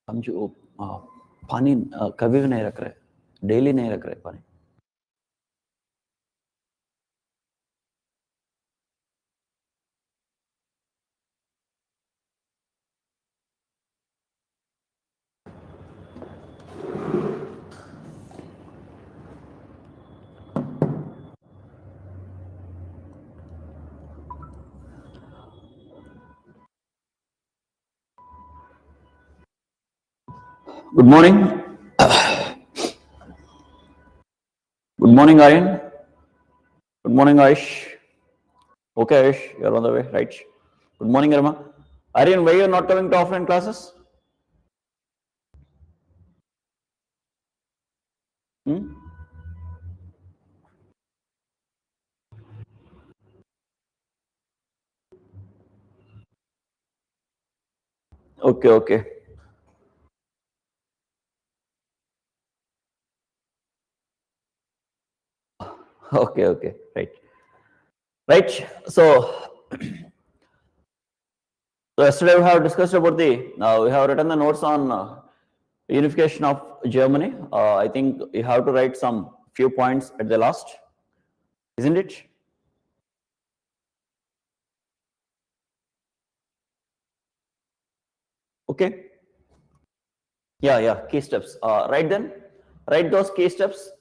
हम जो पानी कभी भी नहीं रख रहे, डेली नहीं रख रहे पानी. Good morning. Good morning, Aryan. Good morning, Aish. Okay, Aish, you're on the way, right? Good morning, Irma. Aryan, why you're not coming to offline classes? Hmm? Okay, okay. Okay, okay, right. Right, so yesterday we have discussed about we have written the notes on unification of Germany. I think you have to write some few points at the last, isn't it? Okay. Yeah, key steps. Write them. Write those key steps.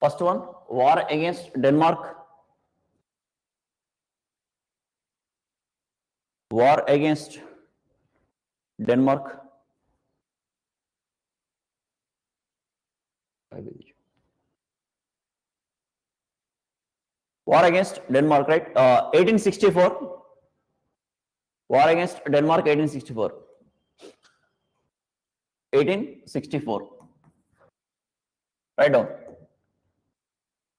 First one, war against Denmark. War against Denmark. War against Denmark, right? 1864. War against Denmark, 1864. 1864. Write down.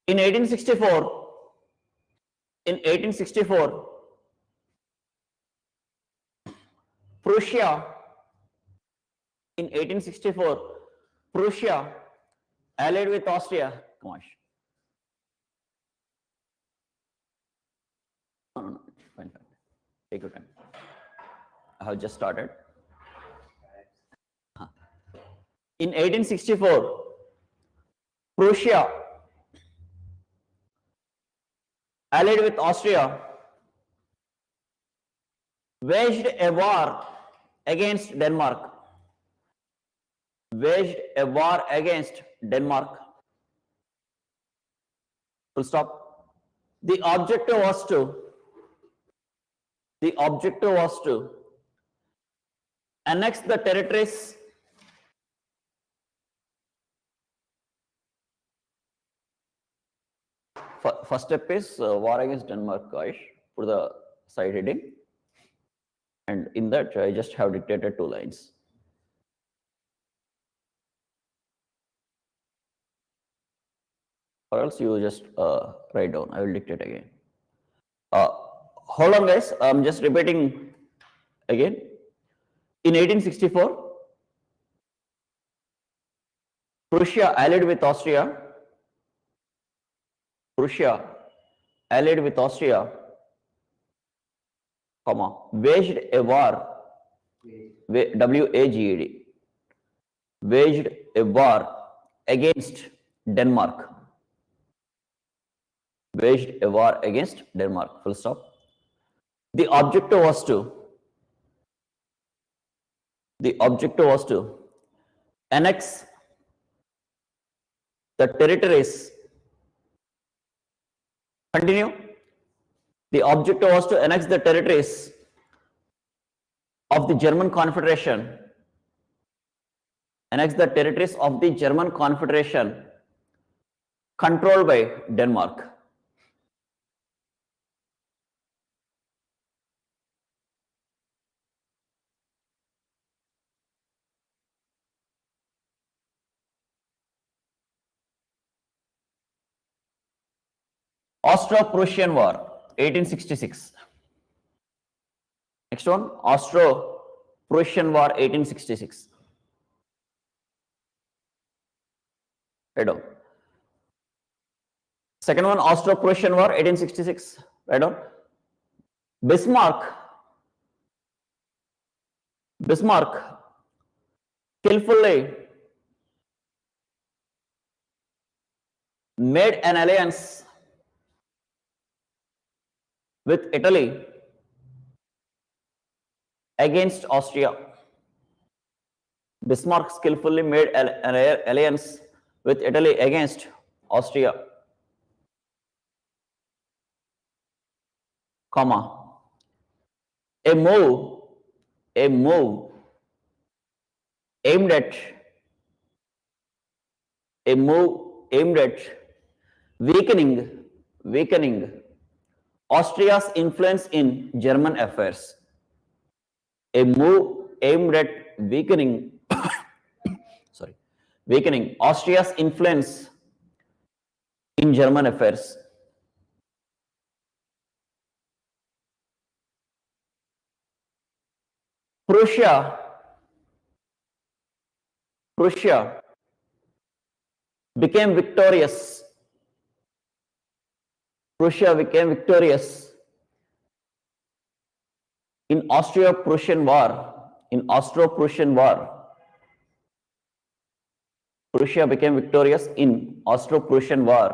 In 1864, Prussia, in 1864, Prussia allied with Austria. Come on. No, fine. Take your time. I have just started. In 1864, Prussia allied with Austria waged a war against Denmark. Waged a war against Denmark. Full stop. The objective was to annex the territories First step is war against Denmark, guys, for the side heading. And in that, I just have dictated 2 lines. Or else you just write down. I will dictate again. Hold on, guys. I'm just repeating again. In 1864, Prussia allied with Austria. Prussia allied with Austria, waged a war. WAGED. Waged a war against Denmark. Waged a war against Denmark. Full stop. The objective was to annex the territories. Continue. The objective was to annex the territories of the German Confederation. Annex the territories of the German Confederation controlled by Denmark. Austro-Prussian War, 1866. Next one, Austro-Prussian War, 1866. Right down. Second one, Austro-Prussian War, 1866. Right on. Bismarck skillfully made an alliance with Italy against Austria. Bismarck skillfully made an alliance with Italy against Austria, comma, a move aimed at weakening Austria's influence in German affairs. A move aimed at weakening Austria's influence in German affairs. Prussia became victorious. In Austro-Prussian War. Prussia became victorious in Austro-Prussian War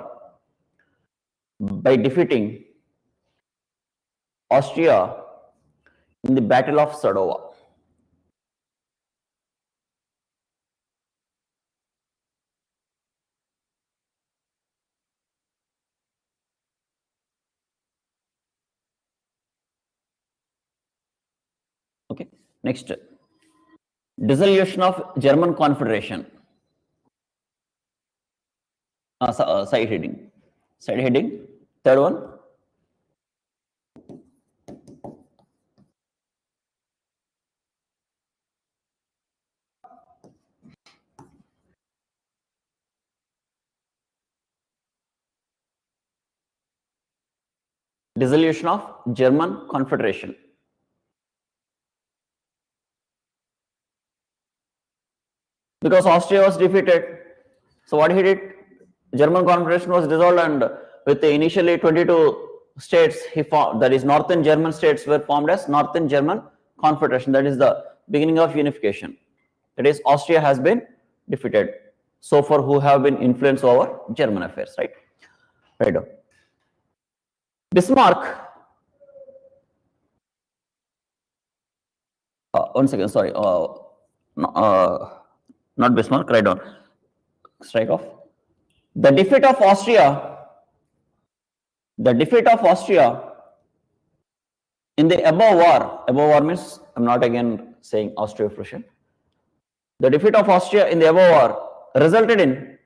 by defeating Austria in the Battle of Sadowa. Okay, next, dissolution of German Confederation. Side heading. Third one, dissolution of German Confederation. Because Austria was defeated, so what he did, German Confederation was dissolved, and with the initially 22 states he formed, that is Northern German states were formed as Northern German Confederation. That is the beginning of unification. That is, Austria has been defeated so far, who have been influenced over German affairs, right? Right. Bismarck, one second, sorry, not Bismarck, right on. Strike off. The defeat of Austria in the above war means, I'm not again saying Austro-Prussian. The defeat of Austria in the above war resulted in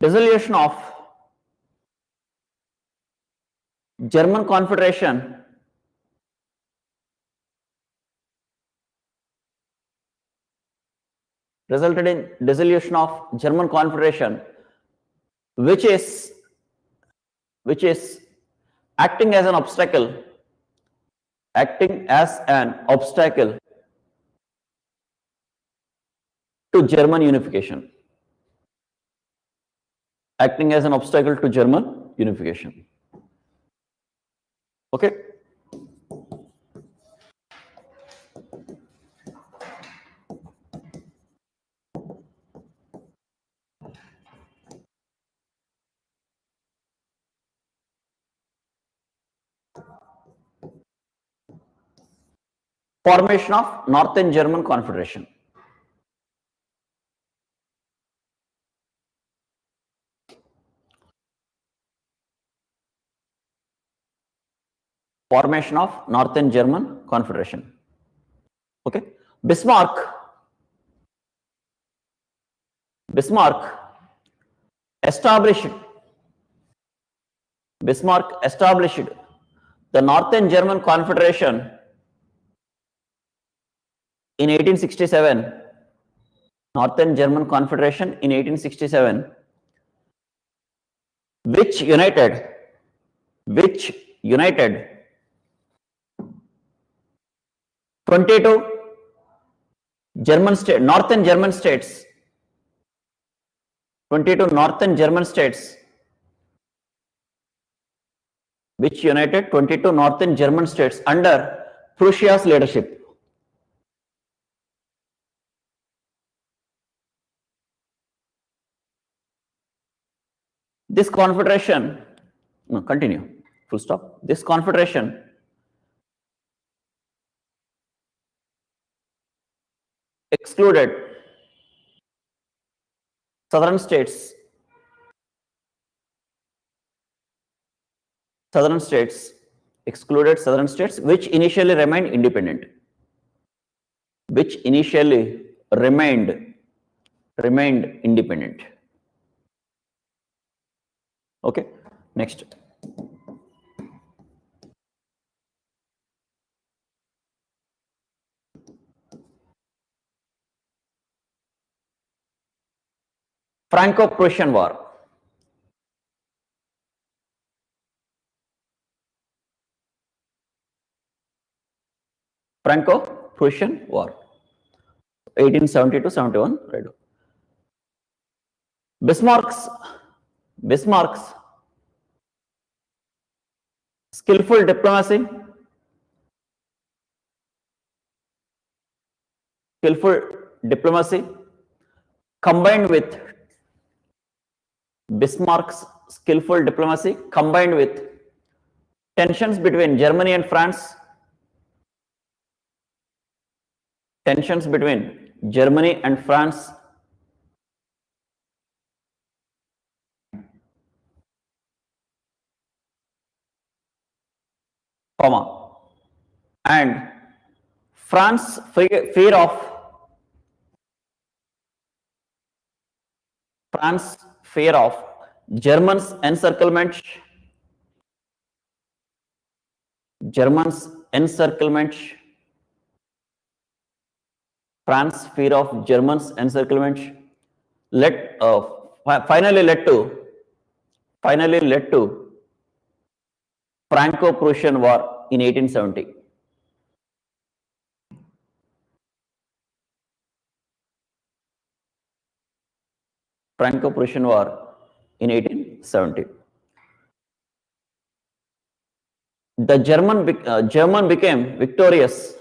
dissolution of German Confederation which is acting as an obstacle to German unification. Okay. Formation of Northern German Confederation. Formation of Northern German Confederation. Okay. Bismarck established the Northern German Confederation in 1867. Northern German Confederation in 1867, which united 22 Northern German states 22 northern German states, which united 22 northern German states under Prussia's leadership. This confederation, no, continue, full stop. This confederation excluded southern states, excluded southern states which initially remained independent. Which initially remained independent. Okay, next. Franco-Prussian War. Franco-Prussian War, 1870 to 71. Right. Bismarck's skillful diplomacy, combined with Bismarck's skillful diplomacy combined with tensions between Germany and France, and France's fear of Germans' encirclement, France's fear of Germans' encirclement finally led to Franco-Prussian War in 1870. Franco-Prussian War in 1870. The German became victorious.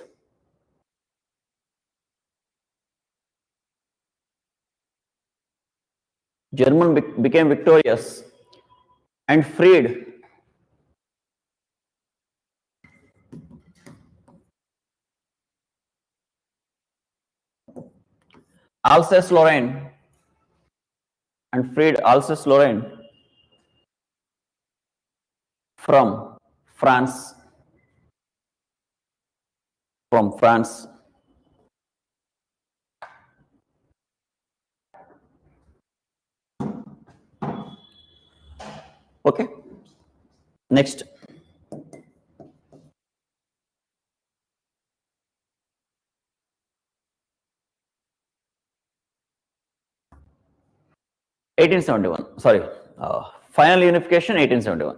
Became victorious and freed Alsace-Lorraine from France. Okay. Next. (1871). Sorry. Final unification 1871.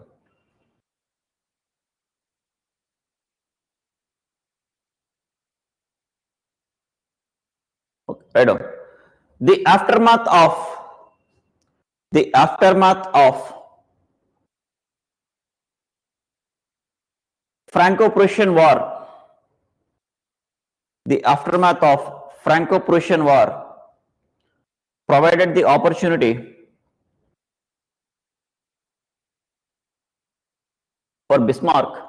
Okay, right on. The aftermath of Franco-Prussian War. The aftermath of Franco-Prussian War provided the opportunity for Bismarck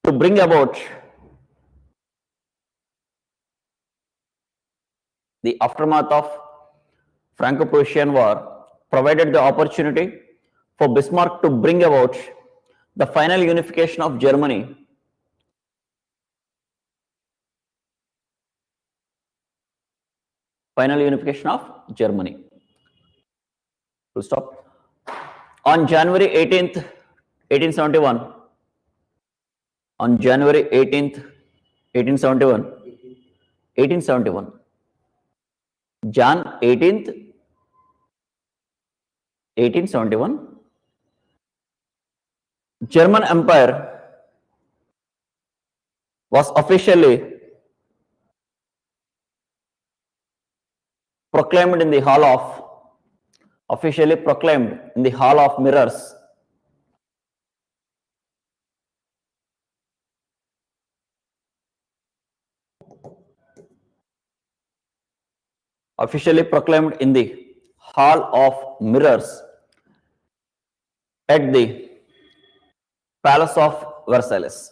to bring about the aftermath of Franco-Prussian War provided the opportunity for Bismarck to bring about the final unification of Germany. Full stop. On January 18th, 1871. On January 18th, 1871. Jan 18th, 1871. German Empire was officially proclaimed in the hall of officially proclaimed in the hall of mirrors. Officially proclaimed in the hall of mirrors at the palace of Versailles.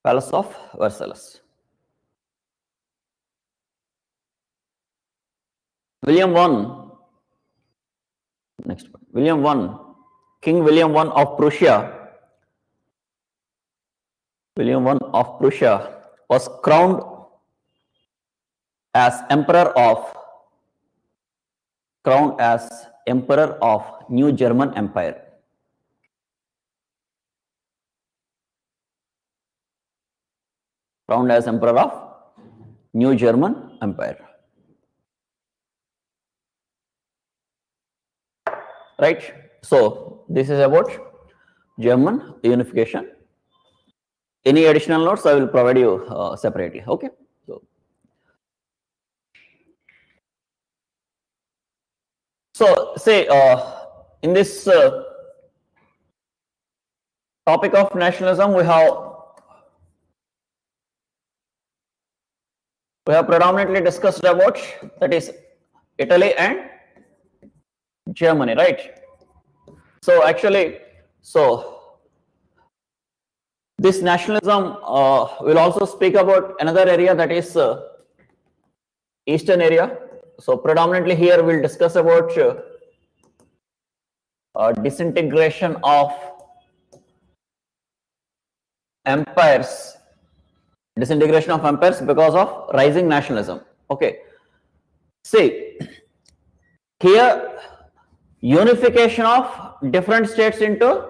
Palace of Versailles. William I, next one. William I, King William I of Prussia. William I of Prussia was crowned as Emperor of New German Empire. Crowned as Emperor of New German Empire. Right? So, this is about German unification. Any additional notes I will provide you separately. Okay? So say in this topic of nationalism, we have predominantly discussed about, that is, Italy and Germany, right? So actually, this nationalism will also speak about another area, that is Eastern area. So predominantly here we'll discuss about disintegration of empires, because of rising nationalism. Okay. See, here unification of different states into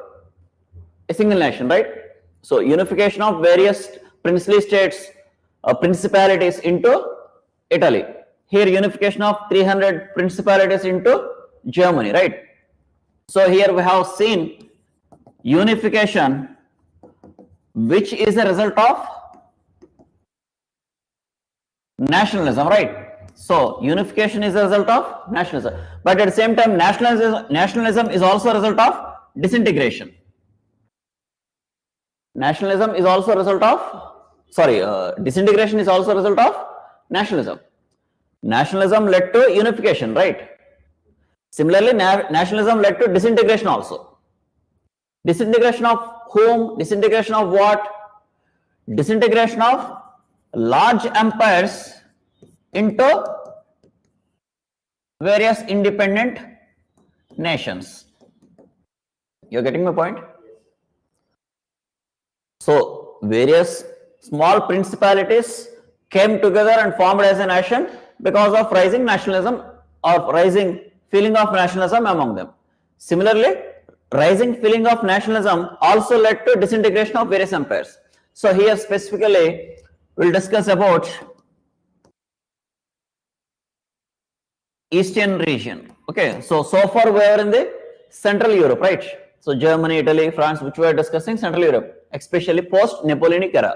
a single nation, right? So unification of various princely states, principalities into Italy. Here unification of 300 principalities into Germany, right? So here we have seen unification, which is a result of nationalism, right? So unification is a result of nationalism, but at the same time nationalism is also a result of disintegration. Nationalism is also a result of, disintegration is also a result of nationalism. Nationalism led to unification, right? Similarly, nationalism led to disintegration also. Disintegration of whom? Disintegration of what? Disintegration of large empires into various independent nations. You're getting my point? So, various small principalities came together and formed as a nation because of rising nationalism or rising feeling of nationalism among them. Similarly, rising feeling of nationalism also led to disintegration of various empires. So here specifically we'll discuss about Eastern region. Okay, so far we are in the Central Europe, right? So Germany, Italy, France, which we are discussing, Central Europe, especially post Napoleonic era.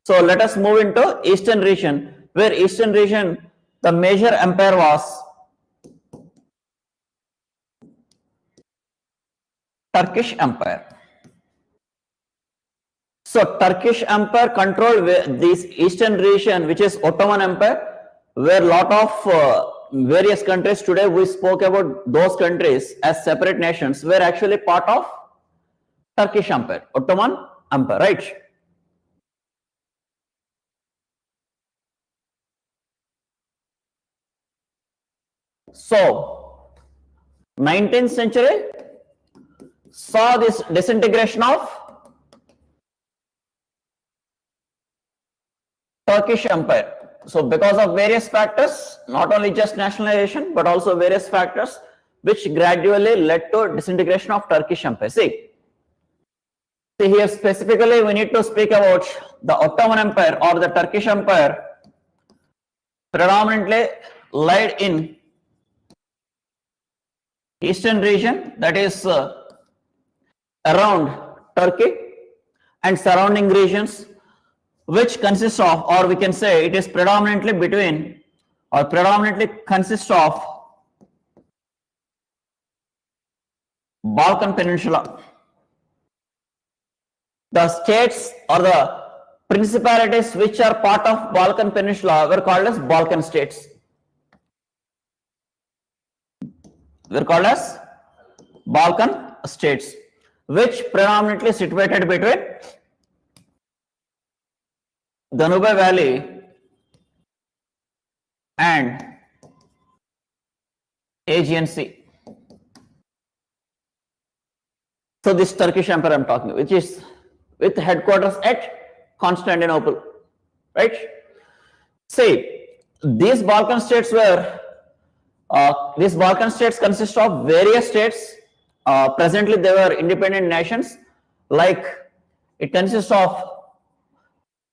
So let us move into Eastern region, where Eastern region, the major empire was Turkish Empire. So Turkish Empire controlled this Eastern region, which is Ottoman Empire, where lot of various countries, today we spoke about those countries as separate nations, were actually part of Turkish Empire, Ottoman Empire, right? So 19th century saw this disintegration of Turkish Empire. So because of various factors, not only just nationalization, but also various factors which gradually led to disintegration of Turkish Empire. See here specifically we need to speak about the Ottoman Empire or the Turkish Empire, predominantly lied in eastern region, that is around Turkey, and surrounding regions, which consists of, or we can say it is predominantly between, or predominantly consists of Balkan Peninsula. The states or the principalities which are part of Balkan Peninsula were called as Balkan states. Were called as Balkan states, which predominantly situated between Danube Valley and Aegean Sea. So this Turkish Empire I'm talking, which is with headquarters at Constantinople, right? See, these Balkan states were, these Balkan states consist of various states. Presently, they were independent nations. Like it consists of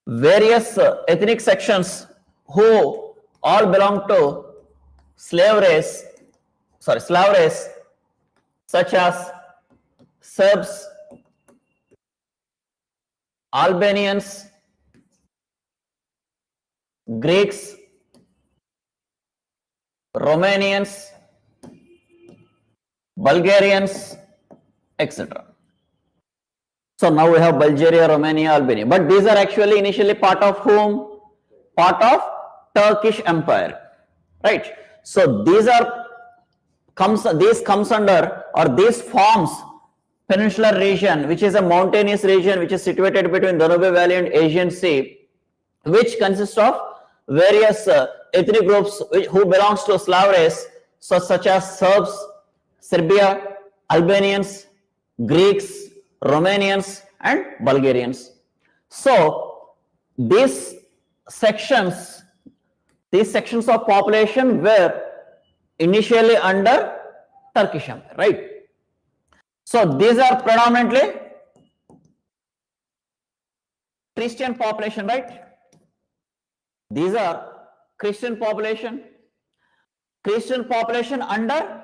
various ethnic sections who all belong to Slav race, such as Serbs, Albanians, Greeks, Romanians, Bulgarians, etc. So now we have Bulgaria, Romania, Albania. But these are actually initially part of whom? Part of Turkish Empire, right? So these comes under, or this forms peninsular region, which is a mountainous region which is situated between Danube Valley and Aegean Sea, which consists of various ethnic groups who belongs to Slav race, so such as Serbs, Serbia, Albanians, Greeks, Romanians, and Bulgarians. So these sections of population were initially under Turkish Empire, right? So these are predominantly Christian population, right? These are Christian population under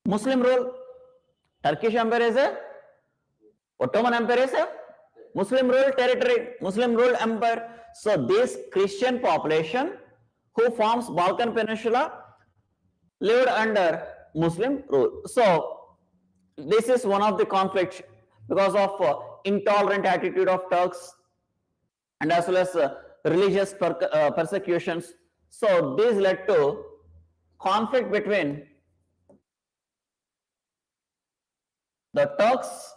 Muslim rule. Turkish Empire is a, Ottoman Empire is a Muslim rule territory, Muslim rule empire. So this Christian population who forms Balkan Peninsula lived under Muslim rule. So this is one of the conflicts because of intolerant attitude of Turks and as well as religious persecutions. So this led to conflict between the Turks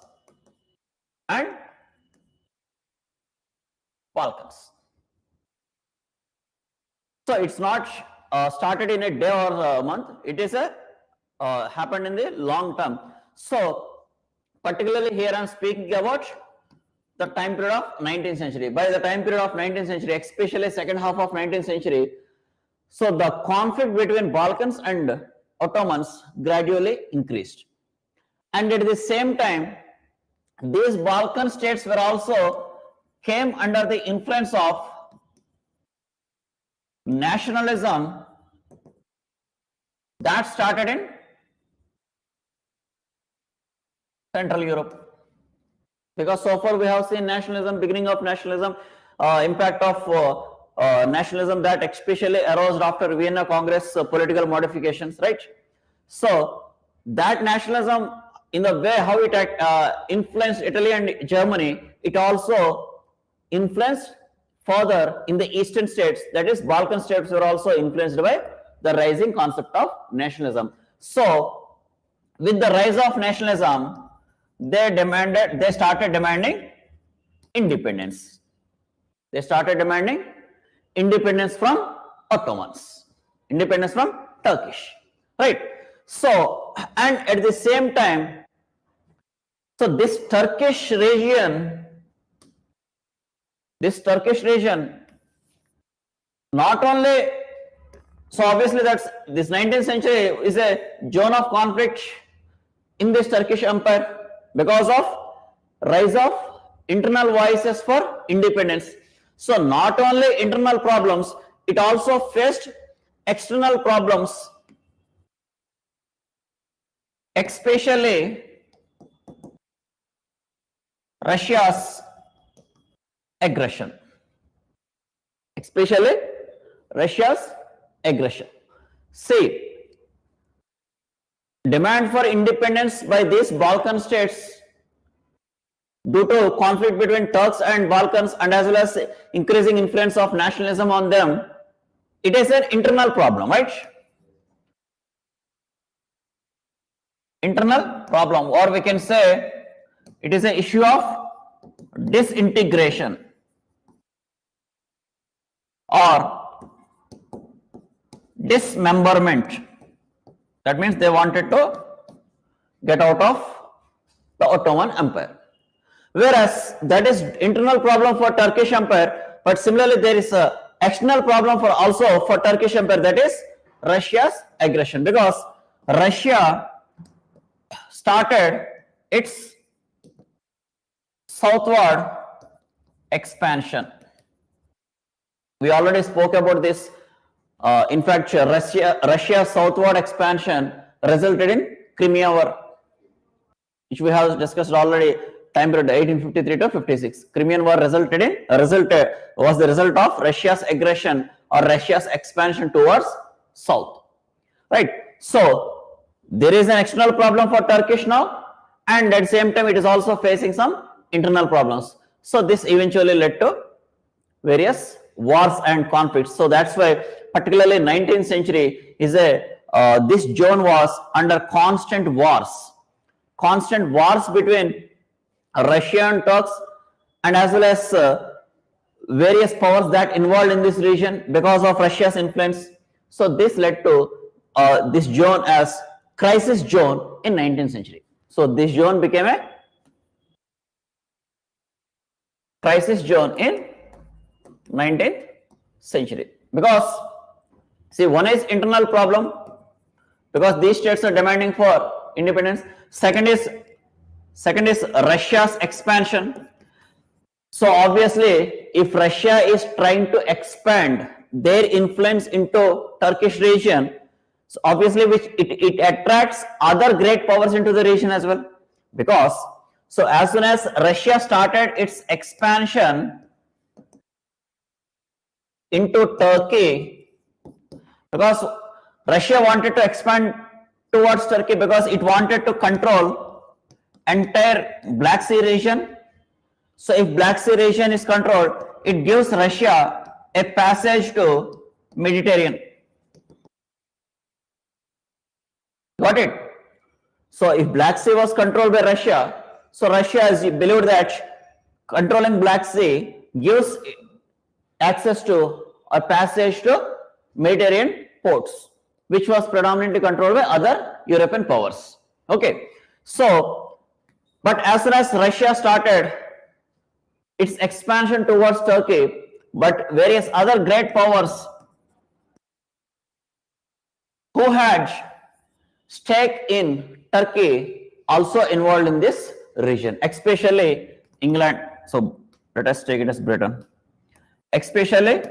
and Balkans. So it's not started in a day or a month. It is a happened in the long term. So particularly here I'm speaking about the time period of 19th century. By the time period of 19th century, especially second half of 19th century, so the conflict between Balkans and Ottomans gradually increased. And at the same time, these Balkan states were also came under the influence of nationalism that started in Central Europe. Because so far we have seen nationalism, beginning of nationalism, impact of nationalism that especially arose after Vienna Congress political modifications, right? So that nationalism, in the way how it influenced Italy and Germany, it also influenced further in the eastern states, that is Balkan states were also influenced by the rising concept of nationalism. So with the rise of nationalism, they started demanding independence. They started demanding independence from Ottomans, independence from Turkish, right? So, and at the same time, so this Turkish region, not only, so obviously that's this 19th century is a zone of conflict in this Turkish Empire because of rise of internal voices for independence. So not only internal problems, it also faced external problems especially Russia's aggression. Especially Russia's aggression. See, demand for independence by these Balkan states due to conflict between Turks and Balkans and as well as increasing influence of nationalism on them, it is an internal problem, right? Internal problem, or we can say it is an issue of disintegration or dismemberment. That means they wanted to get out of the Ottoman Empire. Whereas that is internal problem for Turkish Empire, but similarly there is a external problem for also for Turkish Empire, that is Russia's aggression, because Russia started its southward expansion. We already spoke about this. In fact, Russia's southward expansion resulted in Crimea War, which we have discussed already. Time period 1853 to 56. Crimean War was the result of Russia's aggression or Russia's expansion towards south. Right. So there is an external problem for Turkish now, and at the same time it is also facing some internal problems. So this eventually led to various wars and conflicts. So that's why particularly 19th century is this zone was under constant wars between Russia and Turks, and as well as various powers that involved in this region because of Russia's influence. So this led to this zone as crisis zone in 19th century. So this zone became a crisis zone in 19th century, because see, one is internal problem because these states are demanding for independence. Second is Russia's expansion. So obviously if Russia is trying to expand their influence into Turkish region, so obviously which it attracts other great powers into the region as well, because so as soon as Russia started its expansion into Turkey, because Russia wanted to expand towards Turkey because it wanted to control entire Black Sea region. So if Black Sea region is controlled, it gives Russia a passage to Mediterranean. Got it? So if Black Sea was controlled by Russia, so Russia is believed that controlling Black Sea gives access to or passage to Mediterranean ports, which was predominantly controlled by other European powers. Okay, so but as soon as Russia started its expansion towards Turkey, but various other great powers who had stake in Turkey also involved in this region, especially England. So let us take it as Britain. Especially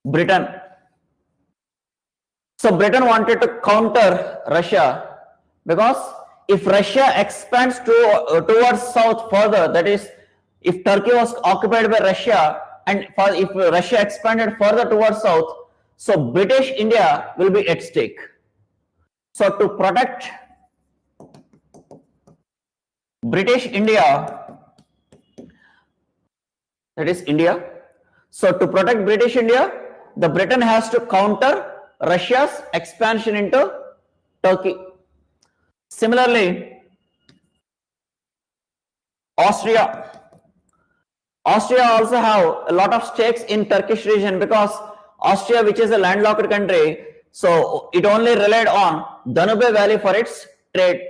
Britain. So Britain wanted to counter Russia, because if Russia expands towards south further, that is, if Turkey was occupied by Russia and if Russia expanded further towards south, so British India will be at stake. So to protect British India, that is India. So to protect British India, the Britain has to counter Russia's expansion into Turkey. Similarly, Austria also have a lot of stakes in Turkish region, because Austria, which is a landlocked country, so it only relied on Danube Valley for its trade.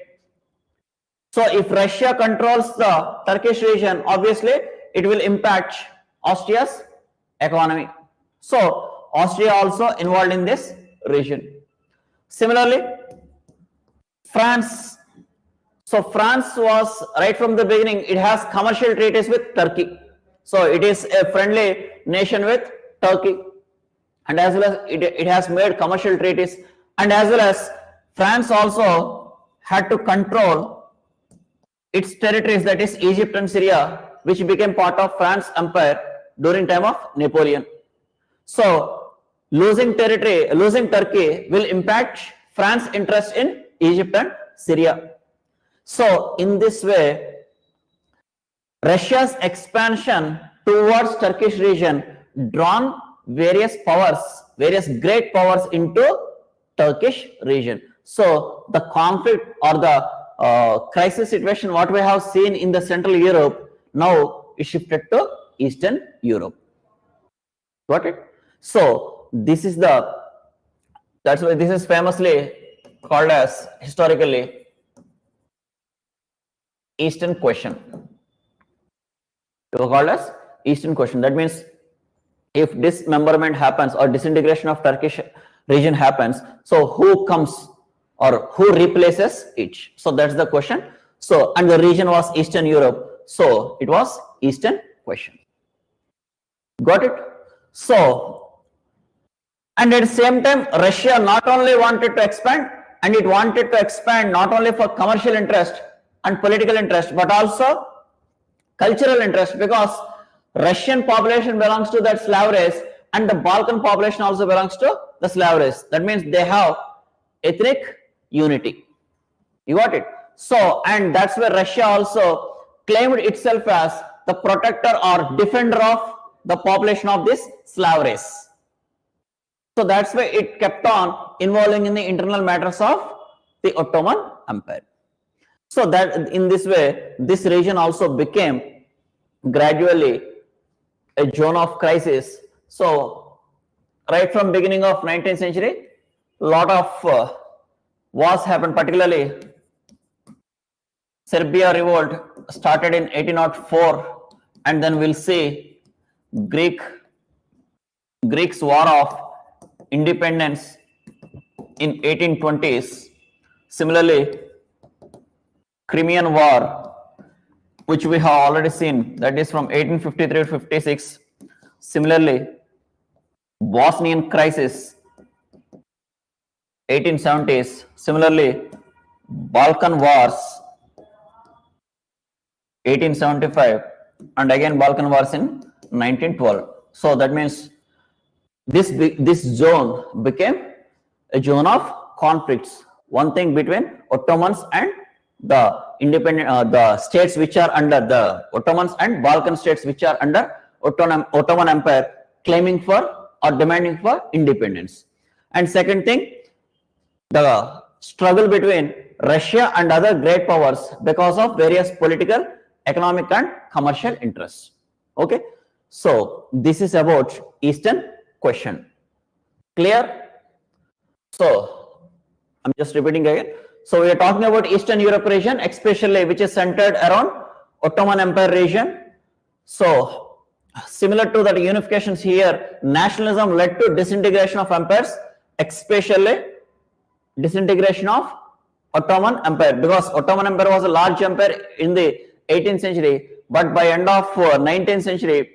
So if Russia controls the Turkish region, obviously it will impact Austria's economy. So Austria also involved in this region. Similarly, France. So France was right from the beginning, it has commercial treaties with Turkey. So it is a friendly nation with Turkey, and as well as it has made commercial treaties, and as well as France also had to control its territories, that is Egypt and Syria, which became part of France Empire during time of Napoleon. So losing Turkey will impact France's interest in Egypt and Syria. So in this way, Russia's expansion towards Turkish region drawn various great powers into Turkish region. So the conflict or the crisis situation what we have seen in the Central Europe now is shifted to Eastern Europe. Got it? So this is that's why this is famously called as historically Eastern question. It was called as Eastern question. That means if dismemberment happens or disintegration of Turkish region happens, so who comes or who replaces it? So that's the question. So and the region was Eastern Europe, so it was Eastern question. Got it? So and at the same time, Russia not only wanted to expand, and it wanted to expand not only for commercial interest and political interest, but also cultural interest, because Russian population belongs to that Slav race and the Balkan population also belongs to the Slav race. That means they have ethnic unity. You got it? So, and that's where Russia also claimed itself as the protector or defender of the population of this Slav race. So that's why it kept on involving in the internal matters of the Ottoman Empire. So that in this way, this region also became gradually a zone of crisis. So right from beginning of 19th century, a lot of wars happened, particularly Serbia revolt started in 1804, and then we'll see Greeks war of independence in 1820s. Similarly, Crimean War, which we have already seen, that is from 1853 to 56. Similarly, Bosnian crisis, 1870s. Similarly, Balkan Wars, 1875, and again Balkan Wars in 1912. So that means this zone became a zone of conflicts. One thing between Ottomans and the independent the states which are under the Ottomans, and Balkan states which are under Ottoman Empire, claiming for or demanding for independence. And second thing, the struggle between Russia and other great powers because of various political, economic and commercial interests. Okay, so this is about Eastern question. Clear? So I'm just repeating again. So we are talking about Eastern Europe region, especially which is centered around Ottoman Empire region. So similar to that unifications here, nationalism led to disintegration of empires, especially disintegration of Ottoman Empire, because Ottoman Empire was a large empire in the 18th century, but by end of 19th century,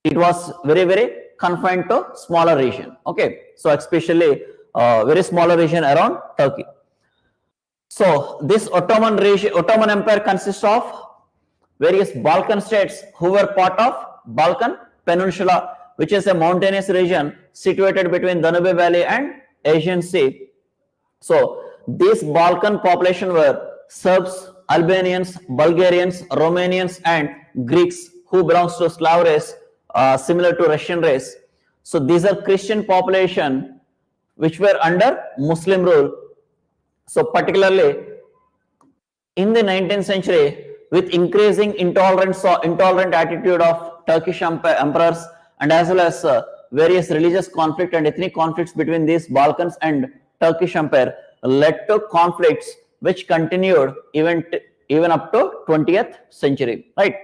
it was very confined to smaller region. Okay, so especially very smaller region around Turkey. So this Ottoman Empire consists of various Balkan states who were part of Balkan Peninsula, which is a mountainous region situated between Danube Valley and Aegean Sea. So these Balkan population were Serbs, Albanians, Bulgarians, Romanians and Greeks who belongs to Slav race, similar to Russian race. So these are Christian population which were under Muslim rule. So particularly in the 19th century, with increasing intolerant attitude of Turkish emperors, and as well as various religious conflict and ethnic conflicts between these Balkans and Turkish Empire, led to conflicts which continued even up to 20th century, right?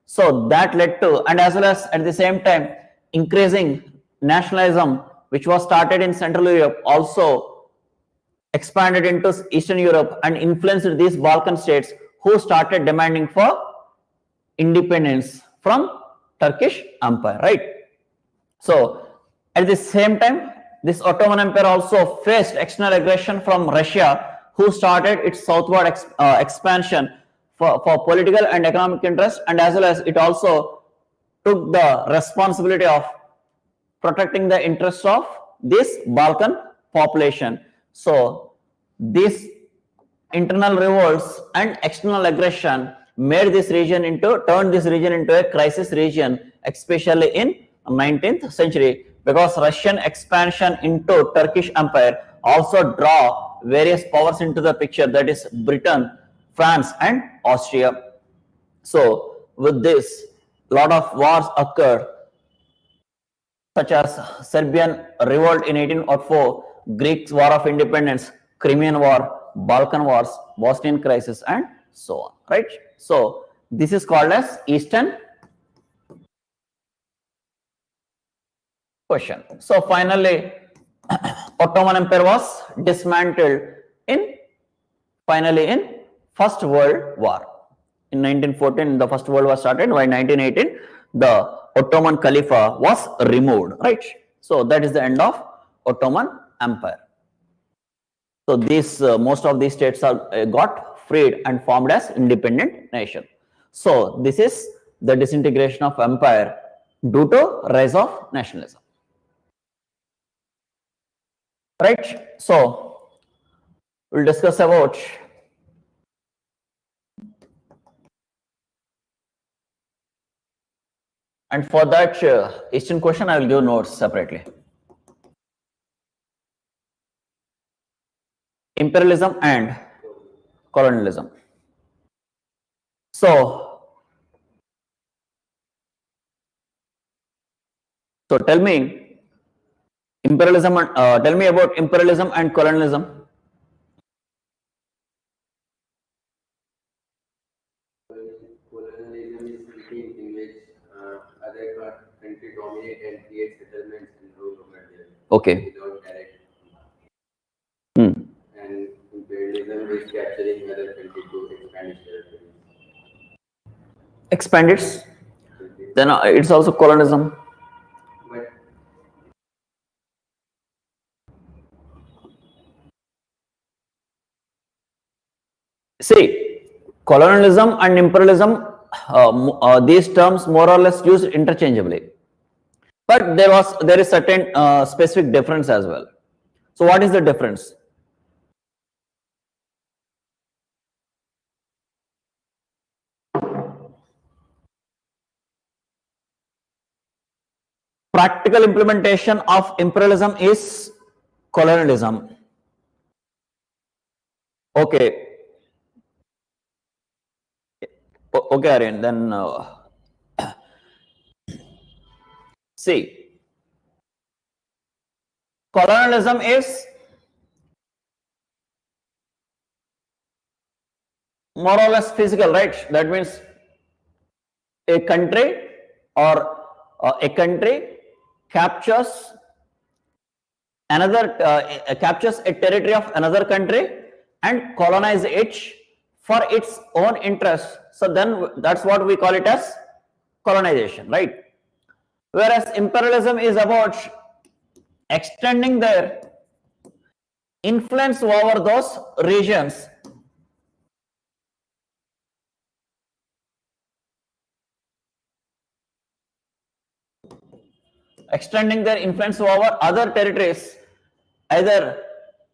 So that led to, and as well as at the same time, increasing nationalism which was started in Central Europe also expanded into Eastern Europe and influenced these Balkan states who started demanding for independence from Turkish Empire, right? So at the same time, this Ottoman Empire also faced external aggression from Russia, who started its southward expansion for political and economic interest, and as well as it also took the responsibility of protecting the interests of this Balkan population. So these internal revolts and external aggression turned this region into a crisis region, especially in 19th century, because Russian expansion into Turkish Empire also draw various powers into the picture, that is Britain, France and Austria. So with this, lot of wars occurred, such as Serbian revolt in 1804, Greek War of Independence, Crimean War, Balkan Wars, Bosnian Crisis, and so on. Right? So this is called as Eastern question. So finally, Ottoman Empire was dismantled in First World War. In 1914, the First World War started. By 1918, the Ottoman Khalifa was removed. Right. So that is the end of Ottoman Empire. So these most of these states are got freed and formed as independent nation. So this is the disintegration of empire due to rise of nationalism. Right. So we'll discuss about and for that Eastern question I will give notes separately. Imperialism and colonialism. So tell me imperialism and tell me about imperialism and colonialism. Colonialism is something in which other country dominate and create settlements and rule over them. Okay. Without direct. Hmm. And imperialism is capturing other country to expand its territories. Expand its. Then it's also colonialism. But see, colonialism and imperialism, these terms more or less used interchangeably, but there is certain specific difference as well. So what is the difference? Practical implementation of imperialism is colonialism. Okay. Okay, Aryan, then see, colonialism is more or less physical, right? That means a country or a country captures captures a territory of another country and colonize it for its own interest. So then that's what we call it as colonization, right? Whereas imperialism is about extending their influence over those regions. Extending their influence over other territories, either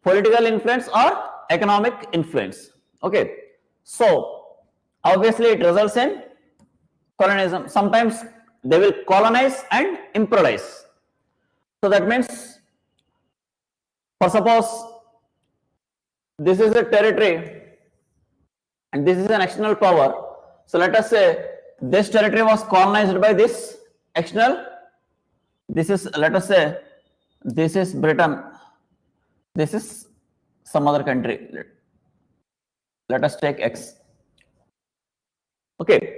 political influence or economic influence. Okay, so obviously it results in colonialism. Sometimes they will colonize and imperialize. So that means, for suppose this is a territory and this is an external power. So let us say this territory was colonized by this external. This is, let us say, this is Britain. This is some other country. Let us take X. Okay.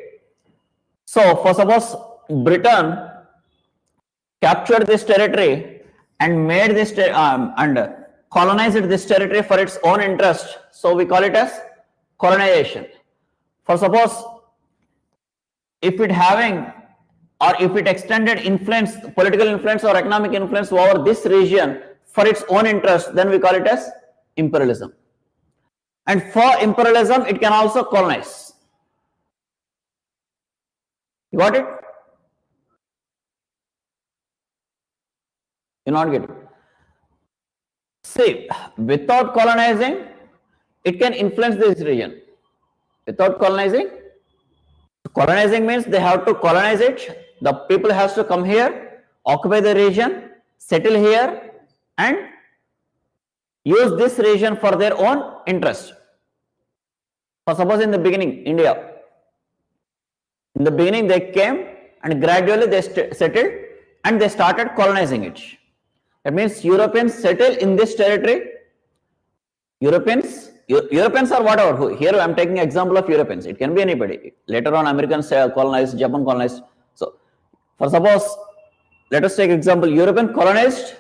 So for suppose Britain captured this territory and made this and colonized this territory for its own interest. So we call it as colonization. For suppose if it having or if it extended influence, political influence or economic influence over this region for its own interest, then we call it as imperialism. And for imperialism, it can also colonize. You got it? You not get it? See, without colonizing, it can influence this region. Without colonizing means they have to colonize it. The people has to come here, occupy the region, settle here, and use this region for their own interest. For suppose in the beginning, India, in the beginning they came and gradually they settled and they started colonizing it. That means Europeans settle in this territory. Europeans or whatever. Here I am taking example of Europeans. It can be anybody. Later on, Americans colonized, Japan colonized. So, for suppose, let us take example. European colonized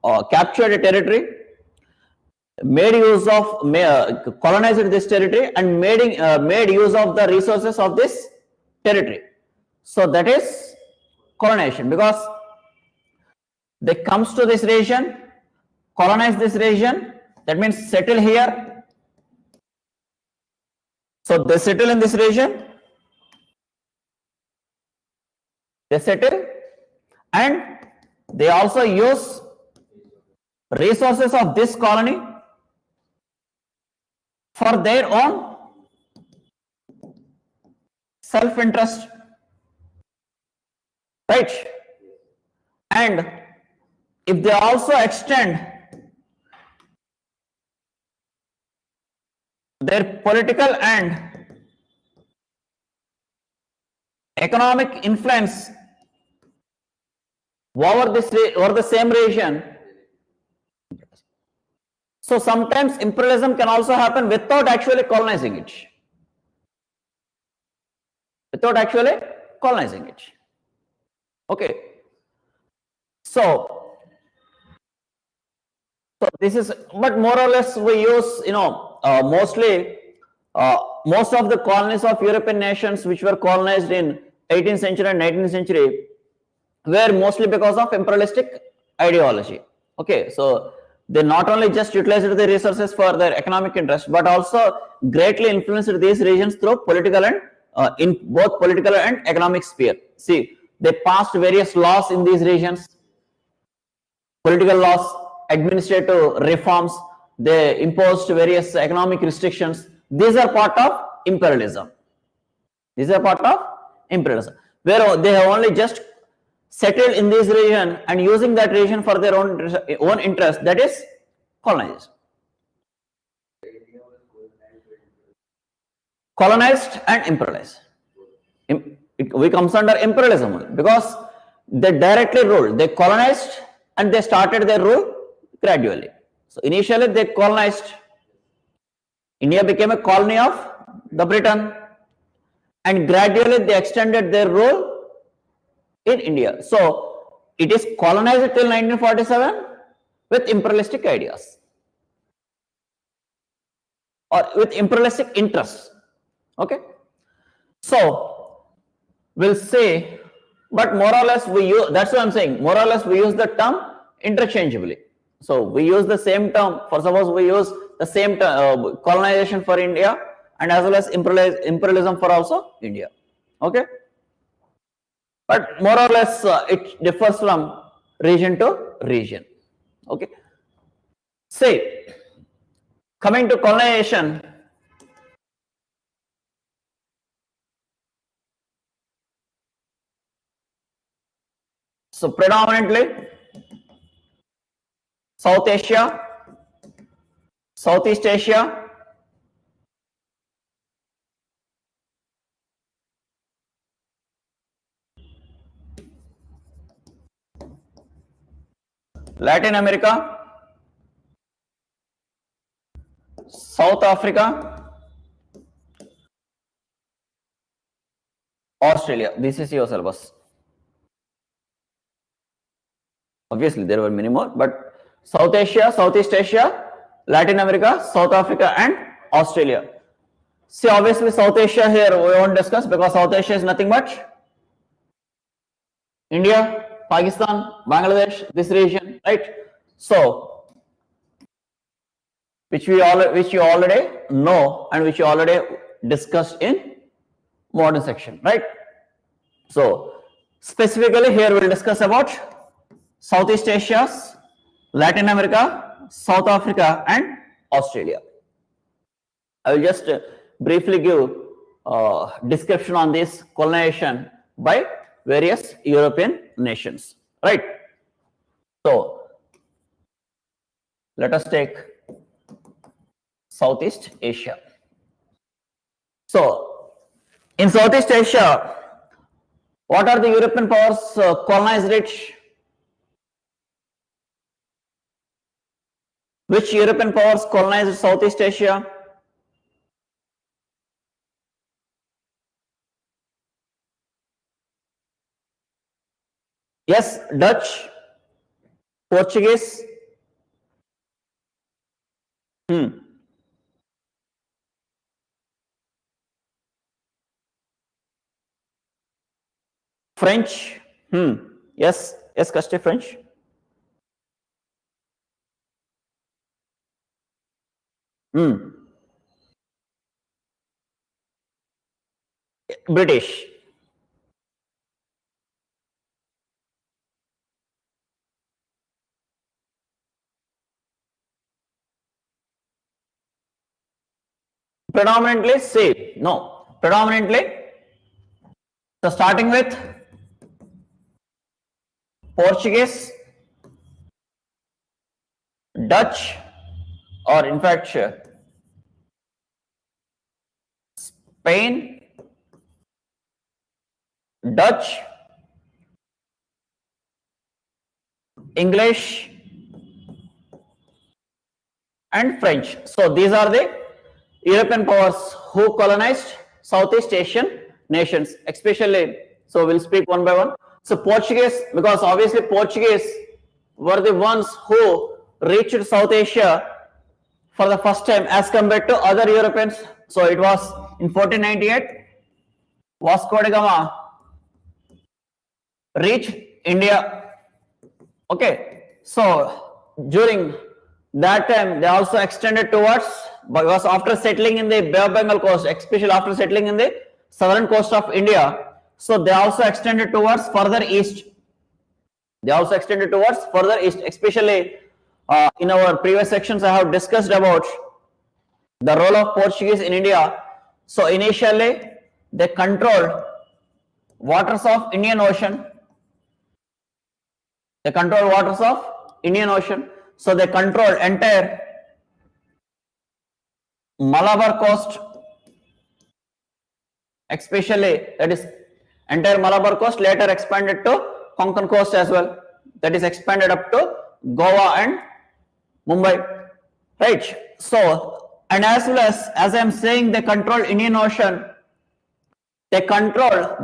or captured a territory, made use of colonized this territory and made use of the resources of this territory. So that is colonization, because they comes to this region, colonize this region. That means settle here. So they settle in this region. They settle and they also use resources of this colony for their own self-interest, right? And if they also extend their political and economic influence over the same region, so sometimes imperialism can also happen without actually colonizing it. Without actually colonizing it. Okay. So this is, but more or less we use, mostly most of the colonies of European nations which were colonized in 18th century and 19th century were mostly because of imperialistic ideology. Okay, so they not only just utilized the resources for their economic interest, but also greatly influenced these regions through political and in both political and economic sphere. See, they passed various laws in these regions, political laws, administrative reforms, they imposed various economic restrictions. These are part of imperialism. These are part of imperialism, where they have only just settled in this region and using that region for their own interest, that is colonized. Colonized and imperialized. We comes under imperialism because they directly ruled. They colonized and they started their rule gradually. So initially they colonized. India became a colony of the Britain, and gradually they extended their rule in India. So it is colonized till 1947 with imperialistic ideas or with imperialistic interests. Okay. So we'll say, but more or less we use, that's what I'm saying, more or less we use the term interchangeably. So we use the same term, for suppose we use the same term, colonization for India and as well as imperialism for also India. Okay. But more or less it differs from region to region. Okay. Say, coming to colonization, so predominantly South Asia, Southeast Asia, Latin America, South Africa, Australia. This is your syllabus. Obviously, there were many more, but South Asia, Southeast Asia, Latin America, South Africa, and Australia. See, obviously, South Asia here we won't discuss because South Asia is nothing but India, Pakistan, Bangladesh, this region, right? So, which you already know and which you already discussed in modern section, right? So specifically here we'll discuss about Southeast Asia, Latin America, South Africa and Australia. I will just briefly give description on this colonization by various European nations, right? So let us take Southeast Asia. So in Southeast Asia, what are the European powers colonized it? Which European powers colonized Southeast Asia? Yes, Dutch, Portuguese. French. Yes, Kasti, French. British. Predominantly, say no. Predominantly. So starting with Portuguese, Dutch, or in fact Spain, Dutch, English, and French. So these are the European powers who colonized Southeast Asian nations, especially. So we'll speak one by one. So Portuguese, because obviously Portuguese were the ones who reached South Asia for the first time as compared to other Europeans. So it was in 1498, Vasco da Gama reached India. Okay, so during that time they also extended towards, because after settling in the Bay of Bengal coast, especially after settling in the southern coast of India, so they also extended towards further east. Especially in our previous sections I have discussed about the role of Portuguese in India. So initially they controlled waters of Indian Ocean. So they controlled entire Malabar coast, especially, that is entire Malabar coast, later expanded to Konkan coast as well, that is expanded up to Goa and Mumbai, right? So, and as well as I am saying, they controlled Indian Ocean. They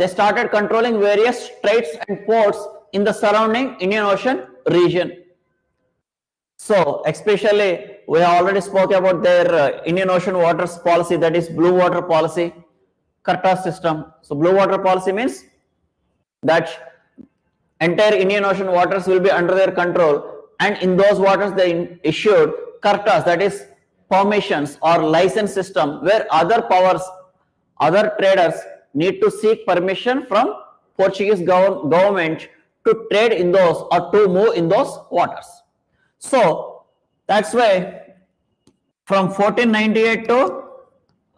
started controlling various straits and ports in the surrounding Indian Ocean region. So especially we already spoke about their Indian Ocean waters policy, that is blue water policy, Kartas system. So blue water policy means that entire Indian Ocean waters will be under their control, and in those waters they issued Kartas, that is permissions or license system, where other powers, other traders need to seek permission from Portuguese government to trade in those or to move in those waters. So that's why from 1498 to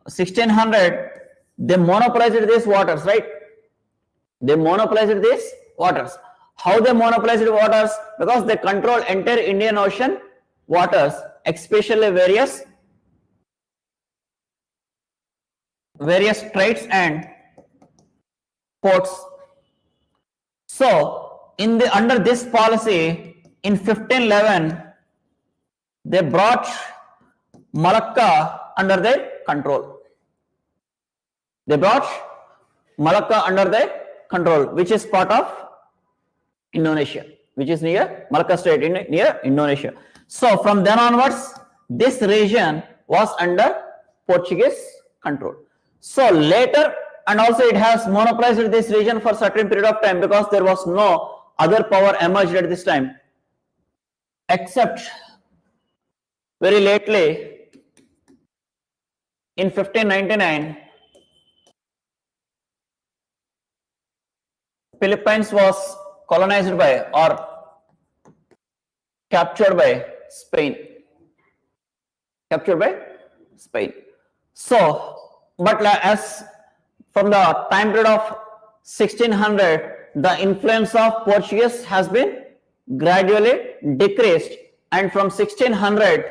1600 they monopolized these waters, right? They monopolized these waters. How they monopolized waters? Because they control entire Indian Ocean waters, especially various straits and ports. So under this policy, in 1511 they brought Malacca under their control. Which is part of Indonesia, which is near Malacca Strait, near Indonesia. So from then onwards, this region was under Portuguese control. So later, and also it has monopolized this region for a certain period of time, because there was no other power emerged at this time, except very lately in 1599, Philippines was colonized by or captured by Spain. Captured by Spain. So, but as from the time period of 1600, the influence of Portuguese has been gradually decreased, and from 1600,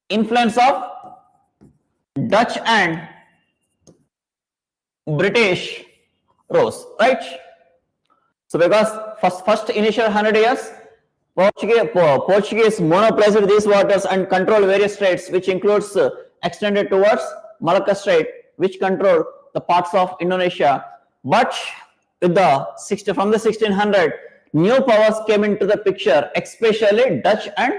influence of Dutch and British rose, right? So because first initial 100 years, Portuguese monopolized these waters and control various straits, which includes extended towards Malacca Strait, which control the parts of Indonesia. But with from the 1600, new powers came into the picture, especially Dutch and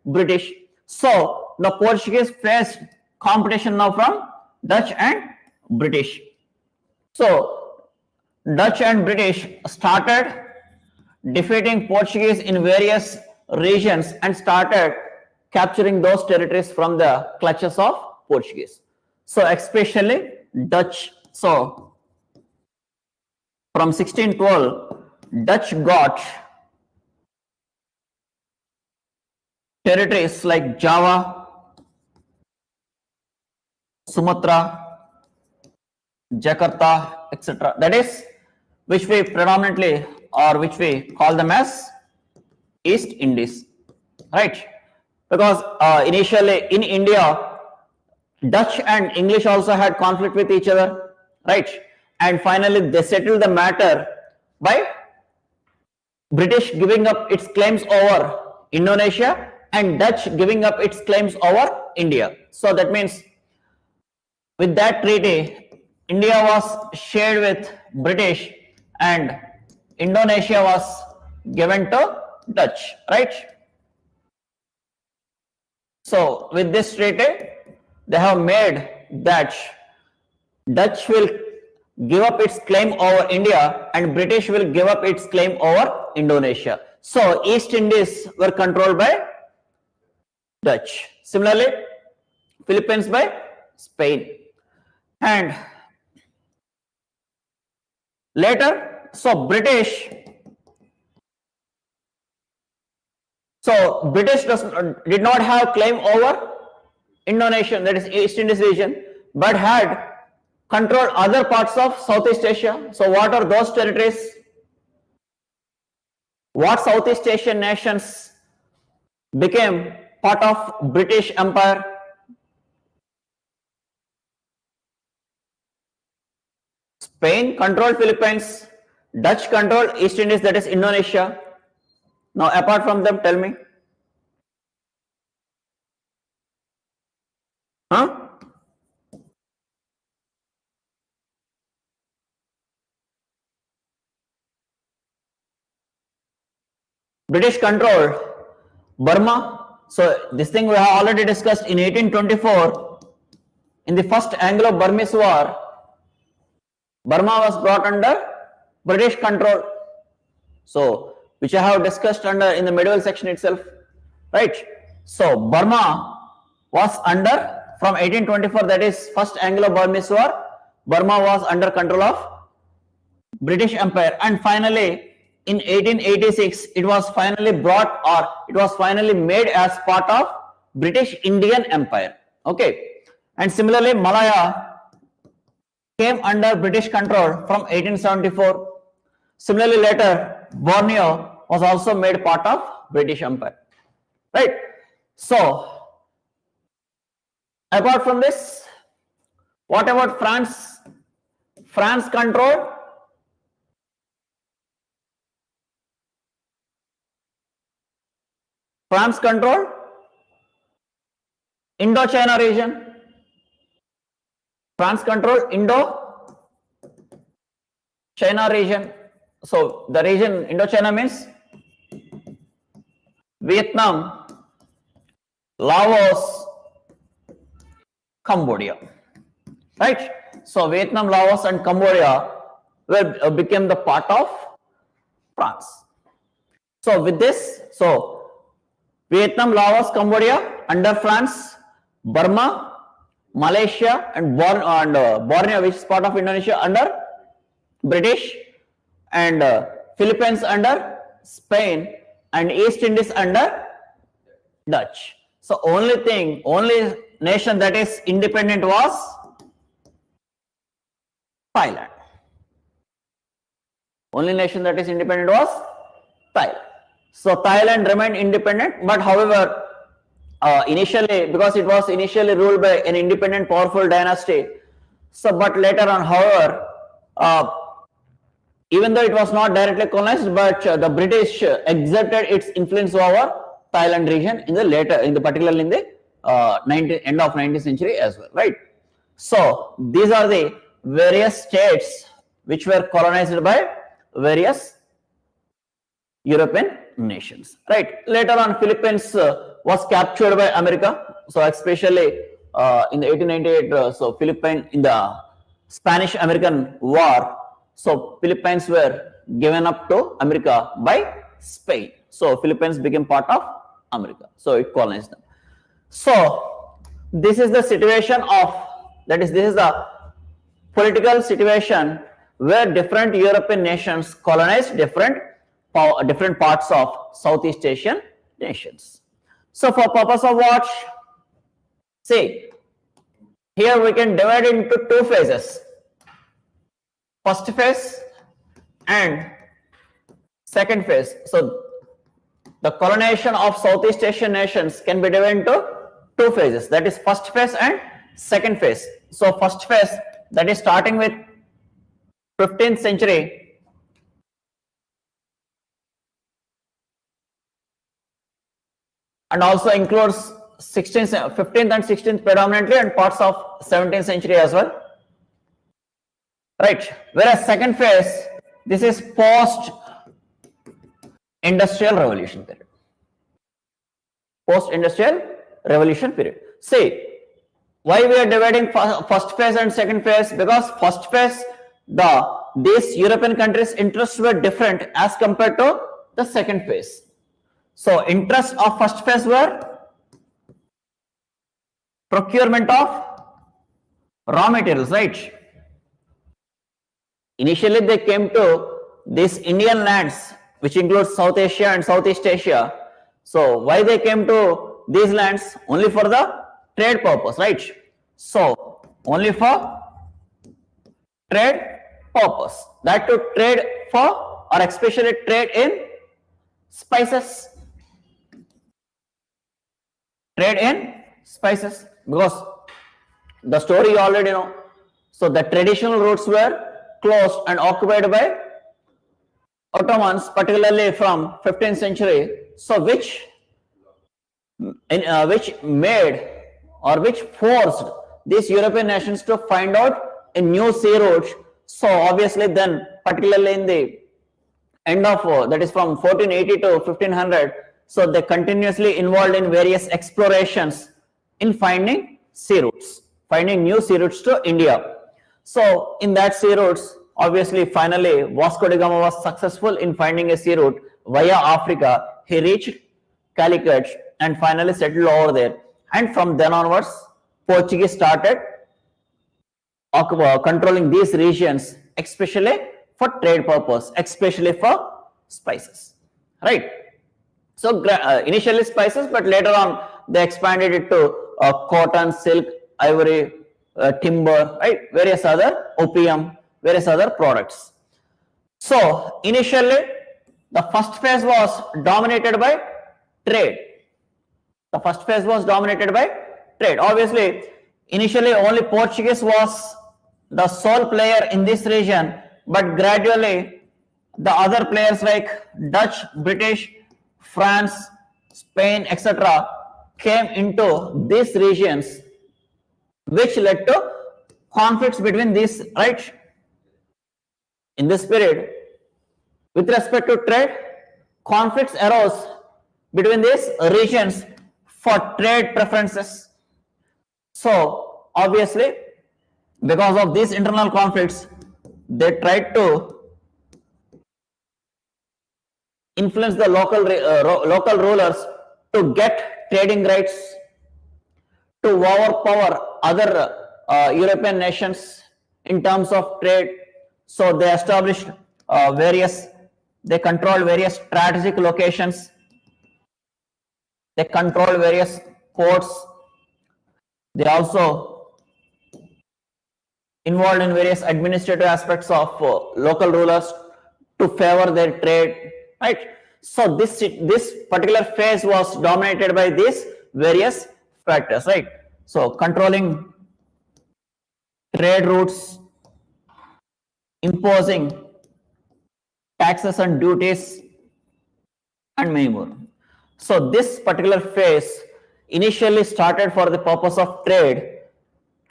British. So the Portuguese faced competition now from Dutch and British. So Dutch and British started defeating Portuguese in various regions and started capturing those territories from the clutches of Portuguese. So especially Dutch. So from 1612, Dutch got territories like Java, Sumatra, Jakarta, etc. That is, which we predominantly or which we call them as East Indies, right? Because initially in India, Dutch and English also had conflict with each other, right? And finally they settled the matter by British giving up its claims over Indonesia and Dutch giving up its claims over India. So that means with that treaty, India was shared with British and Indonesia was given to Dutch, right? So with this treaty, they have made that Dutch will give up its claim over India and British will give up its claim over Indonesia. So East Indies were controlled by Dutch. Similarly, Philippines by Spain. And later, so British did not have claim over Indonesia, that is East Indies region, but had controlled other parts of Southeast Asia. So what are those territories? What Southeast Asian nations became part of British Empire? Spain controlled Philippines, Dutch controlled East Indies, that is Indonesia. Now apart from them, tell me. Huh? British controlled Burma. So this thing we have already discussed in 1824. In the first Anglo-Burmese war, Burma was brought under British control. So which I have discussed in the medieval section itself, right? So Burma was under, from 1824, that is first Anglo-Burmese war, Burma was under control of British Empire, and finally in 1886 it was finally brought, or it was finally made as part of British Indian Empire. Okay, and similarly Malaya came under British control from 1874. Similarly later Borneo was also made part of British Empire, right? So apart from this, what about France? France controlled Indo-China region. France controlled Indo-China region. So the region Indo-China means Vietnam, Laos, Cambodia, right? So Vietnam, Laos and Cambodia became the part of France. So with this, so Vietnam, Laos, Cambodia under France, Burma Malaysia and Borneo, which is part of Indonesia, under British, and Philippines under Spain, and East Indies under Dutch. So only nation that is independent was Thailand. Only nation that is independent was Thailand. So Thailand remained independent, but however, initially, because it was initially ruled by an independent, powerful dynasty. So, but later on, however, even though it was not directly colonized, but the British exerted its influence over Thailand region in the particularly in the end of 19th century as well, right? So these are the various states which were colonized by various European nations, right? Later on, Philippines was captured by America. So especially in the 1898, so Philippines in the Spanish-American War, so Philippines were given up to America by Spain. So Philippines became part of America. So it colonized them. So this is the situation of, this is the political situation where different European nations colonized different parts of Southeast Asian nations. So for purpose of what? See, here we can divide into two phases. First phase and second phase. So the colonization of Southeast Asian nations can be divided into two phases. That is first phase and second phase. So first phase, that is starting with 15th century and also includes 15th and 16th predominantly and parts of 17th century as well. Right. Whereas second phase, this is post-industrial revolution period. Post-industrial revolution period. See, why we are dividing first phase and second phase? Because first phase, these European countries' interests were different as compared to the second phase. So interests of first phase were procurement of raw materials, right? Initially, they came to these Indian lands, which includes South Asia and Southeast Asia. So why they came to these lands? Only for the trade purpose, right? So only for trade purpose. That to trade for, or especially trade in spices. Trade in spices, because the story you already know. So the traditional routes were closed and occupied by Ottomans, particularly from 15th century. So which made or which forced these European nations to find out a new sea route. So obviously then, particularly in the end of that is from 1480 to 1500, so they continuously involved in various explorations in finding sea routes, finding new sea routes to India. So in that sea routes, obviously finally Vasco da Gama was successful in finding a sea route via Africa. He reached Calicut and finally settled over there. And from then onwards, Portuguese started controlling these regions, especially for trade purpose, especially for spices, right? So initially spices, but later on they expanded it to cotton, silk, ivory, timber, right? Various other opium, various other products. So initially the first phase was dominated by trade. The first phase was dominated by trade. Obviously, initially only Portuguese was the sole player in this region, but gradually the other players like Dutch, British, France, Spain, etc. came into these regions, which led to conflicts between these, right? In this period, with respect to trade, conflicts arose between these regions for trade preferences. So obviously, because of these internal conflicts, they tried to influence the local rulers to get trading rights, to overpower other European nations in terms of trade. So they established they controlled various strategic locations. They controlled various ports. They also involved in various administrative aspects of local rulers to favor their trade, right? So this particular phase was dominated by these various factors, right? So controlling trade routes, imposing taxes and duties, and many more. So this particular phase initially started for the purpose of trade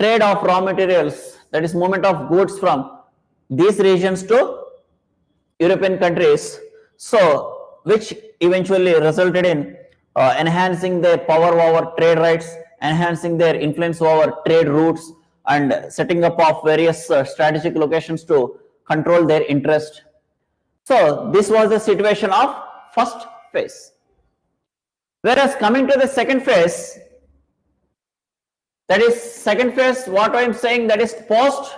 of raw materials, that is movement of goods from these regions to European countries, so which eventually resulted in enhancing their power over trade rights, enhancing their influence over trade routes, and setting up of various strategic locations to control their interest. So this was the situation of first phase. Whereas coming to the second phase, that is second phase, what I am saying, that is post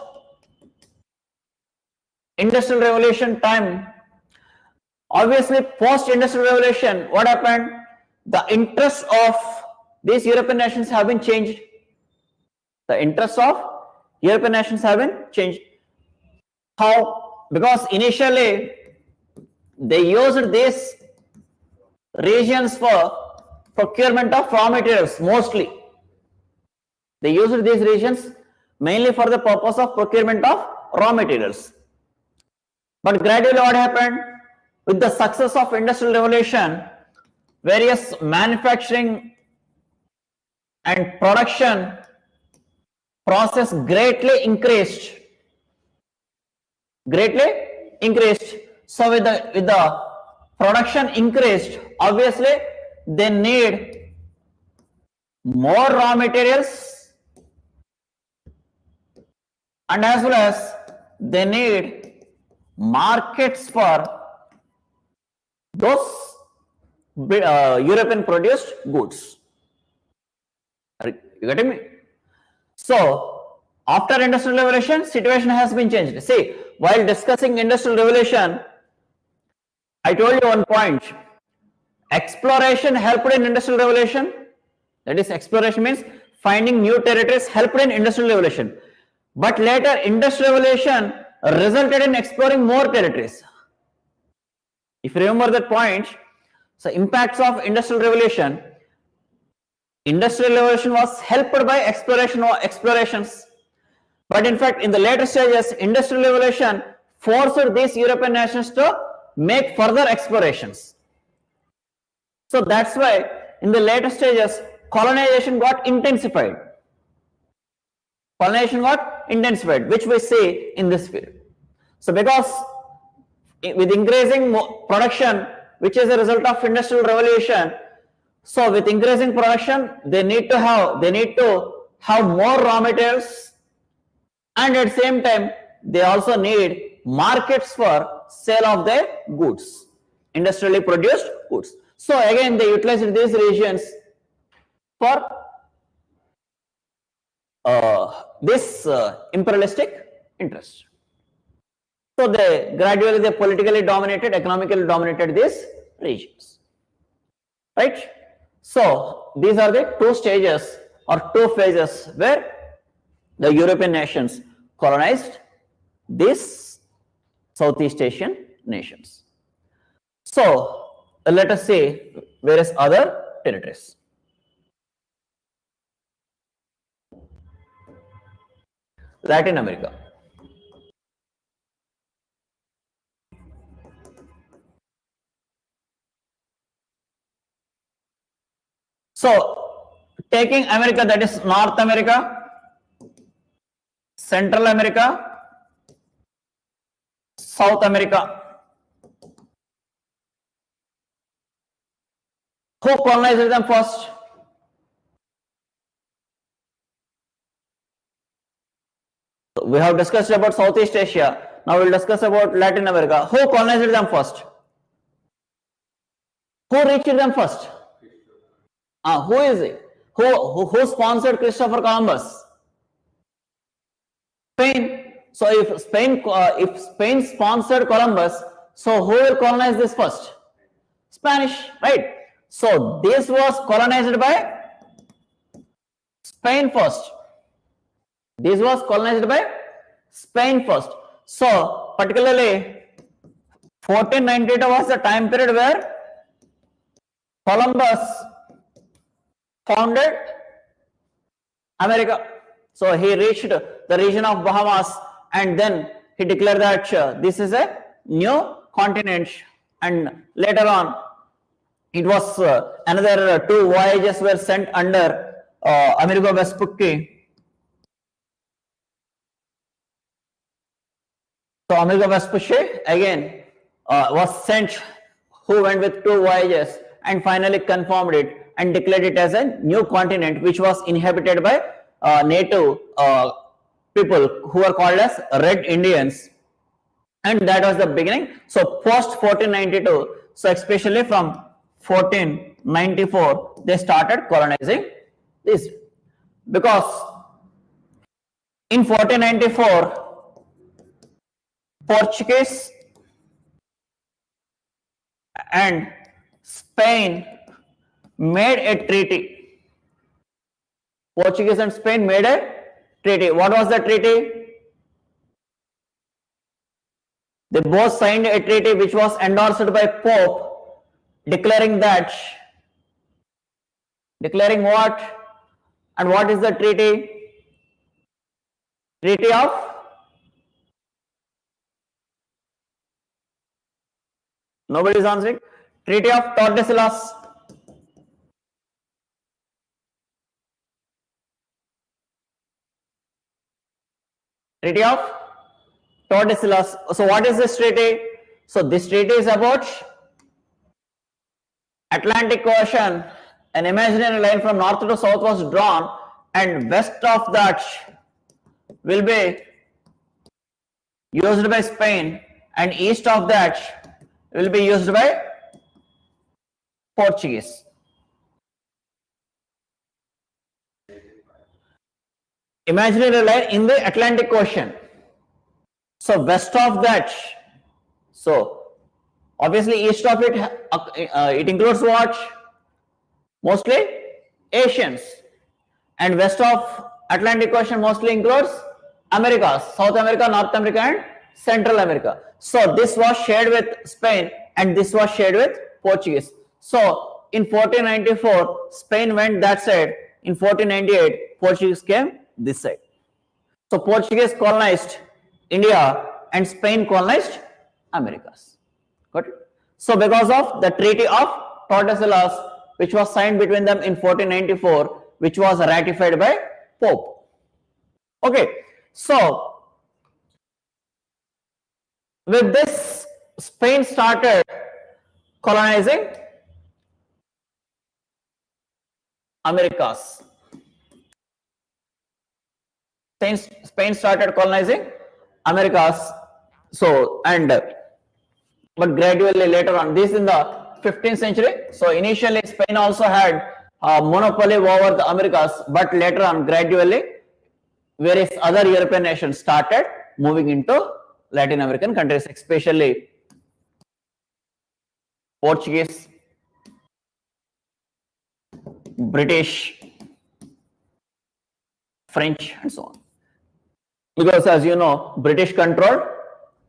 industrial revolution time. Obviously post industrial revolution, what happened? The interests of these European nations have been changed. The interests of European nations have been changed. How? Because initially they used these regions for procurement of raw materials mostly. They used these regions mainly for the purpose of procurement of raw materials. But gradually what happened? With the success of industrial revolution, various manufacturing and production process greatly increased. So with the production increased, obviously they need more raw materials, and as well as they need markets for those European produced goods. Are you getting me? So after industrial revolution, situation has been changed. See, while discussing industrial revolution, I told you one point. Exploration helped in industrial revolution. That is, exploration means finding new territories helped in industrial revolution. But later, industrial revolution resulted in exploring more territories. If you remember that point, so impacts of industrial revolution was helped by explorations. But in fact, in the later stages, industrial revolution forced these European nations to make further explorations. So that's why in the later stages, colonization got intensified. Which we see in this period. So because with increasing production, which is a result of industrial revolution, so with increasing production, they need to have more raw materials, and at the same time, they also need markets for sale of their goods, industrially produced goods. So again, they utilized these regions for this imperialistic interest. So they gradually politically dominated, economically dominated these regions, right? So these are the two stages or two phases where the European nations colonized these Southeast Asian nations. So let us see various other territories. Latin America. So taking America, that is North America, Central America, South America. Who colonized them first? We have discussed about Southeast Asia. Now we'll discuss about Latin America. Who colonized them first? Who reached them first? Who is it? Who sponsored Christopher Columbus? So if Spain sponsored Columbus, so who will colonize this first? Spanish, right? So this was colonized by Spain first. This was colonized by Spain first. So particularly 1492 was the time period where Columbus founded America. So he reached the region of Bahamas and then he declared that this is a new continent, and later on it was another two voyages were sent under Amerigo Vespucci. So Amerigo Vespucci again was sent, who went with two voyages and finally confirmed it and declared it as a new continent which was inhabited by native people who were called as Red Indians, and that was the beginning. So post 1492, so especially from 1494 they started colonizing this, because in 1494 Portuguese and Spain made a treaty. Portuguese and Spain made a treaty. What was the treaty? They both signed a treaty which was endorsed by Pope, declaring that, declaring what? And what is the treaty? Treaty of nobody is answering. Treaty of Tordesillas. Treaty of Tordesillas. So what is this treaty? So this treaty is about Atlantic Ocean. An imaginary line from north to south was drawn, and west of that will be used by Spain, and east of that will be used by Portuguese. Imaginary line in the Atlantic Ocean. So west of that, so obviously east of it, it includes what? Mostly Asians, and west of Atlantic Ocean mostly includes Americas, South America, North America and Central America. So this was shared with Spain and this was shared with Portuguese. So in 1494 Spain went that side, in 1498 Portuguese came this side. So Portuguese colonized India and Spain colonized Americas. Got it? So because of the Treaty of Tordesillas, which was signed between them in 1494, which was ratified by Pope. Okay, so with this Spain started colonizing Americas. Spain started colonizing Americas. So, but gradually later on, this in the 15th century. So initially Spain also had a monopoly over the Americas, but later on gradually various other European nations started moving into Latin American countries, especially Portuguese, British, French and so on. Because as you know, British controlled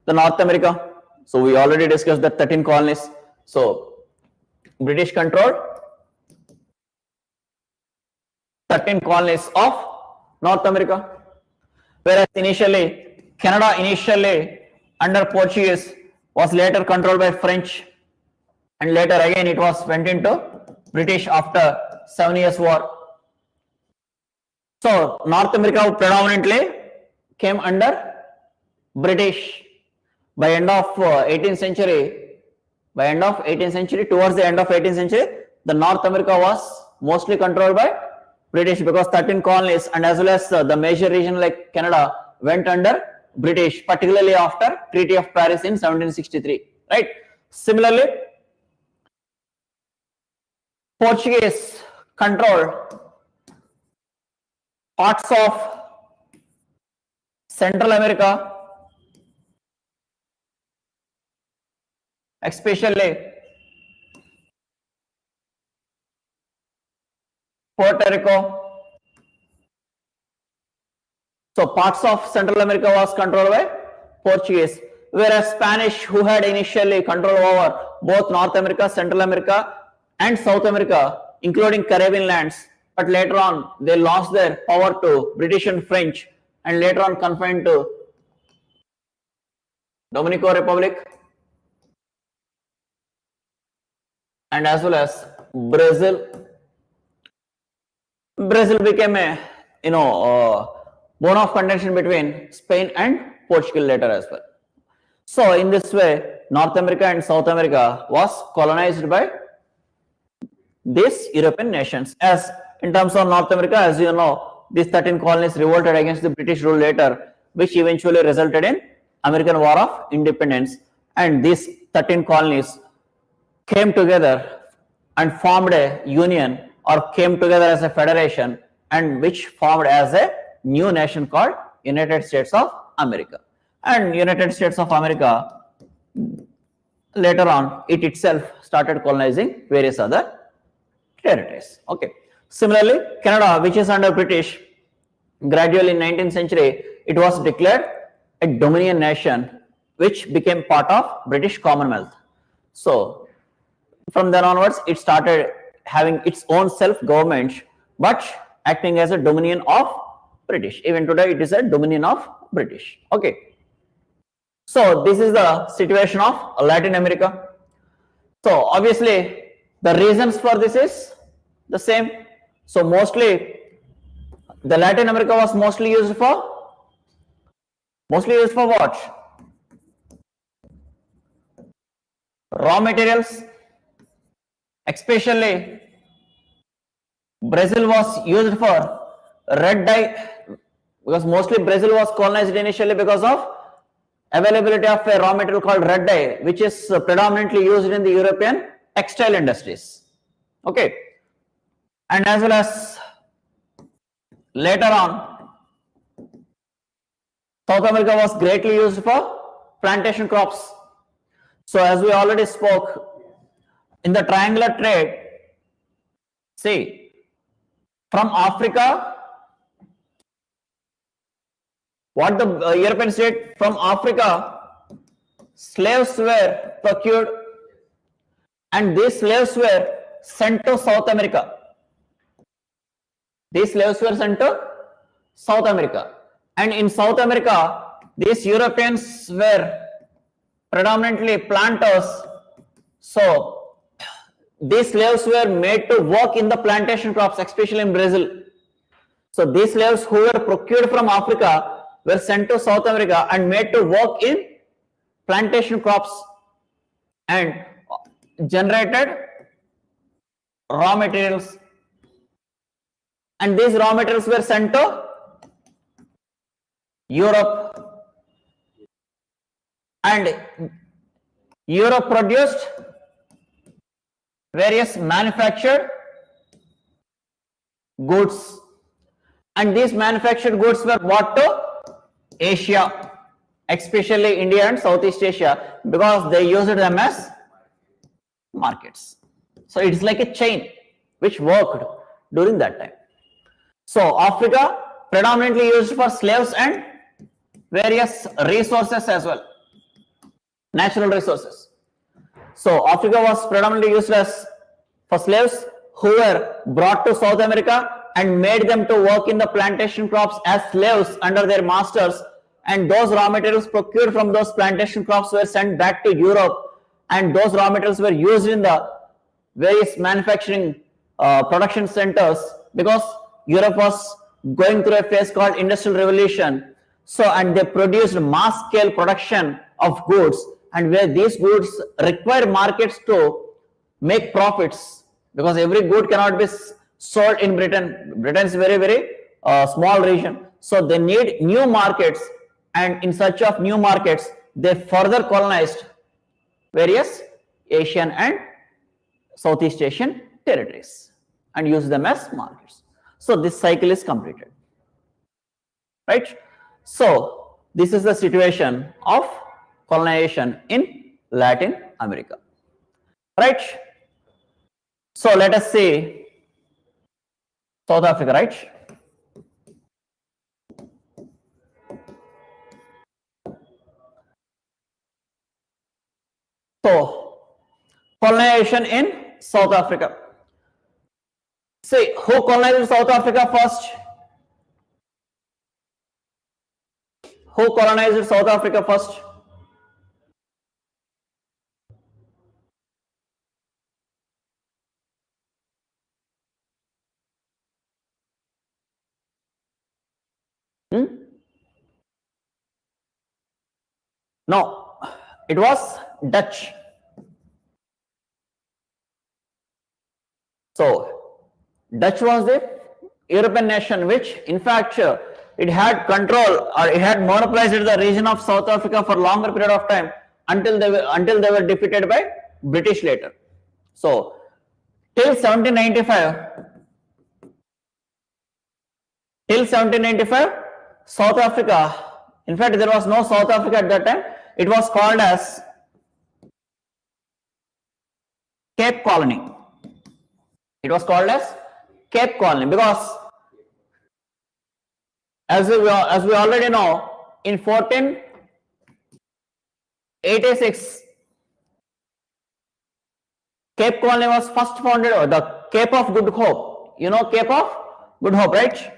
the North America. So we already discussed the 13 colonies. So British controlled 13 colonies of North America. Whereas initially, Canada under Portuguese was later controlled by French, and later again it was went into British after 7 Years' War. So North America predominantly came under British. By end of 18th century, towards the end of 18th century, the North America was mostly controlled by British, because 13 colonies and as well as the major region like Canada went under British, particularly after Treaty of Paris in 1763, right? Similarly, Portuguese controlled parts of Central America, especially Puerto Rico. So parts of Central America was controlled by Portuguese, whereas Spanish, who had initially control over both North America, Central America and South America, including Caribbean lands, but later on they lost their power to British and French, and later on confined to Dominican Republic and as well as Brazil. Brazil became a bone of contention between Spain and Portugal later as well. So in this way, North America and South America was colonized by these European nations. As in terms of North America, as you know, these 13 colonies revolted against the British rule later, which eventually resulted in American War of Independence. And these 13 colonies came together and formed a union, or came together as a federation, and which formed as a new nation called United States of America. And United States of America, later on, it itself started colonizing various other territories. Okay. Similarly, Canada, which is under British, gradually in 19th century, it was declared a Dominion nation, which became part of British Commonwealth. So from then onwards, it started having its own self-government, but acting as a dominion of British. Even today, it is a dominion of British. Okay. So this is the situation of Latin America. So obviously, the reasons for this is the same. So mostly, the Latin America was mostly used for what? Raw materials. Especially Brazil was used for red dye, because mostly Brazil was colonized initially because of availability of a raw material called red dye, which is predominantly used in the European textile industries. Okay. And as well as later on, South America was greatly used for plantation crops. So as we already spoke, in the triangular trade, see, from Africa, what the Europeans did, from Africa, slaves were procured, and these slaves were sent to South America. These slaves were sent to South America. And in South America, these Europeans were predominantly planters. So these slaves were made to work in the plantation crops, especially in Brazil. So these slaves who were procured from Africa were sent to South America and made to work in plantation crops and generated raw materials. And these raw materials were sent to Europe. And Europe produced various manufactured goods, and these manufactured goods were brought to Asia, especially India and Southeast Asia, because they used them as markets. So it's like a chain which worked during that time. So Africa predominantly used for slaves and various resources as well, natural resources. So Africa was predominantly used as for slaves who were brought to South America and made them to work in the plantation crops as slaves under their masters, and those raw materials procured from those plantation crops were sent back to Europe, and those raw materials were used in the various manufacturing production centers, because Europe was going through a phase called Industrial Revolution. So, and they produced mass scale production of goods, and where these goods require markets to make profits, because every good cannot be sold in Britain. Britain is very, very small region. So they need new markets, and in search of new markets, they further colonized various Asian and Southeast Asian territories and used them as markets. So this cycle is completed, right? So this is the situation of colonization in Latin America. Right? So let us see South Africa, right? So colonization in South Africa. See, who colonized South Africa first? Who colonized South Africa first? Hmm? No, it was Dutch. So Dutch was the European nation which in fact it had control or it had monopolized the region of South Africa for longer period of time until they were defeated by British later. So till 1795 South Africa, in fact there was no South Africa at that time, it was called as Cape Colony. It was called as Cape Colony because as we already know, in 1486 Cape Colony was first founded, or the Cape of Good Hope. You know Cape of Good Hope, right?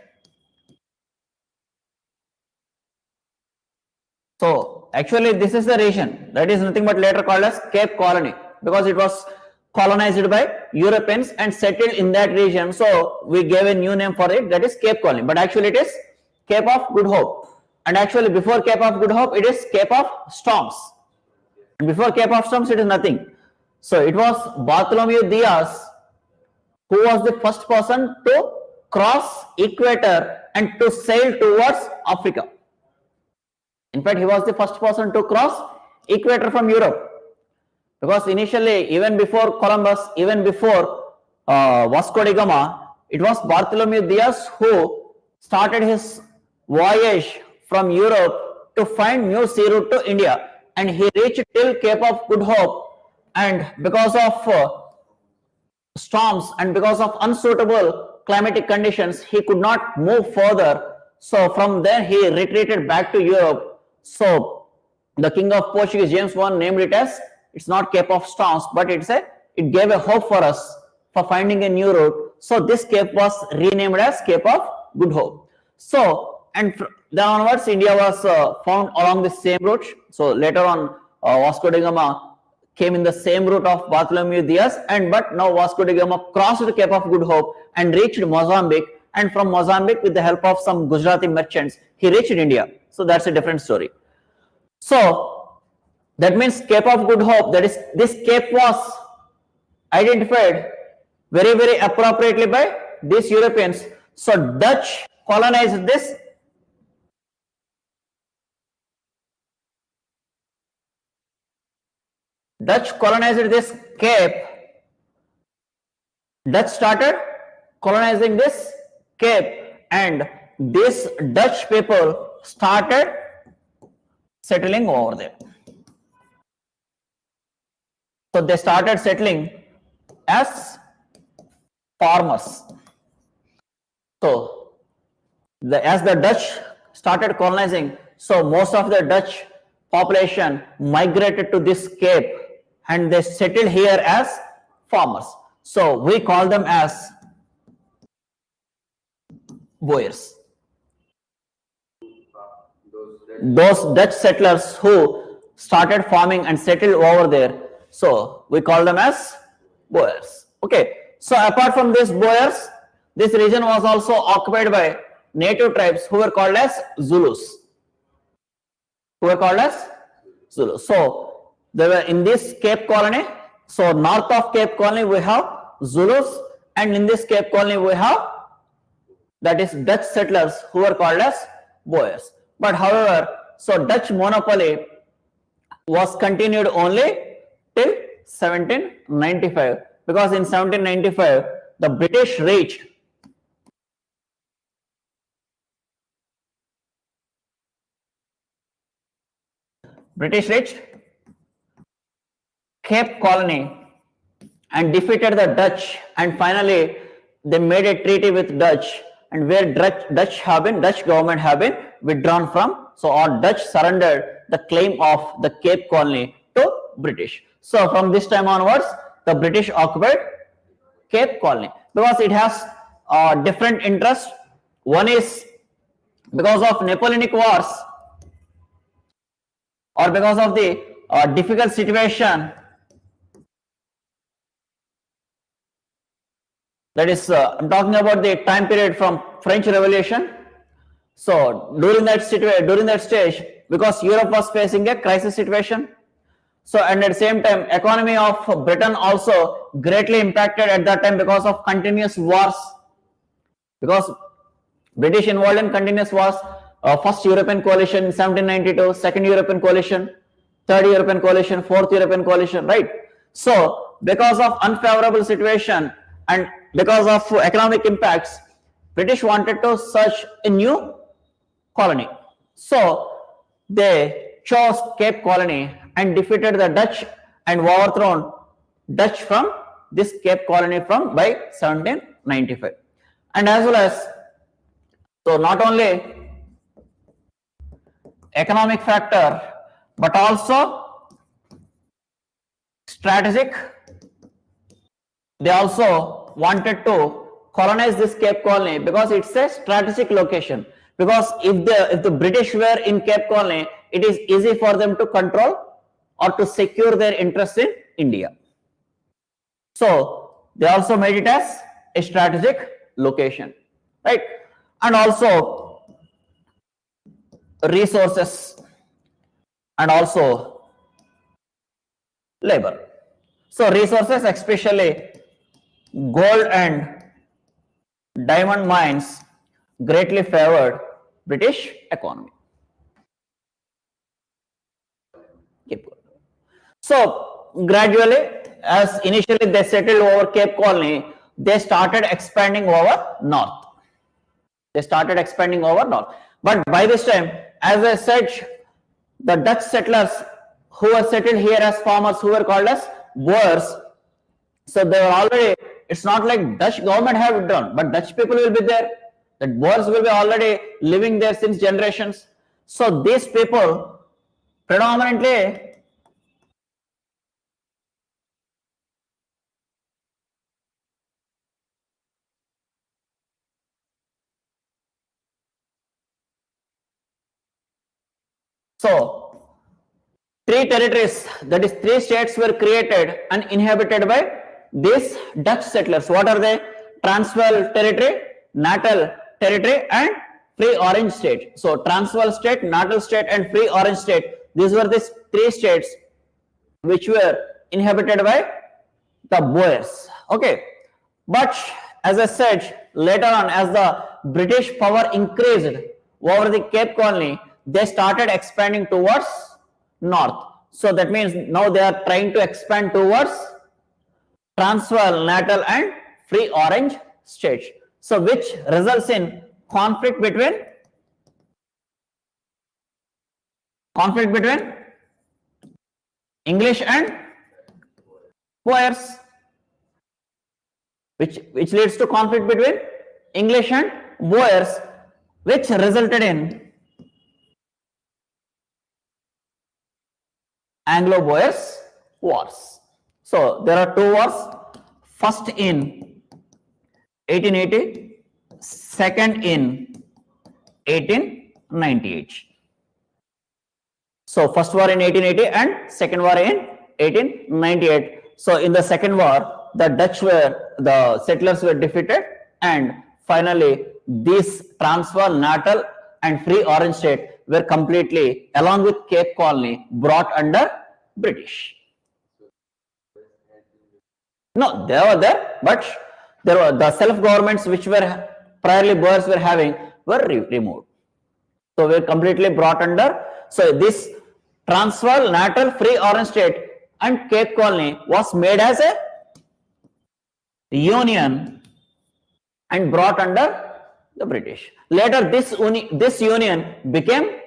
So actually this is the region that is nothing but later called as Cape Colony because it was colonized by Europeans and settled in that region. So we gave a new name for it, that is Cape Colony, but actually it is Cape of Good Hope. And actually before Cape of Good Hope it is Cape of Storms. And before Cape of Storms it is nothing. So it was Bartholomew Diaz who was the first person to cross equator and to sail towards Africa. In fact, he was the first person to cross equator from Europe. Because initially, even before Columbus, even before Vasco da Gama, it was Bartholomew Diaz who started his voyage from Europe to find new sea route to India. And he reached till Cape of Good Hope. And because of storms and because of unsuitable climatic conditions, he could not move further. So from there, he retreated back to Europe. So the king of Portuguese, James I, named it as, it's not Cape of Storms, but it gave a hope for us for finding a new route. So this cape was renamed as Cape of Good Hope. So, and then onwards, India was found along the same route. So later on, Vasco da Gama came in the same route of Bartholomew Diaz, but now Vasco da Gama crossed the Cape of Good Hope and reached Mozambique. And from Mozambique, with the help of some Gujarati merchants, he reached India. So that's a different story. So that means Cape of Good Hope, that is, this cape was identified very, very appropriately by these Europeans. So Dutch colonized this. Dutch colonized this cape. Dutch started colonizing this cape, and these Dutch people started settling over there. So they started settling as farmers. So as the Dutch started colonizing, so most of the Dutch population migrated to this cape and they settled here as farmers. So we call them as boers. Those Dutch settlers who started farming and settled over there, so we call them as boers. Okay, so apart from these boers, this region was also occupied by native tribes who were called as Zulus. So they were in this Cape Colony. So north of Cape Colony we have Zulus, and in this Cape Colony we have, that is, Dutch settlers who were called as boers. But however, so Dutch monopoly was continued only till 1795, because in 1795 the British reached Cape Colony and defeated the Dutch, and finally they made a treaty with Dutch, and where Dutch government have been withdrawn from. So our Dutch surrendered the claim of the Cape Colony to British. So from this time onwards, the British occupied Cape Colony because it has different interests. One is because of Napoleonic wars or because of the difficult situation, that is I'm talking about the time period from French Revolution. So during that stage, because Europe was facing a crisis situation, so and at the same time economy of Britain also greatly impacted at that time because of continuous wars, because British involved in continuous wars. First European coalition in 1792, second European coalition, third European coalition, fourth European coalition, right? So because of unfavorable situation and because of economic impacts, British wanted to search a new colony. So they chose Cape Colony and defeated the Dutch and overthrown Dutch from this Cape Colony by 1795. And as well as, so not only economic factor but also strategic, they also wanted to colonize this Cape Colony because it's a strategic location. Because if the British were in Cape Colony, it is easy for them to control or to secure their interests in India. So they also made it as a strategic location, right? And also resources and also labor. So resources, especially gold and diamond mines, greatly favored British economy. So gradually, as initially they settled over Cape Colony, they started expanding over north. But by this time, as I said, the Dutch settlers who were settled here as farmers, who were called as Boers, so they were already, it's not like Dutch government have it done, but Dutch people will be there. The Boers will be already living there since generations. So these people predominantly three territories, that is 3 states were created and inhabited by these Dutch settlers. What are they? Transvaal territory, Natal territory and Free Orange state. So Transvaal state, Natal state and Free Orange state, these were the 3 states which were inhabited by the Boers. Okay, but as I said, later on, as the British power increased over the Cape Colony, they started expanding towards north. So that means now they are trying to expand towards Transvaal, Natal and Free Orange states. So which results in conflict between English and Boers, which leads to conflict between English and Boers, which resulted in Anglo-Boers wars. So there are 2 wars, first in 1880, second in 1898. So first war in 1880 and second war in 1898. So in the second war, the settlers were defeated, and finally these Transvaal, Natal and Free Orange state were completely, along with Cape Colony, brought under British. No, they were there, but there were the self-governments which were priorly Boers were having were removed. So were completely brought under. So this Transvaal, Natal, Free Orange state and Cape Colony was made as a union and brought under the British. Later this union became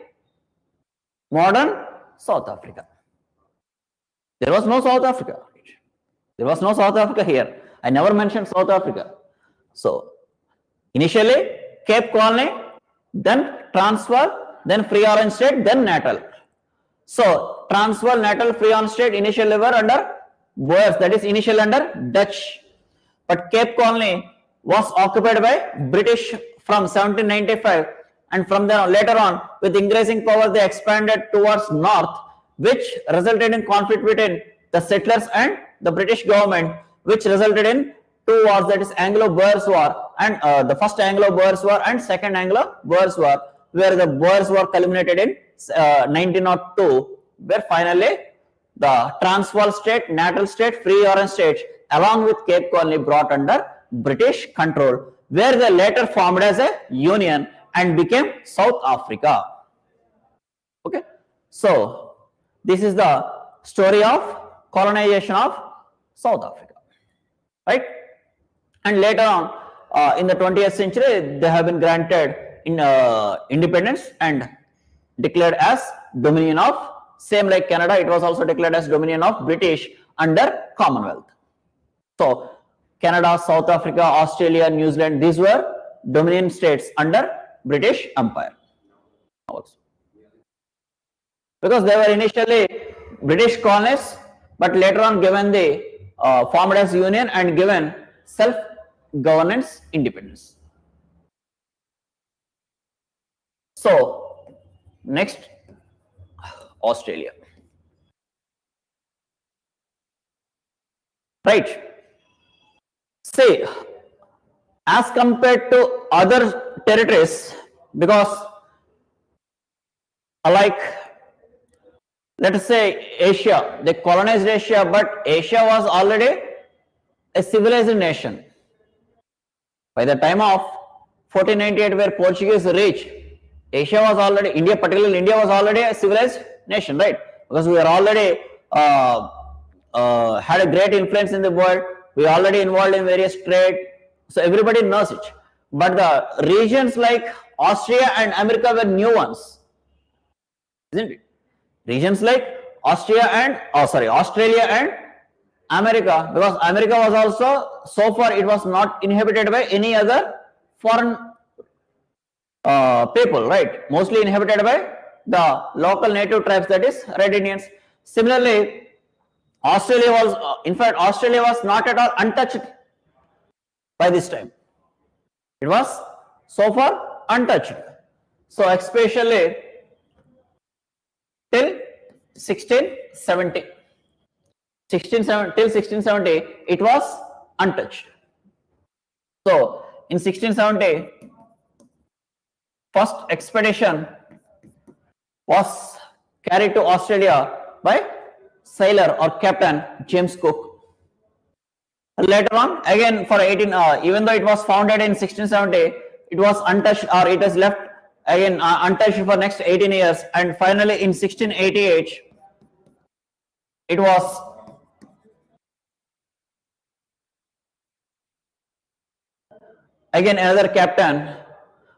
modern South Africa. There was no South Africa. There was no South Africa here. I never mentioned South Africa. So, initially, Cape Colony, then Transvaal, then Free Orange State, then Natal. So, Transvaal, Natal, Free Orange State initially were under Boers, that is initially under Dutch. But Cape Colony was occupied by British from 1795, and from there on, later on, with increasing power, they expanded towards north, which resulted in conflict between the settlers and the British government, which resulted in two wars, that is Anglo-Boers War and the first Anglo-Boers War and second Anglo-Boers War, where the Boers War culminated in 1902, where finally the Transvaal State, Natal State, Free Orange State, along with Cape Colony, brought under British control, where they later formed as a union and became South Africa. Okay, so this is the story of colonization of South Africa, right? And later on, in the 20th century, they have been granted independence and declared as Dominion of, same like Canada, it was also declared as Dominion of British under Commonwealth. So, Canada, South Africa, Australia, New Zealand, these were Dominion states under British Empire. Because they were initially British colonies, but later on given the formed as union and given self-governance independence. So, next, Australia. Right. See, as compared to other territories, because like, let us say Asia, they colonized Asia, but Asia was already a civilized nation. By the time of 1498, where Portuguese reached, Asia was already, India, particularly India, was already a civilized nation, right? Because we are already had a great influence in the world. We are already involved in various trade, so everybody knows it. But the regions like Austria and America were new ones, isn't it? Regions like Australia and America, because America was also, so far it was not inhabited by any other foreign people, right? Mostly inhabited by the local native tribes, that is Red Indians. Similarly, Australia was, in fact, Australia was not at all untouched by this time. It was so far untouched. So, especially till 1670. Till 1670, it was untouched. So, in 1670, first expedition was carried to Australia by sailor or captain James Cook. Later on, again for 18, even though it was founded in 1670, it was untouched, or it was left again untouched for next 18 years, and finally in 1688, it was again another captain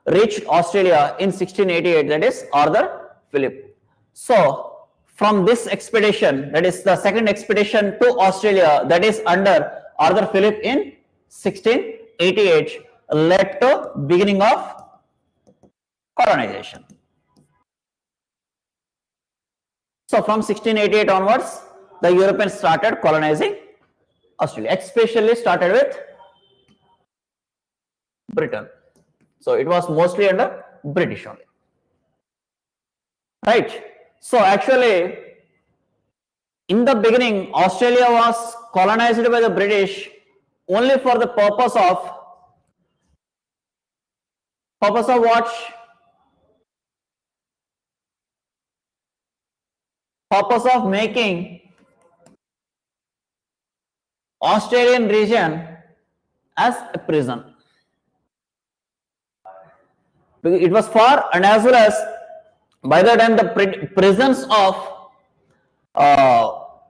reached Australia in 1688, that is Arthur Phillip. So, from this expedition, that is the second expedition to Australia, that is under Arthur Phillip in 1688, led to beginning of colonization. So, from 1688 onwards, the Europeans started colonizing Australia, especially started with Britain. So, it was mostly under British only. Right. So, actually, in the beginning, Australia was colonized by the British only for the purpose of what? Purpose of making Australian region as a prison. It was for, and as well as by the time the prisons of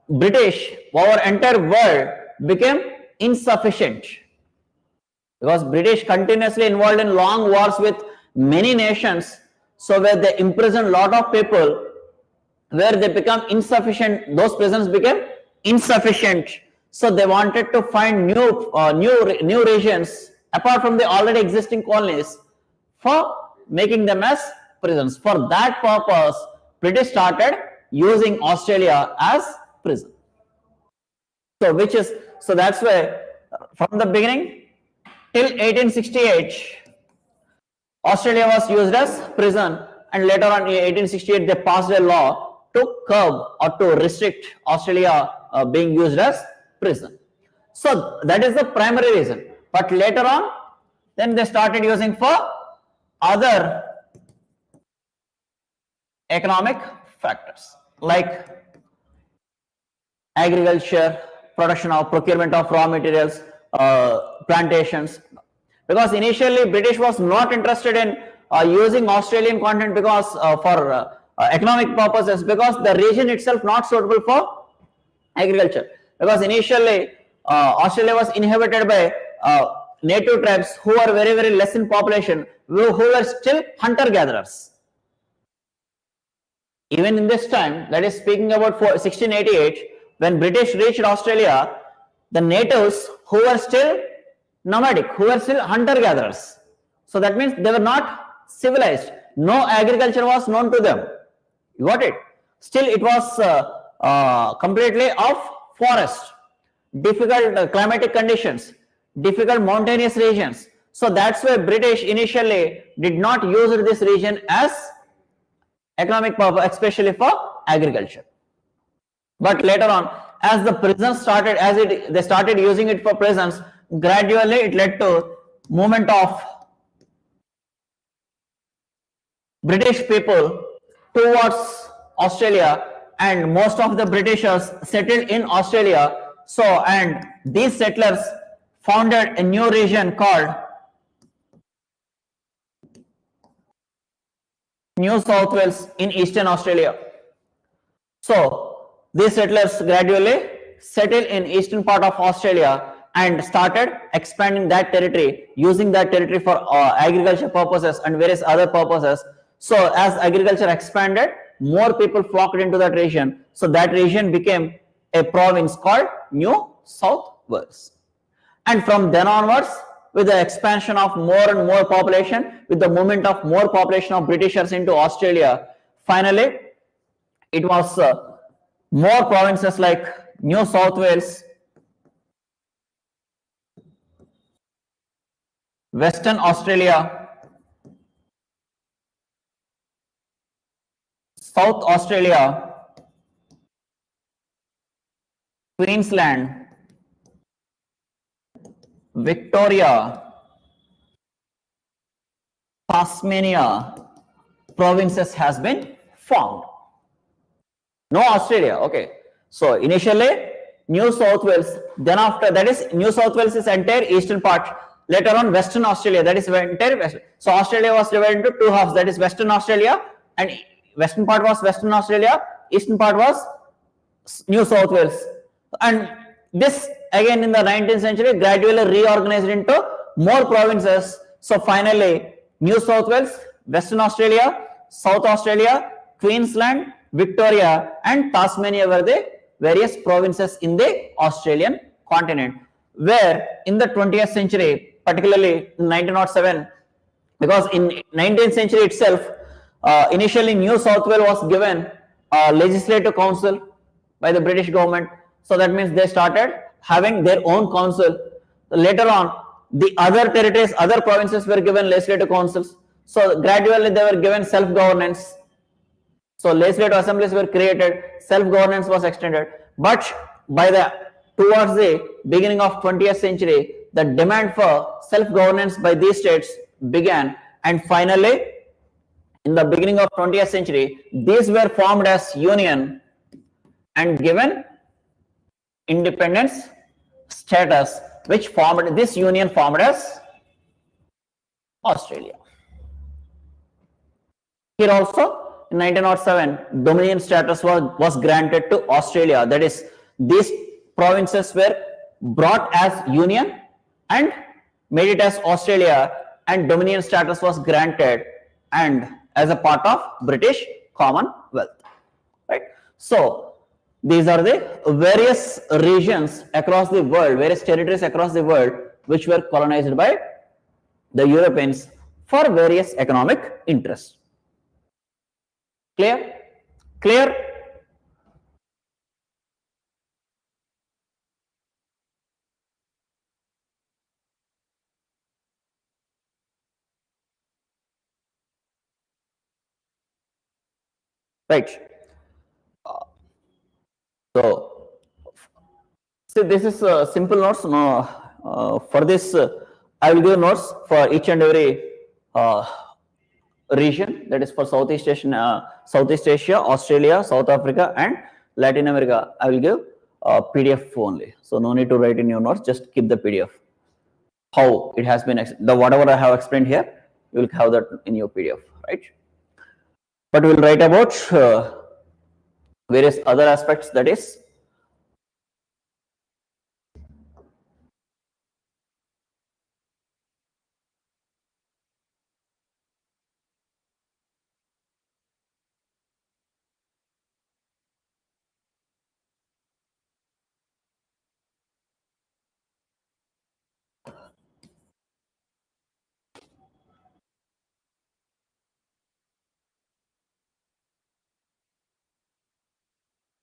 British over entire world became insufficient, because British continuously involved in long wars with many nations, so where they imprisoned lot of people, where they become insufficient, those prisons became insufficient. So they wanted to find new regions apart from the already existing colonies for making them as prisons. For that purpose, British started using Australia as prison. So that's why from the beginning till 1868, Australia was used as prison, and later on in 1868 they passed a law to curb or to restrict Australia being used as prison. So that is the primary reason. But later on, then they started using for other economic factors like agriculture, production of procurement of raw materials, plantations. Because initially British was not interested in using Australian continent because for economic purposes, because the region itself not suitable for agriculture. Because initially Australia was inhabited by native tribes who are very less in population, who were still hunter-gatherers. Even in this time, that is speaking about 1688, when British reached Australia, the natives who were still nomadic, who were still hunter-gatherers. So that means they were not civilized. No agriculture was known to them. You got it? Still it was completely of forest, difficult climatic conditions, difficult mountainous regions. So that's why British initially did not use this region as economic purpose, especially for agriculture. But later on, as the prisons started, they started using it for prisons, gradually it led to movement of British people towards Australia, and most of the Britishers settled in Australia. So, and these settlers founded a new region called New South Wales in Eastern Australia. So these settlers gradually settled in eastern part of Australia and started expanding that territory, using that territory for agriculture purposes and various other purposes. So as agriculture expanded, more people flocked into that region. So that region became a province called New South Wales. And from then onwards, with the expansion of more and more population, with the movement of more population of Britishers into Australia, finally it was more provinces like New South Wales, Western Australia, South Australia, Queensland, Victoria, Tasmania provinces has been formed. No Australia, okay. So initially New South Wales, then after that is New South Wales is entire eastern part. Later on Western Australia, that is entire west. So Australia was divided into two halves, that is Western Australia, and western part was Western Australia, eastern part was New South Wales. And this again in the 19th century gradually reorganized into more provinces. So finally New South Wales, Western Australia, South Australia, Queensland, Victoria and Tasmania were the various provinces in the Australian continent, where in the 20th century, particularly in 1907, because in 19th century itself, initially New South Wales was given a legislative council by the British government. So that means they started having their own council. Later on, the other territories, other provinces were given legislative councils. So gradually they were given self-governance. So legislative assemblies were created, self-governance was extended. But towards the beginning of 20th century, the demand for self-governance by these states began, and finally in the beginning of 20th century, these were formed as union and given independence status, which formed this union formed as Australia. Here also in 1907 Dominion status was granted to Australia, that is these provinces were brought as union and made it as Australia, and Dominion status was granted and as a part of British Commonwealth, right? So These are the various regions across the world, various territories across the world, which were colonized by the Europeans for various economic interests. Clear? Clear? Right. So, see, this is simple notes. No, for this, I will give notes for each and every region, that is for Southeast Asia, Australia, South Africa, and Latin America. I will give PDF only. So no need to write in your notes. Just keep the PDF. How it has been the whatever I have explained here, you will have that in your PDF, right? But we'll write about various other aspects. That is,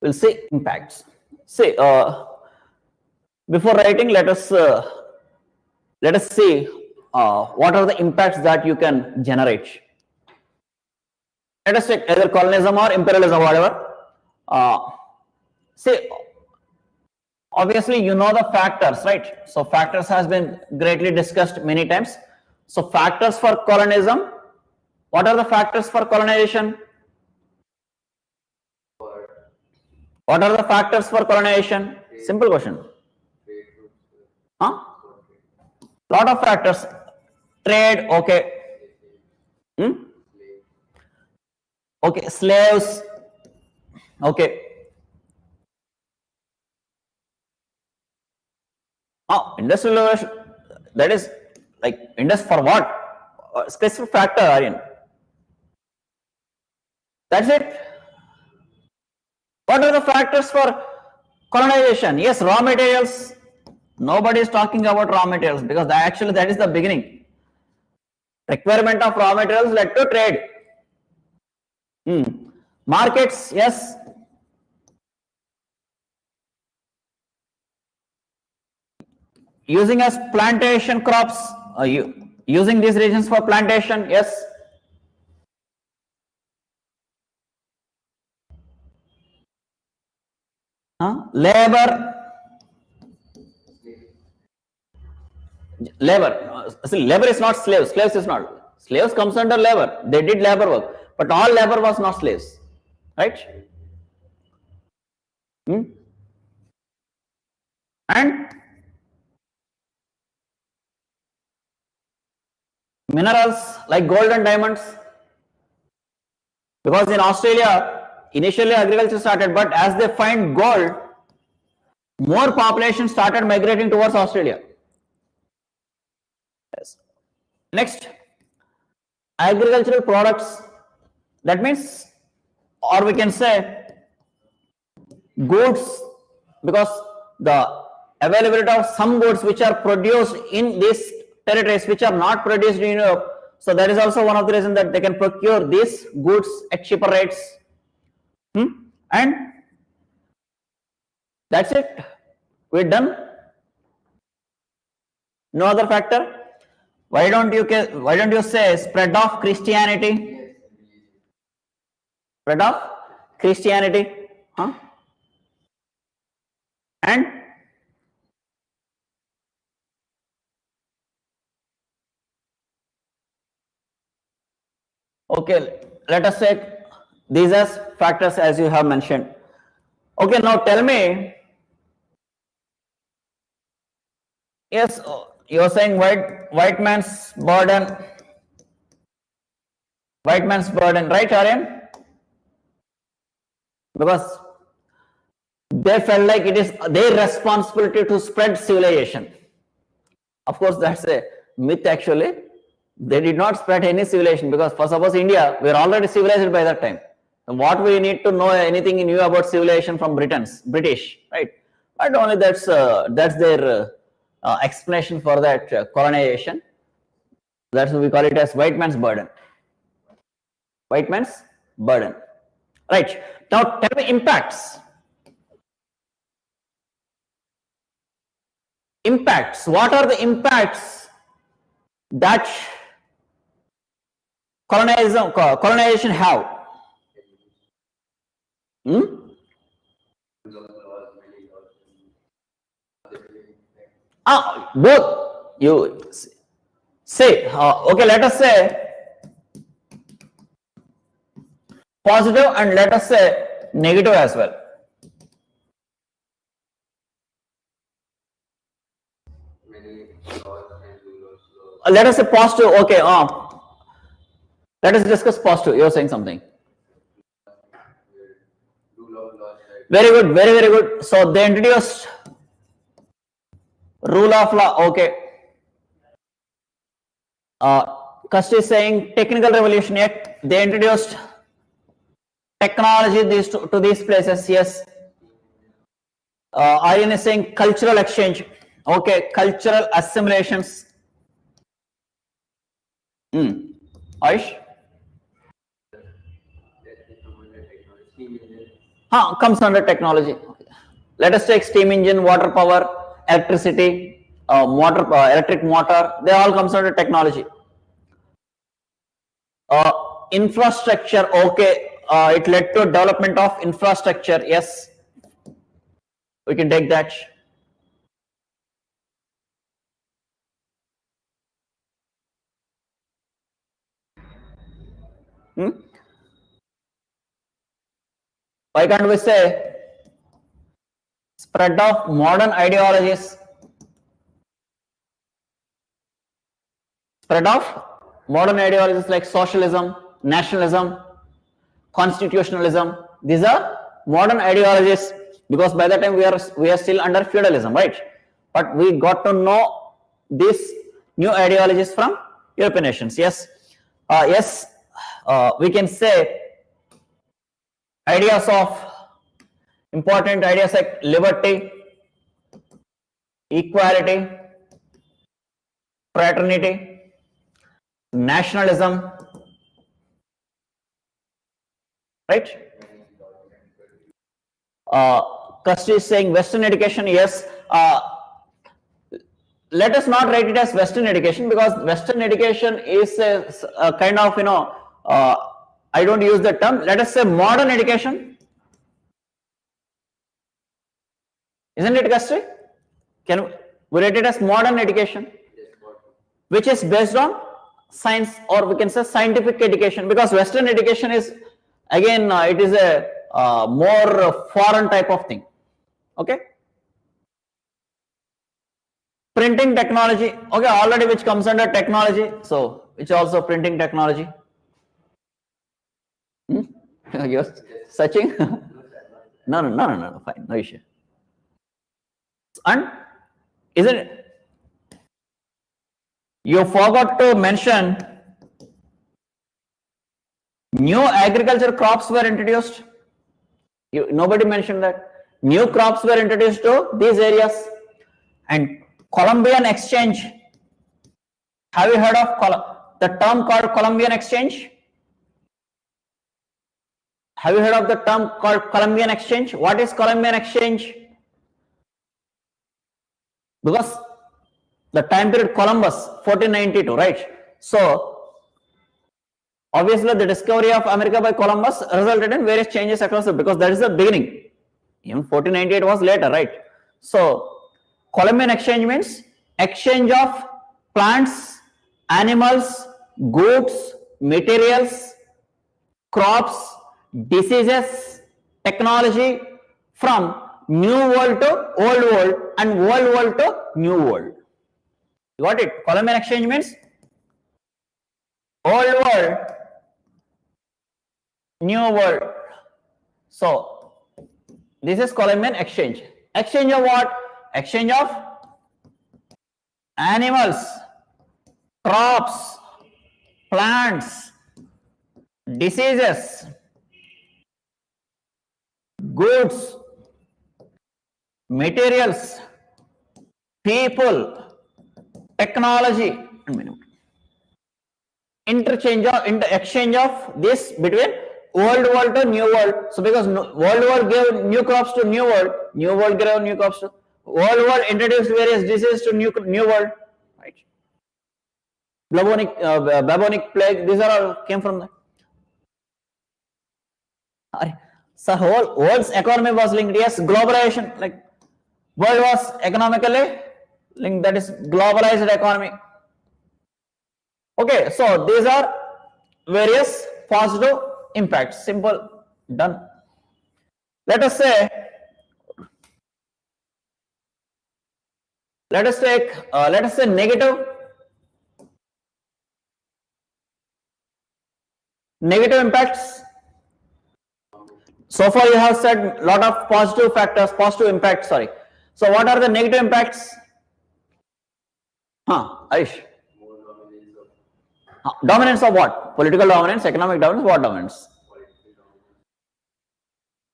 we'll see impacts. See, before writing, let us see what are the impacts that you can generate. Let us take either colonialism or imperialism, whatever. See, obviously you know the factors, right? So factors has been greatly discussed many times. So factors for colonialism. What are the factors for colonization? What are the factors for colonization? Simple question. Huh? Lot of factors. Trade, okay. Okay, slaves. Okay. Oh, industrial revolution. That is like industry for what? Specific factor, Aryan. That's it. What are the factors for colonization? Yes, raw materials. Nobody is talking about raw materials because actually that is the beginning. Requirement of raw materials led to trade. Markets, yes. Using as plantation crops, using these regions for plantation, yes. Labor. See, labor is not slaves. Slaves is not. Slaves comes under labor. They did labor work, but all labor was not slaves, right? And minerals like gold and diamonds, because in Australia initially agriculture started, but as they find gold, more population started migrating towards Australia. Yes. Next, agricultural products. That means, or we can say goods, because the availability of some goods which are produced in these territories which are not produced in Europe. So that is also one of the reasons that they can procure these goods at cheaper rates. And that's it. We're done. No other factor. Why don't you say spread of Christianity? Spread of Christianity. And okay, let us take these as factors as you have mentioned. Okay, now tell me. Yes, you are saying white man's burden. White man's burden, right, Aryan? Because they felt like it is their responsibility to spread civilization. Of course, that's a myth actually. They did not spread any civilization because, for suppose India, we are already civilized by that time. What we need to know anything new about civilization from British, right? But only that's their explanation for that colonization. That's what we call it as white man's burden. White man's burden. Right. Now tell me impacts. Impacts. What are the impacts that colonization have? Both. You say, okay, let us say positive and let us say negative as well. Let us say positive. Okay. Let us discuss positive. You are saying something. Very good. Very, very good. So they introduced rule of law. Okay. Kasti is saying technical revolution. Yet they introduced technology to these places. Yes. Aryan is saying cultural exchange. Okay. Cultural assimilations. Aish? Comes under technology. Let us take steam engine, water power, electricity, electric motor. They all comes under technology. Infrastructure. Okay. It led to development of infrastructure. Yes. We can take that. Why can't we say spread of modern ideologies? Spread of modern ideologies like socialism, nationalism, constitutionalism. These are modern ideologies because by the time we are still under feudalism, right? But we got to know these new ideologies from European nations. Yes, we can say ideas of important ideas like liberty, equality, fraternity, nationalism, right? Kasti is saying Western education. Yes. Let us not write it as Western education because Western education is a kind of, I don't use the term. Let us say modern education. Isn't it, Kasti? Can we write it as modern education? Which is based on science, or we can say scientific education, because Western education is, again, it is a more foreign type of thing. Okay. Printing technology. Okay, already which comes under technology. So, which also printing technology. You're searching? No, fine, no issue. And isn't it? You forgot to mention new agriculture crops were introduced. Nobody mentioned that. New crops were introduced to these areas. And Columbian exchange. Have you heard of the term called Columbian exchange? Have you heard of the term called Columbian exchange? What is Columbian exchange? Because the time period Columbus, 1492, right? So, obviously the discovery of America by Columbus resulted in various changes across the, because that is the beginning. Even 1498 was later, right? So, Columbian exchange means exchange of plants, animals, goods, materials, crops, diseases, technology from New World to Old World and Old World to New World. You got it? Columbian exchange means Old World, New World. So, this is Columbian exchange. Exchange of what? Exchange of animals, crops, plants, diseases, goods, materials, people, technology, and many more. Exchange of this between old world to new world. So because old world gave new crops to new world gave new crops to old world, introduced various diseases to new world, right? Bubonic plague, these are all came from that. So whole world's economy was linked. Yes, globalization, like world was economically linked. That is globalized economy. Okay, so these are various positive impacts. Simple, done. Let us say, let us say negative impacts. So far you have said lot of positive factors, positive impacts, sorry. So what are the negative impacts? Aish. Dominance of what? Political dominance, economic dominance, what dominance?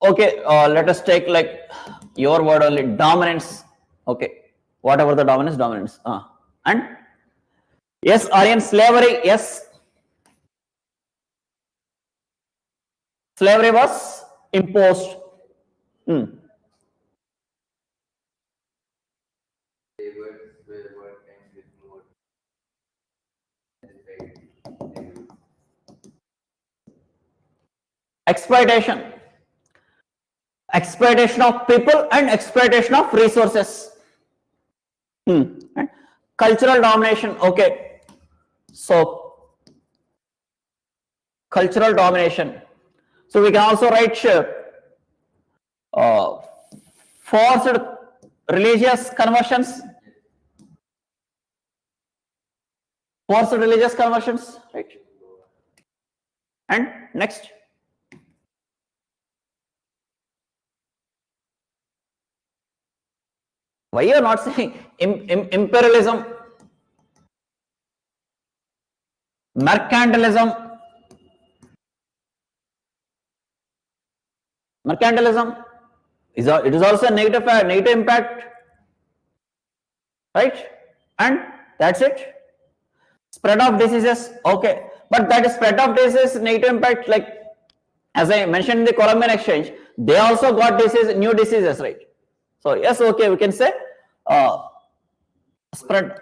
Okay, let us take like your word only, dominance. Okay, whatever the dominance. And yes, Aryan, slavery, yes. Slavery was imposed. Exploitation. Exploitation of people and exploitation of resources. And cultural domination. Okay, so cultural domination. So we can also write forced religious conversions. Forced religious conversions, right? And next. Why you are not saying imperialism, mercantilism? Mercantilism it is also a negative impact, right? And that's it. Spread of diseases, okay, but that spread of diseases negative impact, like as I mentioned in the Columbian exchange, they also got new diseases, right? So yes, okay, we can say spread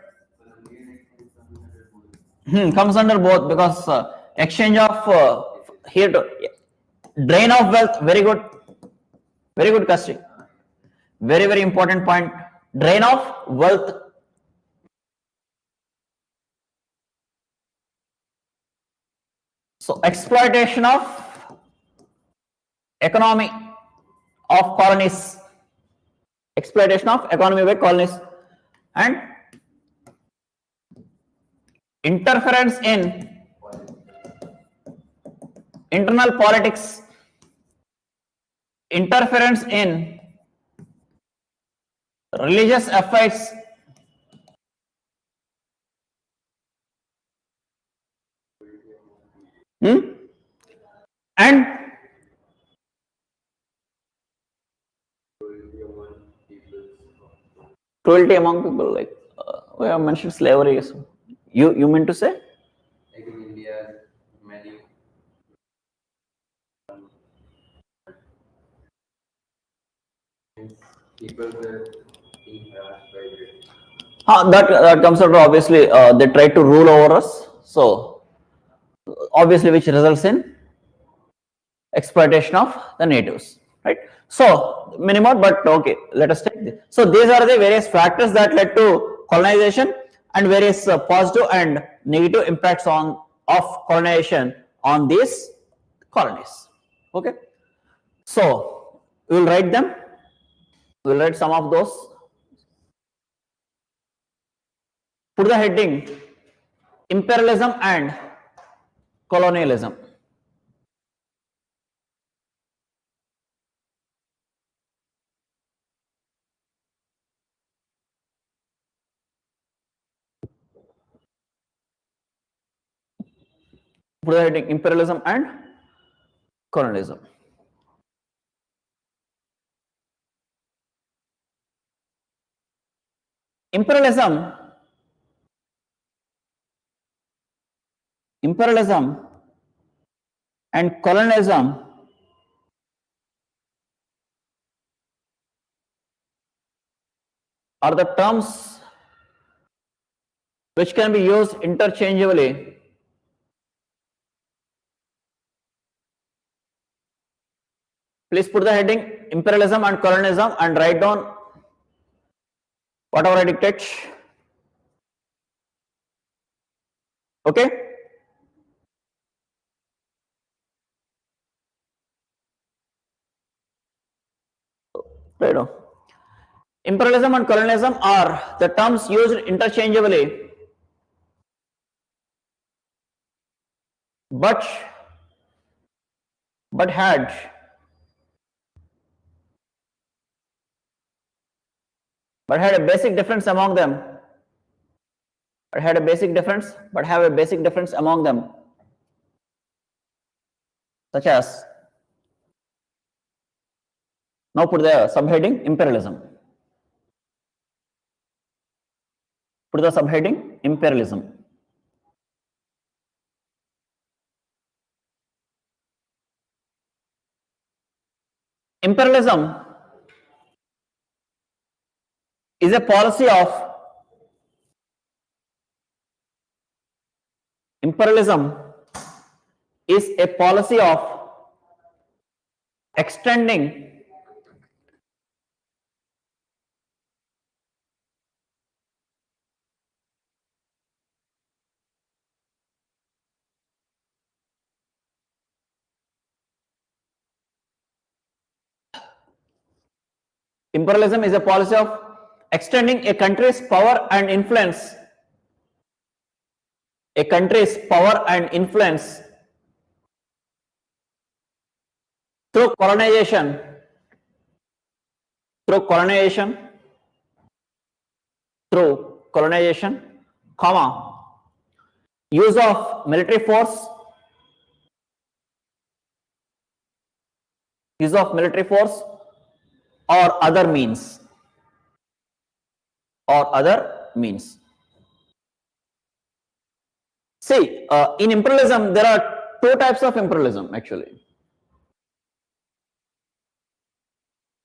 comes under both, because exchange of here to drain of wealth, very good casting, very important point. Drain of wealth. So exploitation of economy of colonies, exploitation of economy by colonies, and interference in internal politics, interference in religious affairs, and cruelty among people, like we have mentioned slavery. So you mean to say? Like in India, many people were being harassed by it. That comes out, obviously they try to rule over us, so obviously which results in exploitation of the natives, right? So many more, but okay, let us take this. So these are the various factors that led to colonization, and various positive and negative impacts of colonization on these colonies. Okay, so we will write them. We will write some of those. Put the heading imperialism and colonialism. Put the heading imperialism and colonialism. Imperialism and colonialism are the terms which can be used interchangeably Please put the heading imperialism and colonialism and write down whatever I dictate. Okay? Right on. Imperialism and colonialism are the terms used interchangeably, but had a basic difference among them. Have a basic difference among them, such as, now put the subheading imperialism. Put the subheading imperialism. Imperialism is a policy of extending Imperialism is a policy of extending a country's power and influence. Through colonization, comma, use of military force, or other means. See, in imperialism, there are two types of imperialism actually.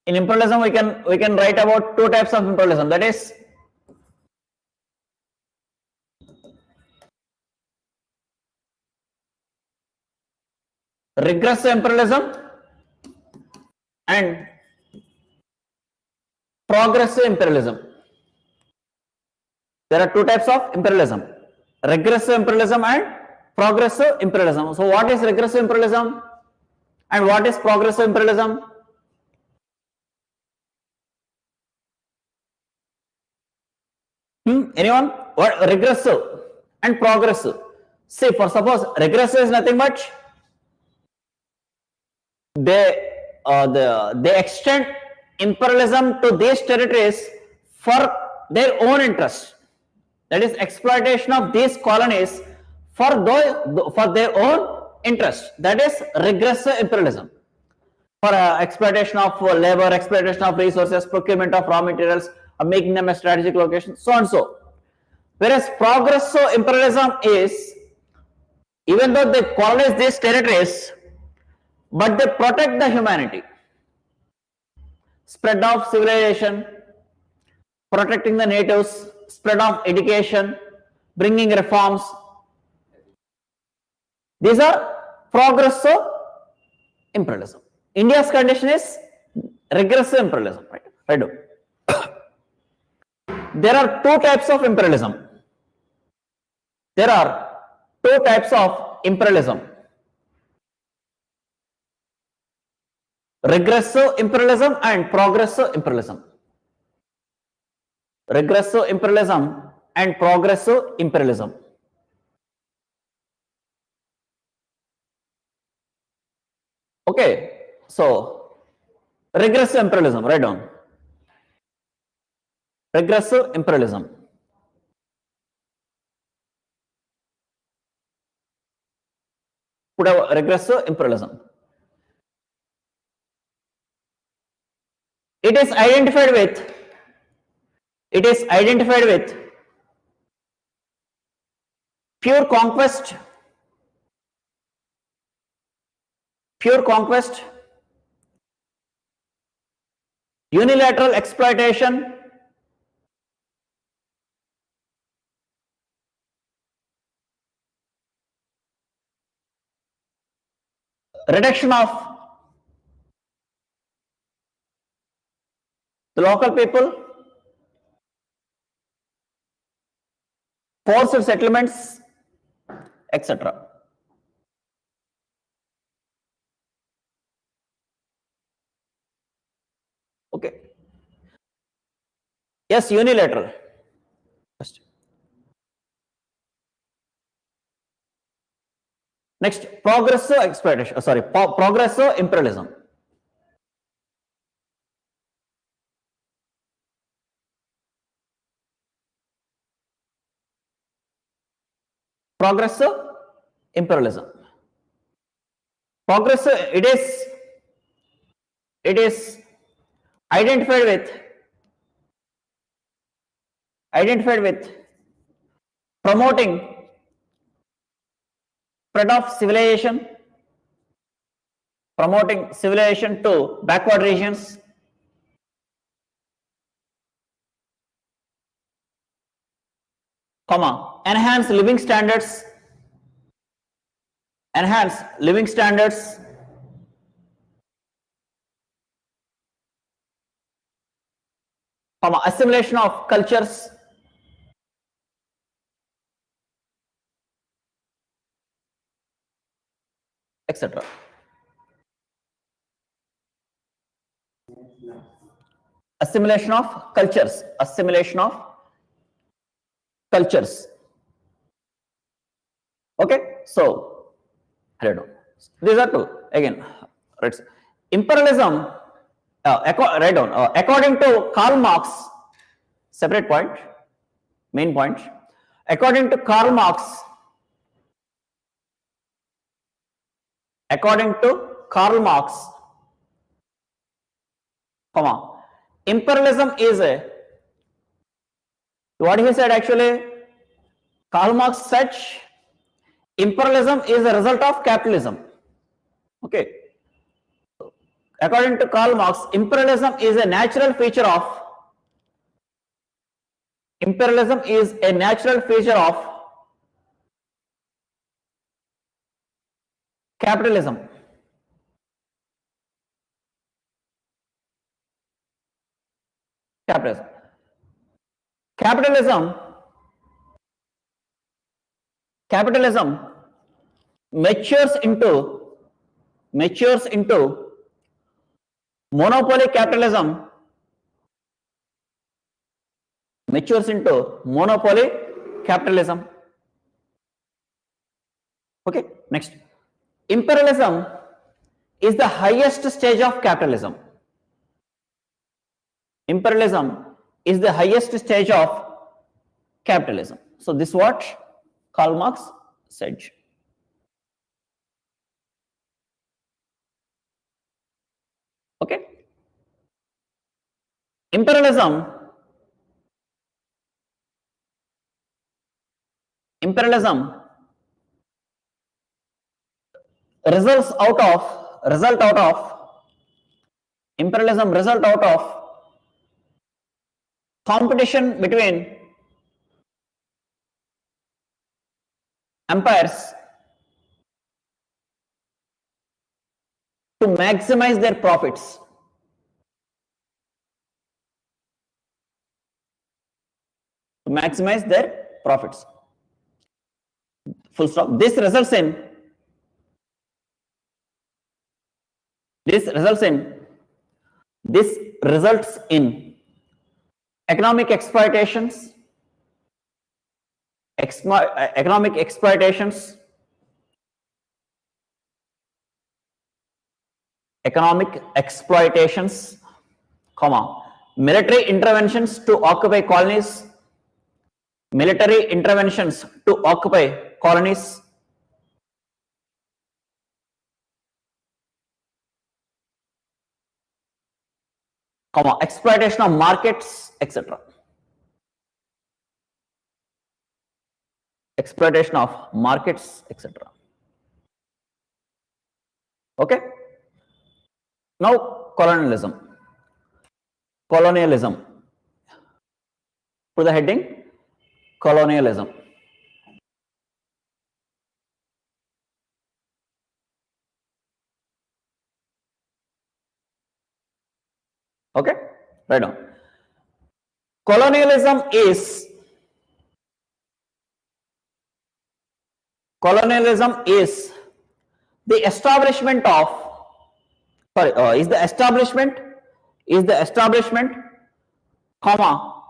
In imperialism, we can write about two types of imperialism. That is regressive imperialism and progressive imperialism. There are two types of imperialism: regressive imperialism and progressive imperialism. So what is regressive imperialism and what is progressive imperialism? Anyone? What regressive and progressive? See, for suppose regressive is nothing but they extend imperialism to these territories for their own interest. That is exploitation of these colonies for their own interest. That is regressive imperialism. For exploitation of labor, exploitation of resources, procurement of raw materials, making them a strategic location, so and so. Whereas progressive imperialism is, even though they colonize these territories, but they protect the humanity. Spread of civilization, protecting the natives, spread of education, bringing reforms. These are progressive imperialism. India's condition is regressive imperialism, right? There are two types of imperialism. Regressive imperialism and progressive imperialism. Okay, so regressive imperialism, write down. Regressive imperialism. Put a regressive imperialism. It is identified with It is identified with pure conquest, unilateral exploitation, reduction of the local people, forced settlements, etc. Okay. Yes, unilateral. Next, progressive exploitation. Sorry, progressive imperialism. Progressive imperialism. Progressive. It is identified with promoting spread of civilization, promoting civilization to backward regions, comma, enhance living standards, comma, assimilation of cultures, etc. Assimilation of cultures. Okay, so these are two again. Right. Imperialism. Write down. According to Karl Marx, separate point, main point. According to Karl Marx, comma, imperialism is a, what he said actually, Karl Marx said imperialism is a result of capitalism. Okay. According to Karl Marx, imperialism is a natural feature of capitalism. Capitalism matures into monopoly capitalism, Okay, next. Imperialism is the highest stage of capitalism. So this is what Karl Marx said. Okay. Imperialism results out of competition between empires to maximize their profits. Full stop. This results in economic exploitations, comma, military interventions to occupy colonies, comma, exploitation of markets, etc. exploitation of markets, etc. Okay. Now colonialism. Colonialism. Put the heading colonialism. Okay, right on. Colonialism is the establishment of is the establishment, comma,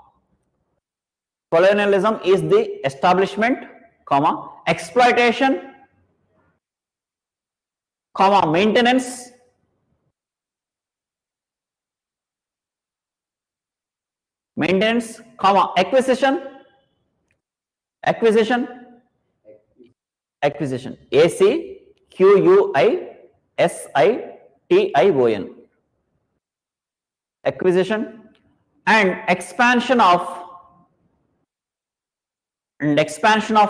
colonialism is the establishment, comma, exploitation, comma, maintenance, comma, acquisition, acquisition, ACQUISITION, acquisition, and expansion of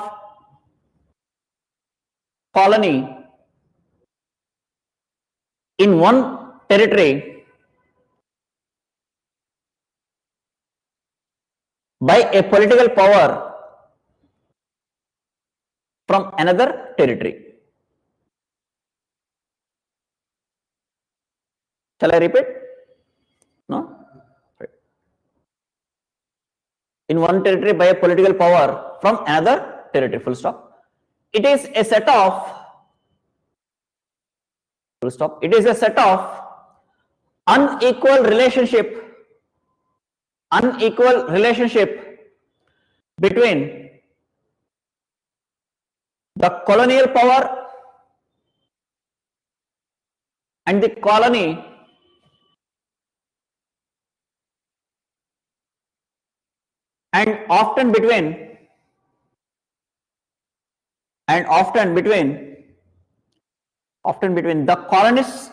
colony in one territory by a political power from another territory. Shall I repeat? No? Right. In one territory by a political power from another territory, full stop. It is a set of, full stop, it is a set of unequal relationship between the colonial power and the colony and often between the colonists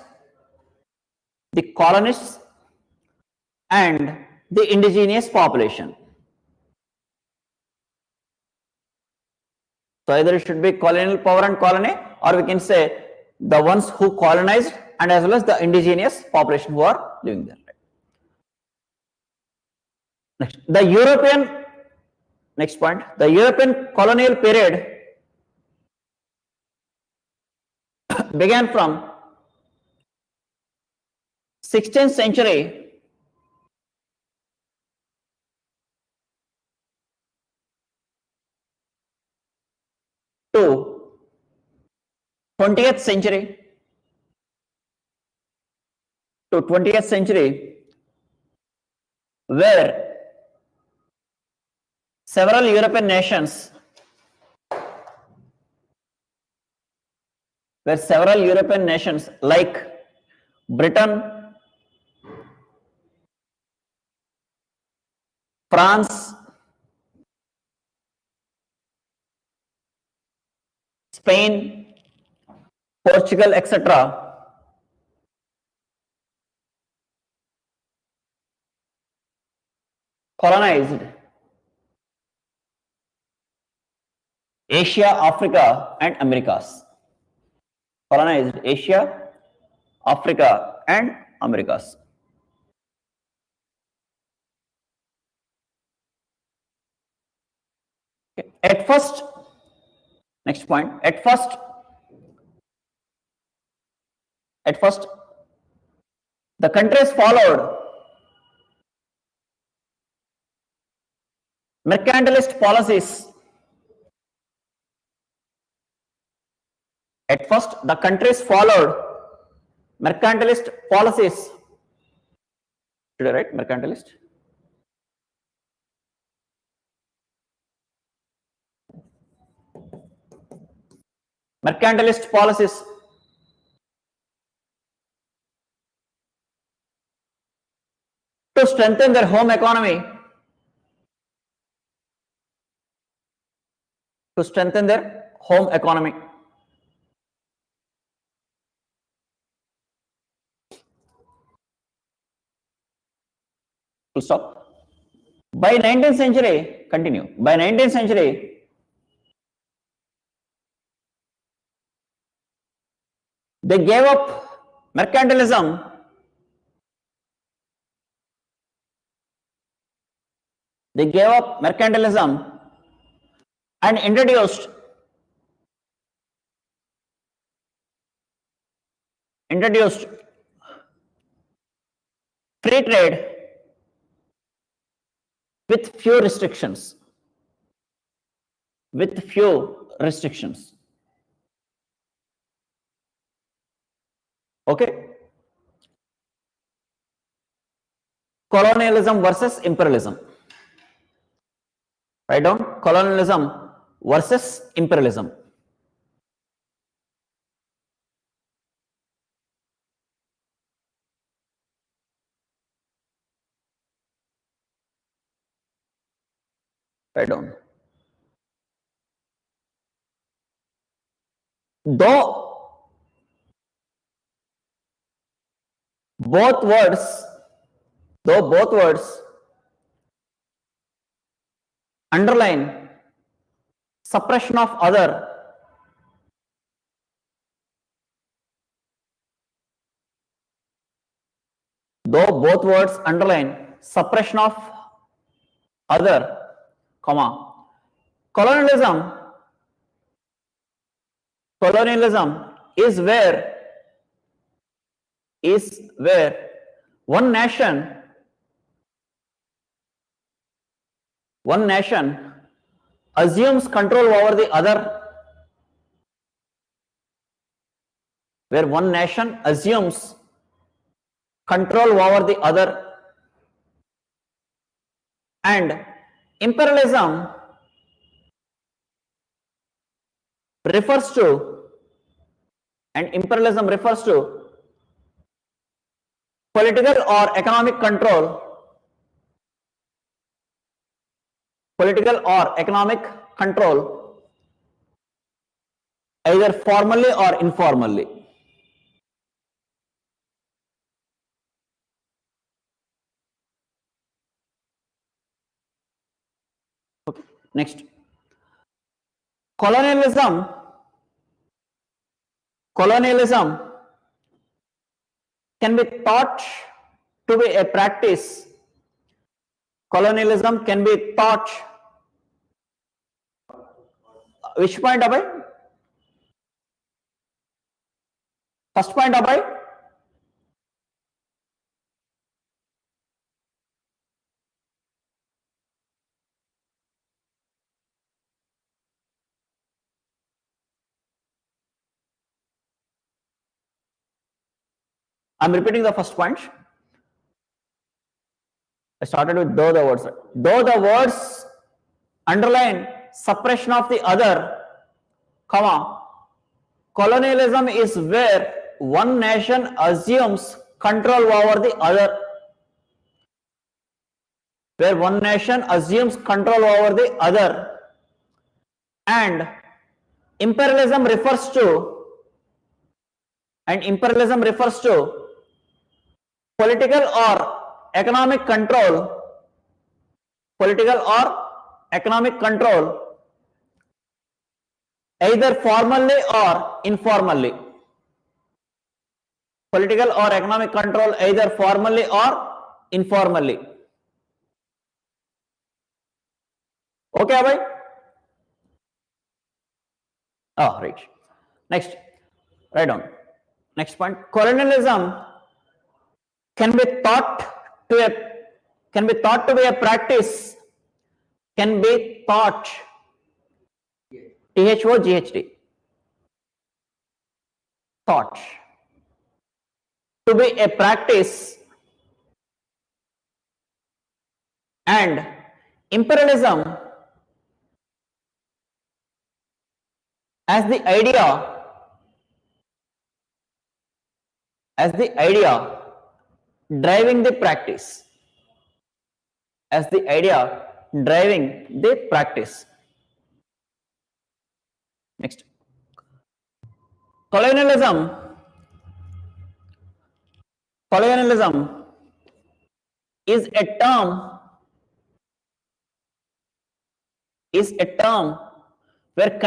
and the indigenous population. So either it should be colonial power and colony, or we can say the ones who colonized and as well as the indigenous population who are living there. Next, the European colonial period began from 16th century to 20th century where several European nations like Britain, France, Spain, Portugal, etc. colonized Asia, Africa, and Americas. Colonized Asia, Africa, and Americas. Okay. At first, next point. At first, the countries followed mercantilist policies. At first, the countries followed mercantilist policies. Should I write mercantilist? Mercantilist policies. To strengthen their home economy. Full stop. By 19th century, continue. By 19th century, They gave up mercantilism. They gave up mercantilism and introduced free trade with few restrictions. With few restrictions. Okay. Colonialism versus imperialism. Write down colonialism versus imperialism. Write down. Though both words, underline suppression of other, though both words underline suppression of other, comma, colonialism is where one nation assumes control over the other, where one nation assumes control over the other, and imperialism refers to political or economic control, either formally or informally. Okay. Next, colonialism can be thought to be a practice. Colonialism can be thought. Which point, Abhay? First point, Abhay? I'm repeating the first point. I started with though the words. Though the words underline suppression of the other, comma, colonialism is where one nation assumes control over the other. Where one nation assumes control over the other. And imperialism refers to political or economic control, either formally or informally. Political or economic control either formally or informally. Okay, Abhay? Oh, right. Next, write down. Next point. Colonialism can be thought to be a practice. Can be thought. THOGHT. Thought. To be a practice. And imperialism as the idea driving the practice. As the idea driving the practice. Next. Colonialism is a term where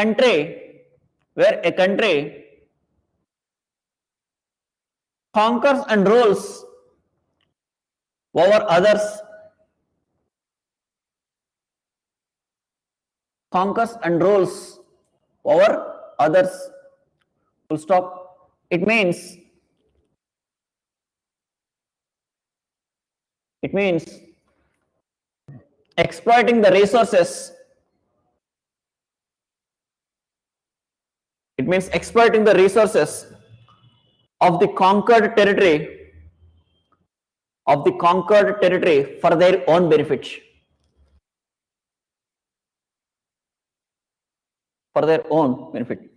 a country conquers and rules over others, conquers and rules over others, full stop. It means exploiting the resources. It means exploiting the resources of the conquered territory for their own benefit. For their own benefit.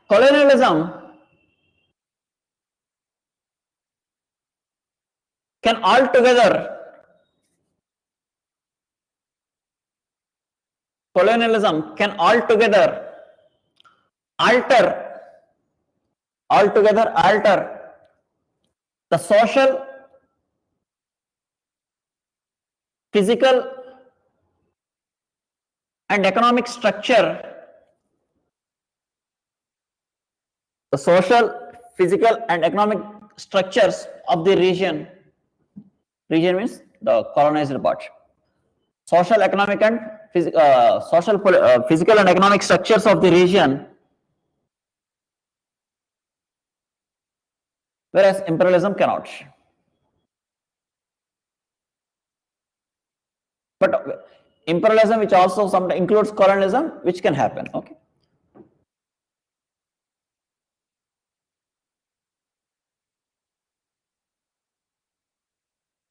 Colonialism can altogether alter the social, physical and economic structure, the social, physical and economic structures of the region. Region means the colonized part. Social, economic and physical and economic structures of the region, whereas imperialism cannot. But imperialism, which also sometimes includes colonialism, which can happen. Okay.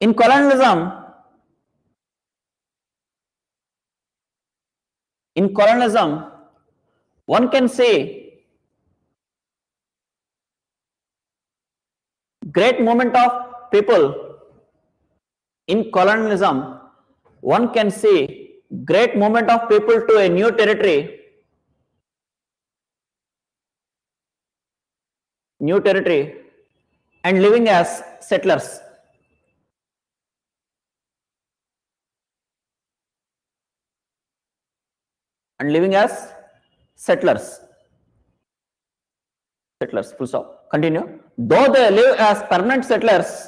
In colonialism, one can say great movement of people. In colonialism, one can see great movement of people to a new territory, and living as settlers. Settlers, full stop. Continue. Though they live as permanent settlers,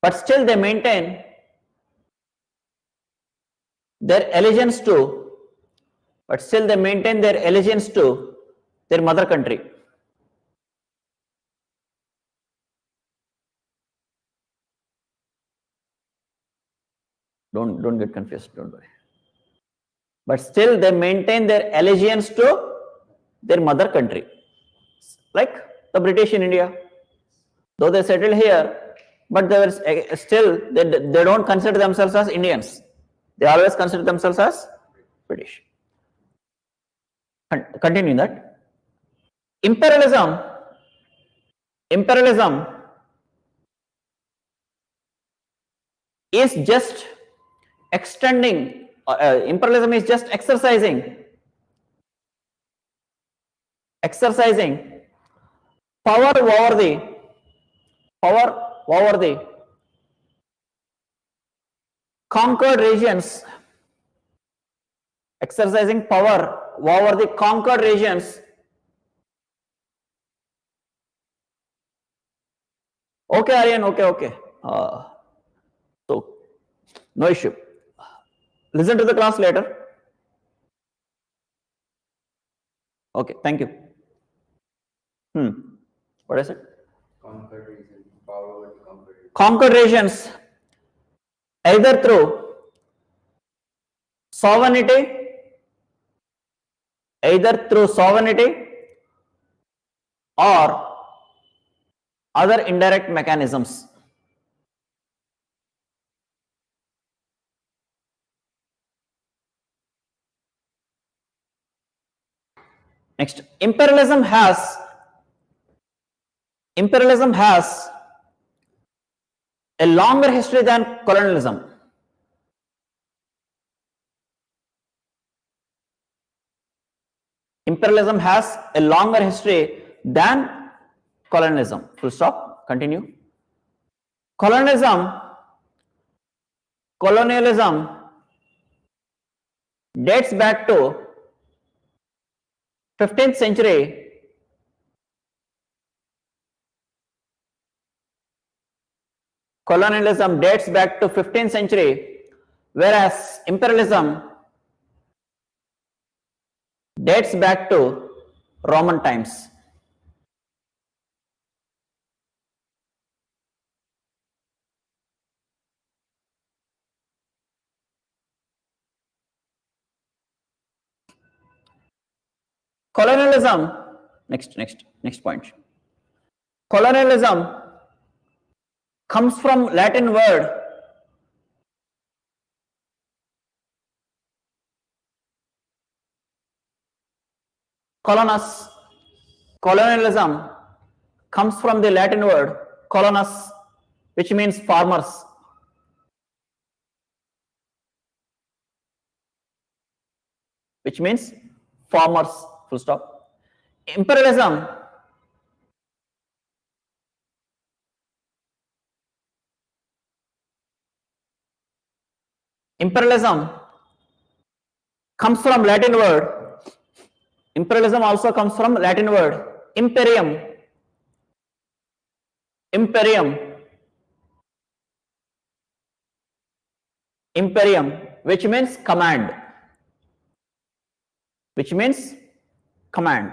but still they maintain their allegiance to their mother country. Don't get confused, don't worry. But still they maintain their allegiance to their mother country. Like the British in India. Though they settled here, but they were still, they don't consider themselves as Indians. They always consider themselves as British. Continuing that. Imperialism is just extending, imperialism is just exercising power over the conquered regions, exercising power over the conquered regions. Okay, Aryan, okay. So, no issue. Listen to the class later. Okay, thank you. What is it? Conquered region, power over the conquered region. Conquered regions, either through sovereignty, or other indirect mechanisms. Next, imperialism has a longer history than colonialism. imperialism has a longer history than colonialism. Full stop. Continue. Colonialism dates back to 15th century. Colonialism dates back to 15th century, whereas imperialism dates back to Roman times. Colonialism, next point. Colonialism comes from Latin word colonus. Colonialism comes from the Latin word colonus, which means farmers. Which means farmers, full stop. Imperialism comes from Latin word. Imperialism also comes from Latin word imperium. Imperium, which means command. Which means command.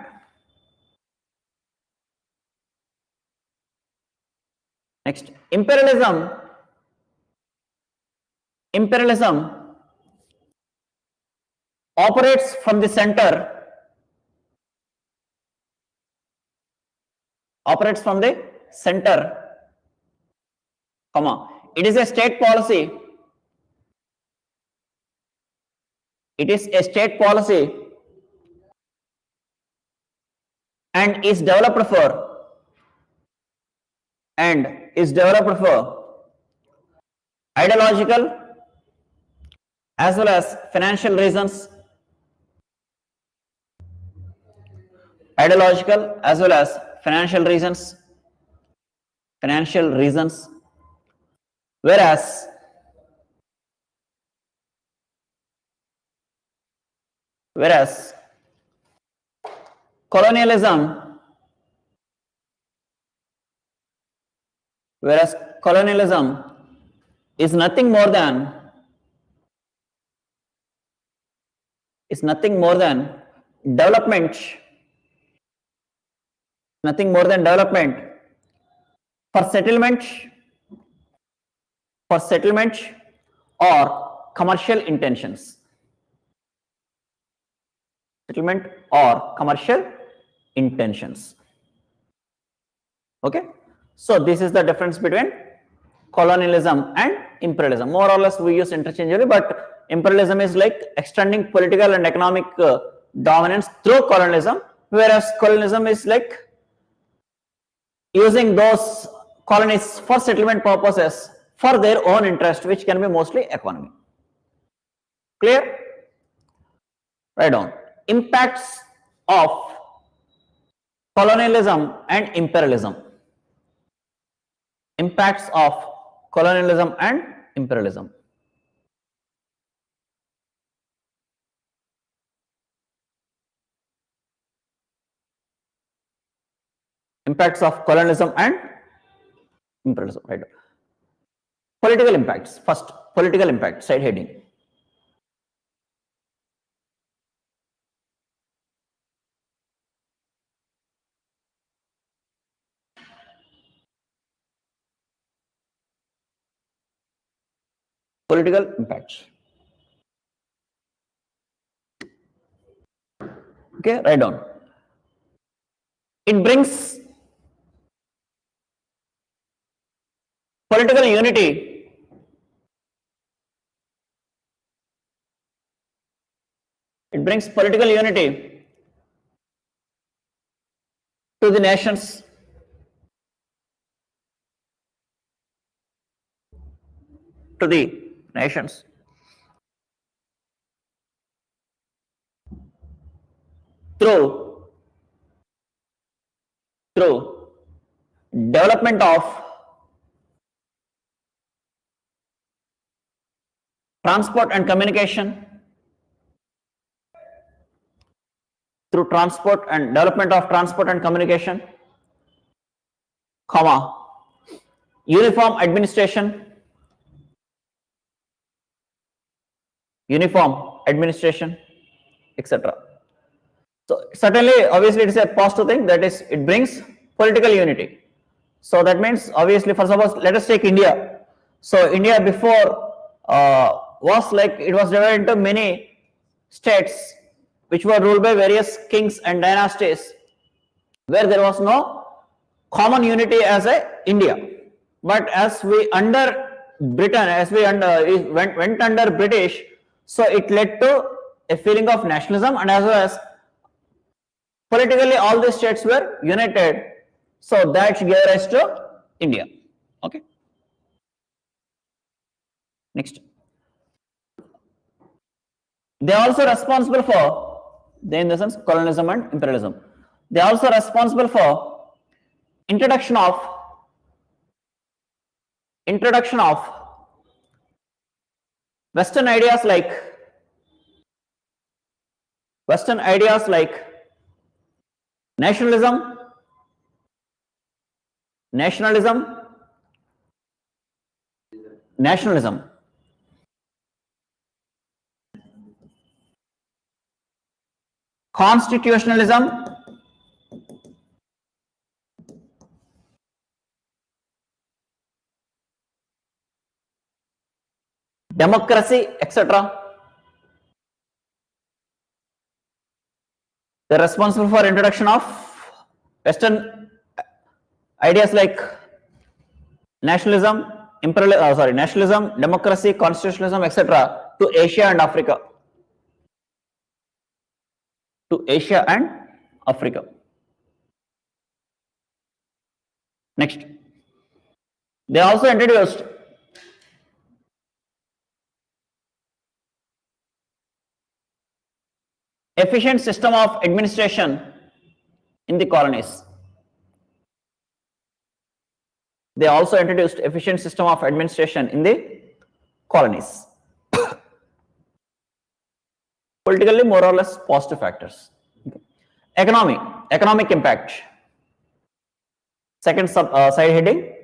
Next, imperialism operates from the center. Operates from the center, comma. It is a state policy. It is a state policy and is developed for ideological as well as financial reasons. Ideological as well as financial reasons. Whereas colonialism is nothing more than development. For settlement or commercial intentions. Okay, so this is the difference between colonialism and imperialism. More or less we use interchangeably, but imperialism is like extending political and economic dominance through colonialism, whereas colonialism is like using those colonies for settlement purposes for their own interest, which can be mostly economy. Clear? Write down. Impacts of colonialism and imperialism. Impacts of colonialism and imperialism. Impacts of colonialism and imperialism. Right. Political impacts. First, political impact, side heading. Political impacts. Okay, write down. It brings political unity. It brings political unity to the nations. through development of transport and communication, through transport and development of transport and communication, comma, uniform administration, etc. So certainly, obviously, it is a positive thing, that is, it brings political unity. So that means, obviously, first of all, let us take India. So India before was like, it was divided into many states which were ruled by various kings and dynasties, where there was no common unity as a India. But as we under Britain, as we went under British, so it led to a feeling of nationalism, and as well as politically all the states were united. So that gave rise to India. Okay. Next. They are also responsible for, they in the sense colonialism and imperialism. They are also responsible for introduction of Western ideas like nationalism, constitutionalism, democracy, etc. They are responsible for introduction of Western ideas like nationalism, democracy, constitutionalism, etc. to Asia and Africa. Next, they also introduced efficient system of administration in the colonies. They also introduced efficient system of administration in the colonies. Politically, more or less positive factors. Economic impact. Second side heading,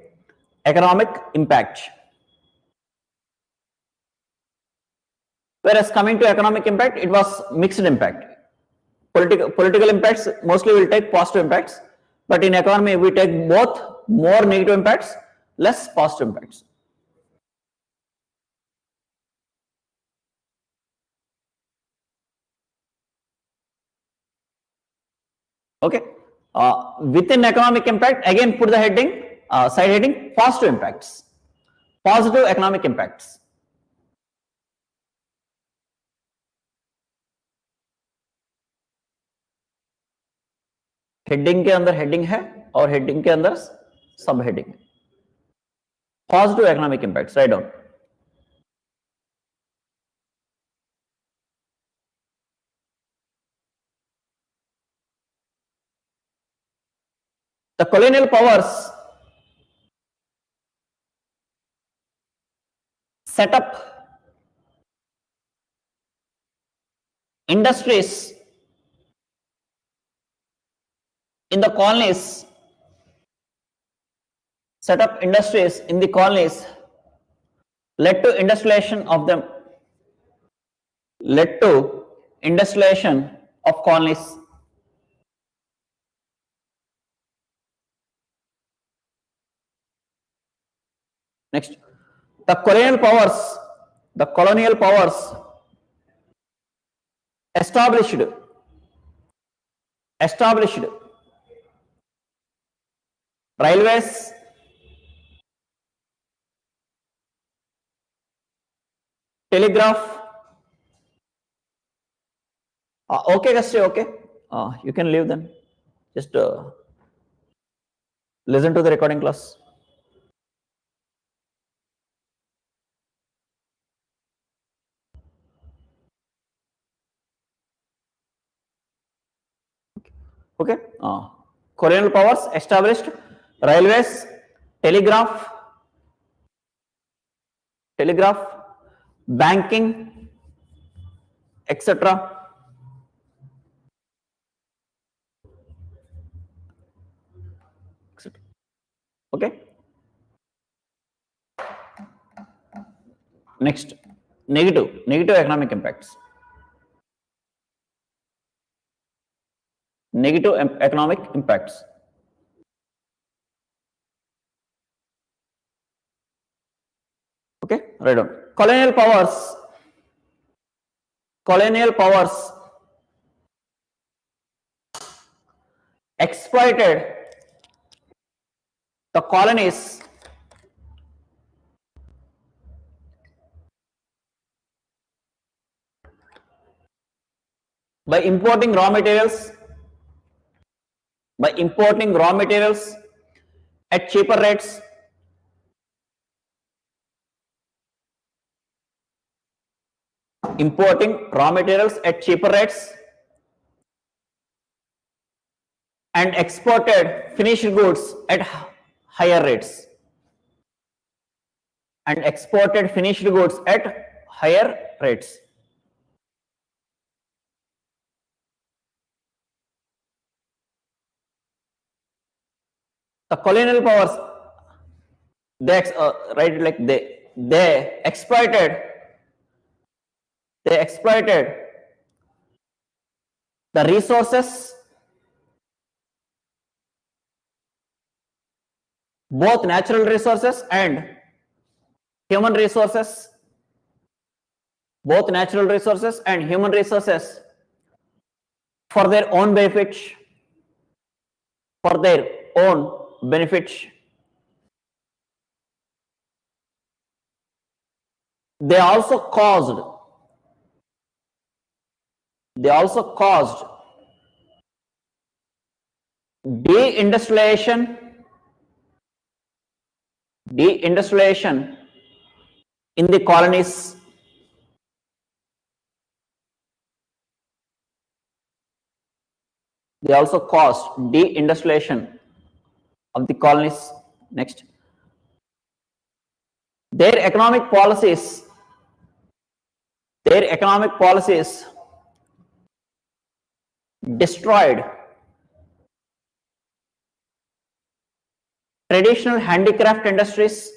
economic impact. Whereas coming to economic impact, it was mixed impact. Political impacts mostly will take positive impacts, but in economy we take both, more negative impacts, less positive impacts. Okay. Within economic impact, again put the heading, side heading, positive impacts. Positive economic impacts. Heading के अंदर heading है और heading के अंदर सब heading है. Positive economic impacts, write down. The colonial powers set up industries in the colonies, led to industrialization of them, colonies. Next, the colonial powers established railways, telegraph. Okay, Gastri, okay. You can leave then. Just listen to the recording class. Okay. Colonial powers established railways, telegraph, banking, etc. Okay. Next, negative economic impacts. Negative economic impacts. Okay, write down. Colonial powers exploited the colonies by importing raw materials at cheaper rates, and exported finished goods at higher rates. The colonial powers, they exploited the resources, both natural resources and human resources, for their own benefit, They also caused deindustrialization in the colonies. They also caused deindustrialization of the colonies. Next, their economic policies destroyed traditional handicraft industries,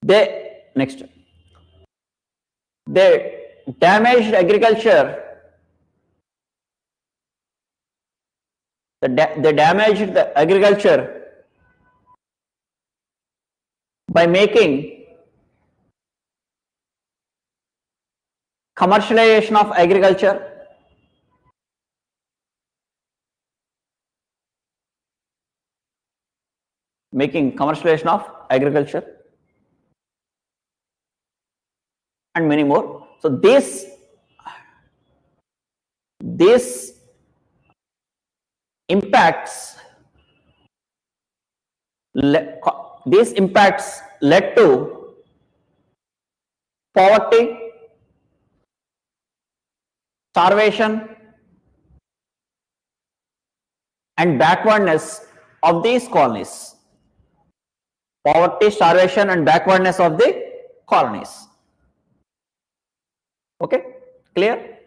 They damaged agriculture. They damaged the agriculture by making commercialization of agriculture, and many more. So these impacts led to poverty, starvation, and backwardness of these colonies. Okay, clear?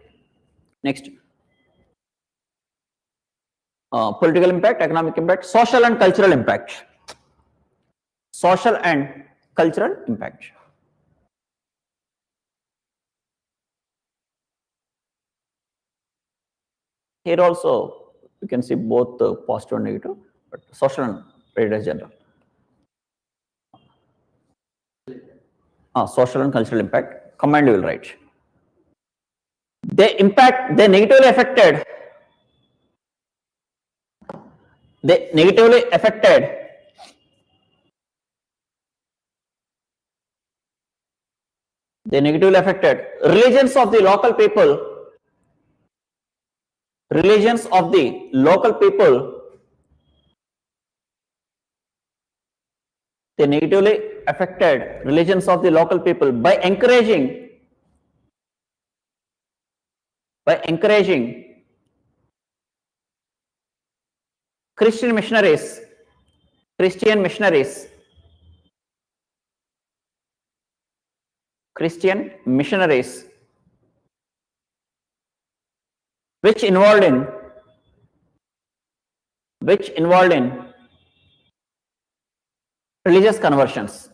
Next, political impact, economic impact, social and cultural impact. Here also you can see both positive and negative, but social and rated as general. Social and cultural impact, combined you will write. They negatively affected religions of the local people They negatively affected religions of the local people by encouraging Christian missionaries, Christian missionaries, Christian missionaries, which involved in religious conversions.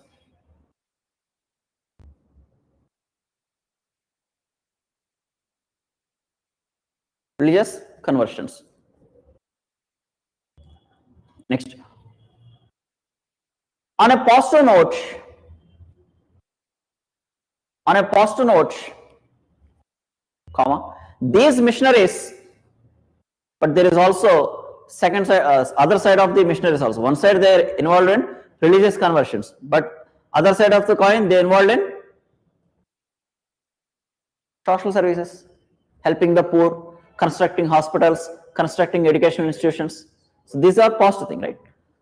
Religious conversions. Next. On a positive note, comma, these missionaries, but there is also second side, other side of the missionaries also. One side they are involved in religious conversions, but other side of the coin they are involved in social services, helping the poor, constructing hospitals, constructing educational institutions. So these are positive things, right?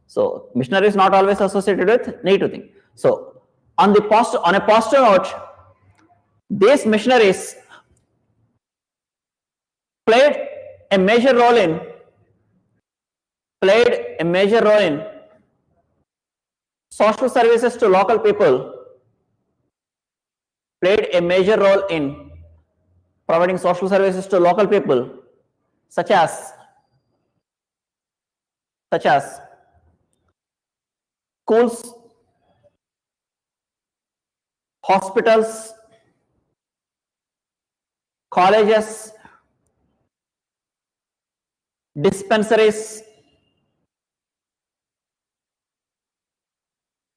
So missionary is not always associated with negative thing. So on a positive note, these missionaries played a major role in social services to local people, played a major role in providing social services to local people, such as schools, hospitals, colleges, dispensaries,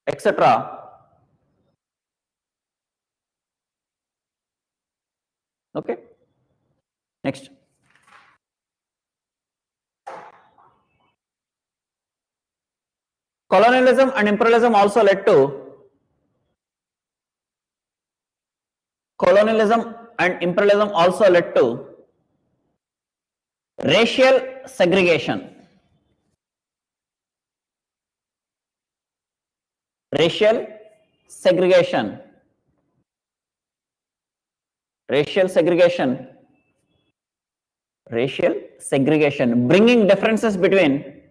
etc. Okay. Next. Colonialism and imperialism also led to racial segregation. Racial segregation, bringing differences between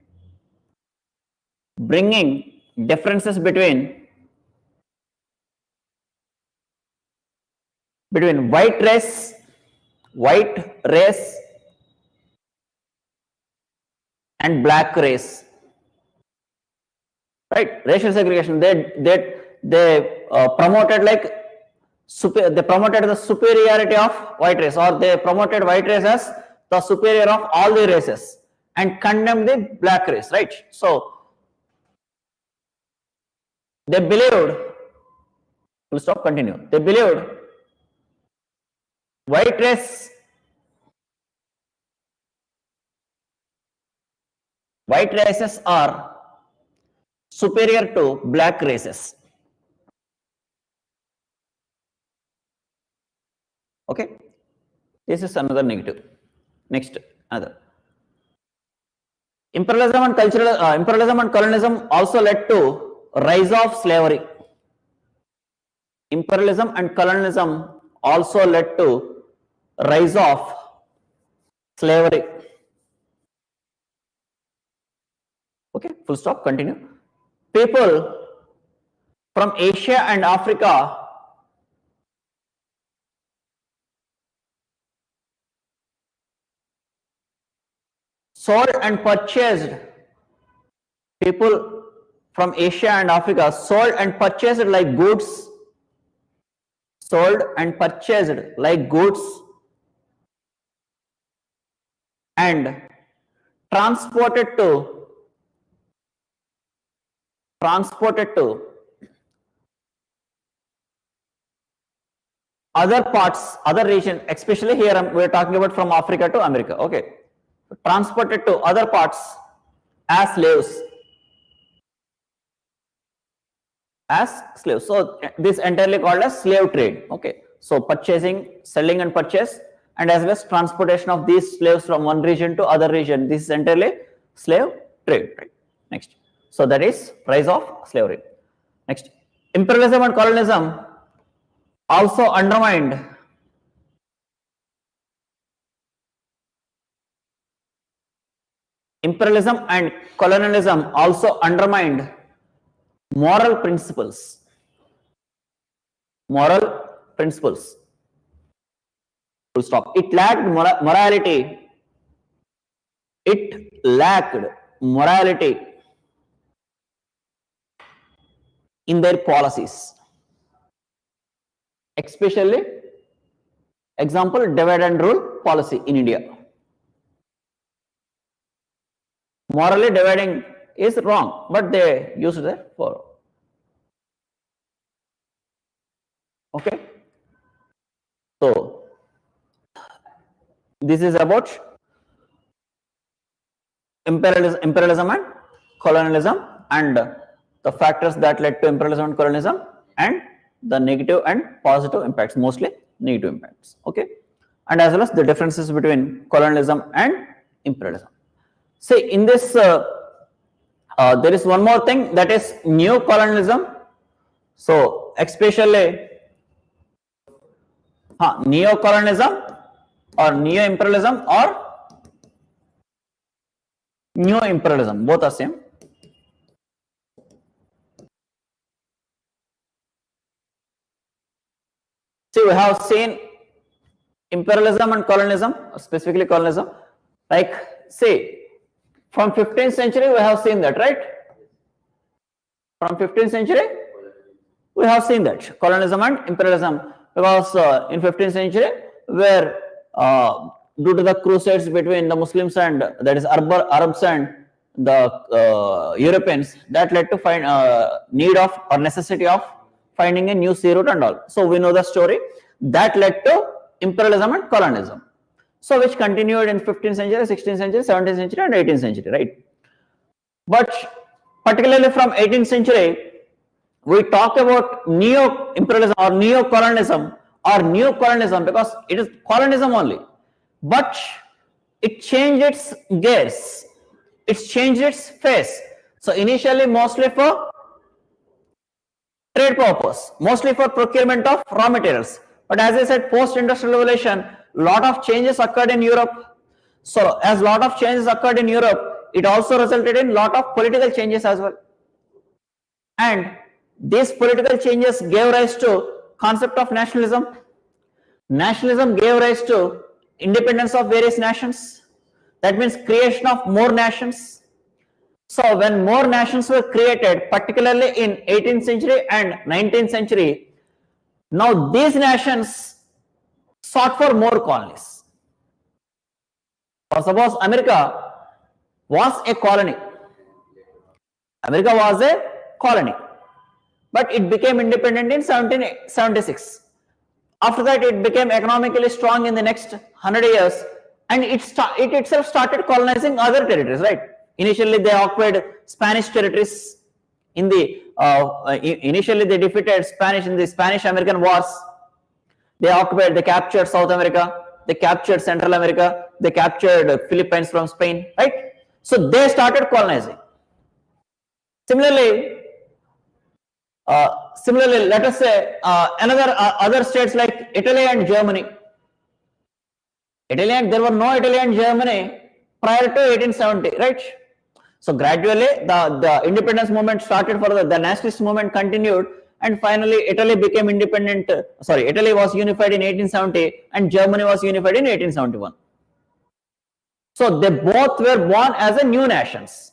white race and black race. Right, racial segregation. They promoted they promoted the superiority of white race, or they promoted white race as the superior of all the races, and condemned the black race. Right. So they believed. Full stop. Continue. They believed white races are superior to black races. Okay, this is another negative. Next, another. Imperialism and colonialism also led to rise of slavery. Imperialism and colonialism also led to rise of slavery. Okay, full stop. Continue. People from Asia and Africa sold and purchased like goods, and transported to other region, especially here we're talking about from Africa to America. Okay, transported to other parts as slaves. So this entirely called as slave trade. Okay, so purchasing, selling and purchase, and as well as transportation of these slaves from one region to other region. This is entirely slave trade. Right. Next. So that is rise of slavery. Next, imperialism and colonialism also undermined moral principles. Moral principles. Full stop. It lacked morality. It lacked morality in their policies. Especially, example, divide and rule policy in India. Morally dividing is wrong, but they used it for. Okay. So, this is about imperialism and colonialism, and the factors that led to imperialism and colonialism, and the negative and positive impacts, mostly negative impacts. Okay. And as well as the differences between colonialism and imperialism. See, in this, there is one more thing, that is neo-colonialism. So, especially neo-colonialism or neo-imperialism or neo-imperialism, both are same. See, we have seen imperialism and colonialism, specifically colonialism, like, say, from 15th century we have seen that, right? From 15th century we have seen that colonialism and imperialism, because in 15th century, where due to the crusades between the Muslims and, that is, Arabs and the Europeans, that led to find need of or necessity of finding a new sea route and all. So we know the story that led to imperialism and colonialism. So which continued in 15th century, 16th century, 17th century and 18th century, right? But particularly from 18th century, we talk about neo-imperialism or neo-colonialism or new colonialism, because it is colonialism only, but it changed its gears, it changed its face. So initially mostly for trade purpose, mostly for procurement of raw materials. But as I said, post-industrial revolution, lot of changes occurred in Europe. So as lot of changes occurred in Europe, it also resulted in lot of political changes as well. And these political changes gave rise to concept of nationalism. Nationalism gave rise to independence of various nations. That means creation of more nations. So when more nations were created, particularly in 18th century and 19th century, now these nations sought for more colonies. Or suppose America was a colony. America was a colony, but it became independent in 1776. After that, it became economically strong in the next 100 years, and it itself started colonizing other territories, right? Initially, they occupied Spanish territories. In the initially they defeated Spanish in the Spanish-American Wars. They occupied, they captured South America, they captured Central America, they captured Philippines from Spain, right? So they started colonizing. Similarly, let us say other states like Italy and Germany. There were no Italy and Germany prior to 1870, right? So gradually the independence movement started further, the nationalist movement continued, and finally Italy became independent. Italy was unified in 1870 and Germany was unified in 1871. So they both were born as a new nations.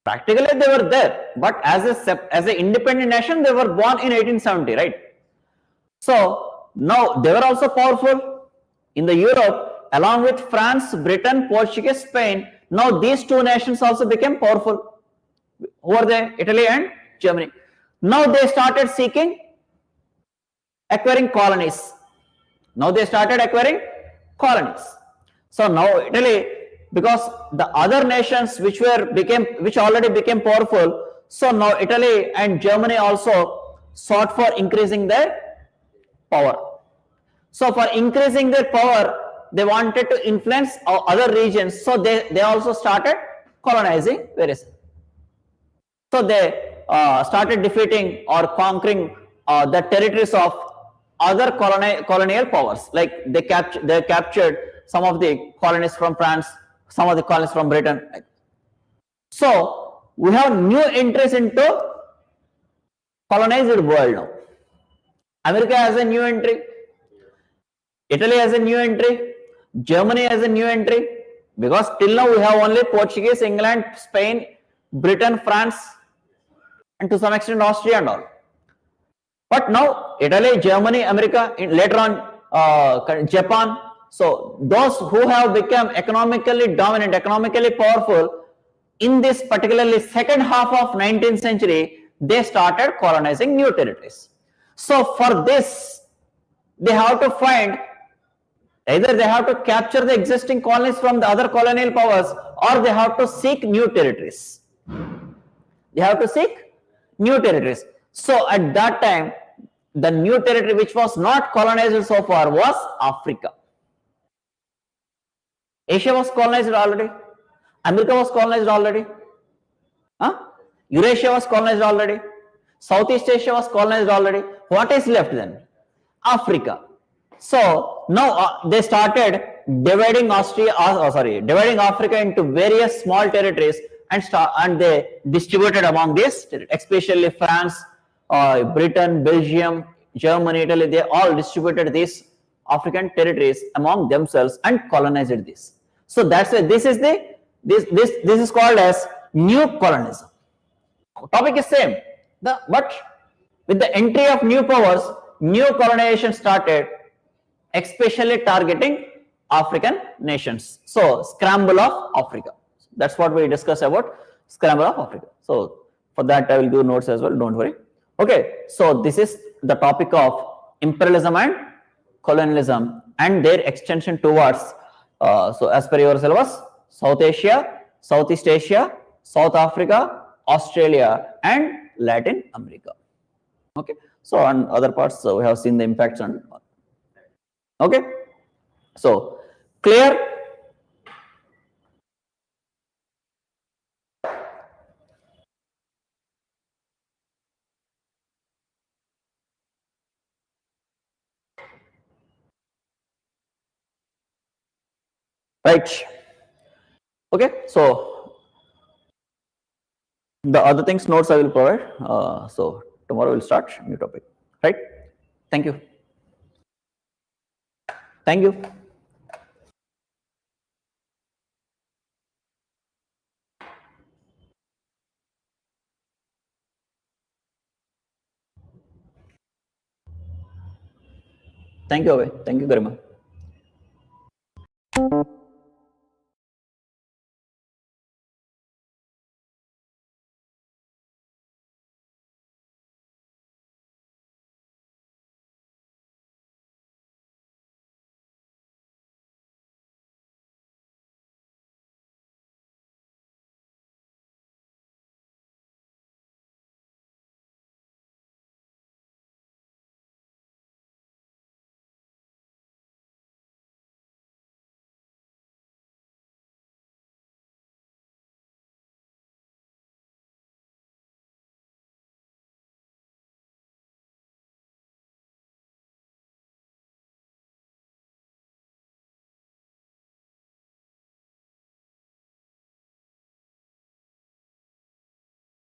Practically they were there, but as an independent nation they were born in 1870, right? So now they were also powerful in the Europe, along with France, Britain, Portugal, Spain. Now these two nations also became powerful. Who are they? Italy and Germany. Now they started acquiring colonies. So now Italy, because the other nations which already became powerful, so now Italy and Germany also sought for increasing their power. So for increasing their power, they wanted to influence other regions, so they also started colonizing various. So they started defeating or conquering the territories of other colonial powers. Like they captured some of the colonies from France, some of the colonies from Britain. So we have new entries into colonized world now. America has a new entry, Italy has a new entry, Germany has a new entry, because till now we have only Portuguese, England, Spain, Britain, France, and to some extent Austria and all. But now Italy, Germany, America, later on Japan. So those who have become economically dominant, economically powerful in this particularly second half of 19th century, they started colonizing new territories. So for this, they have to find either they have to capture the existing colonies from the other colonial powers, or they have to seek new territories. They have to seek new territories. So at that time, the new territory which was not colonized so far was Africa. Asia was colonized already. America was colonized already. Eurasia was colonized already. Southeast Asia was colonized already. What is left then? Africa. So now they started dividing dividing Africa into various small territories, and they distributed among these territories, especially France, Britain, Belgium, Germany, Italy. They all distributed these African territories among themselves and colonized this. So that's why this is called as new colonism. Topic is same, but with the entry of new powers, new colonization started, especially targeting African nations. So scramble of Africa. That's what we discuss about scramble of Africa. So for that I will do notes as well, don't worry. Okay, so this is the topic of imperialism and colonialism and their extension towards, so as per your syllabus, South Asia, Southeast Asia, South Africa, Australia and Latin America. Okay, so on other parts we have seen the impacts on. Okay, so clear? Right. Okay, so the other things notes I will provide. So tomorrow we'll start new topic. Right. Thank you. Thank you. Thank you, Abhay. Thank you very much.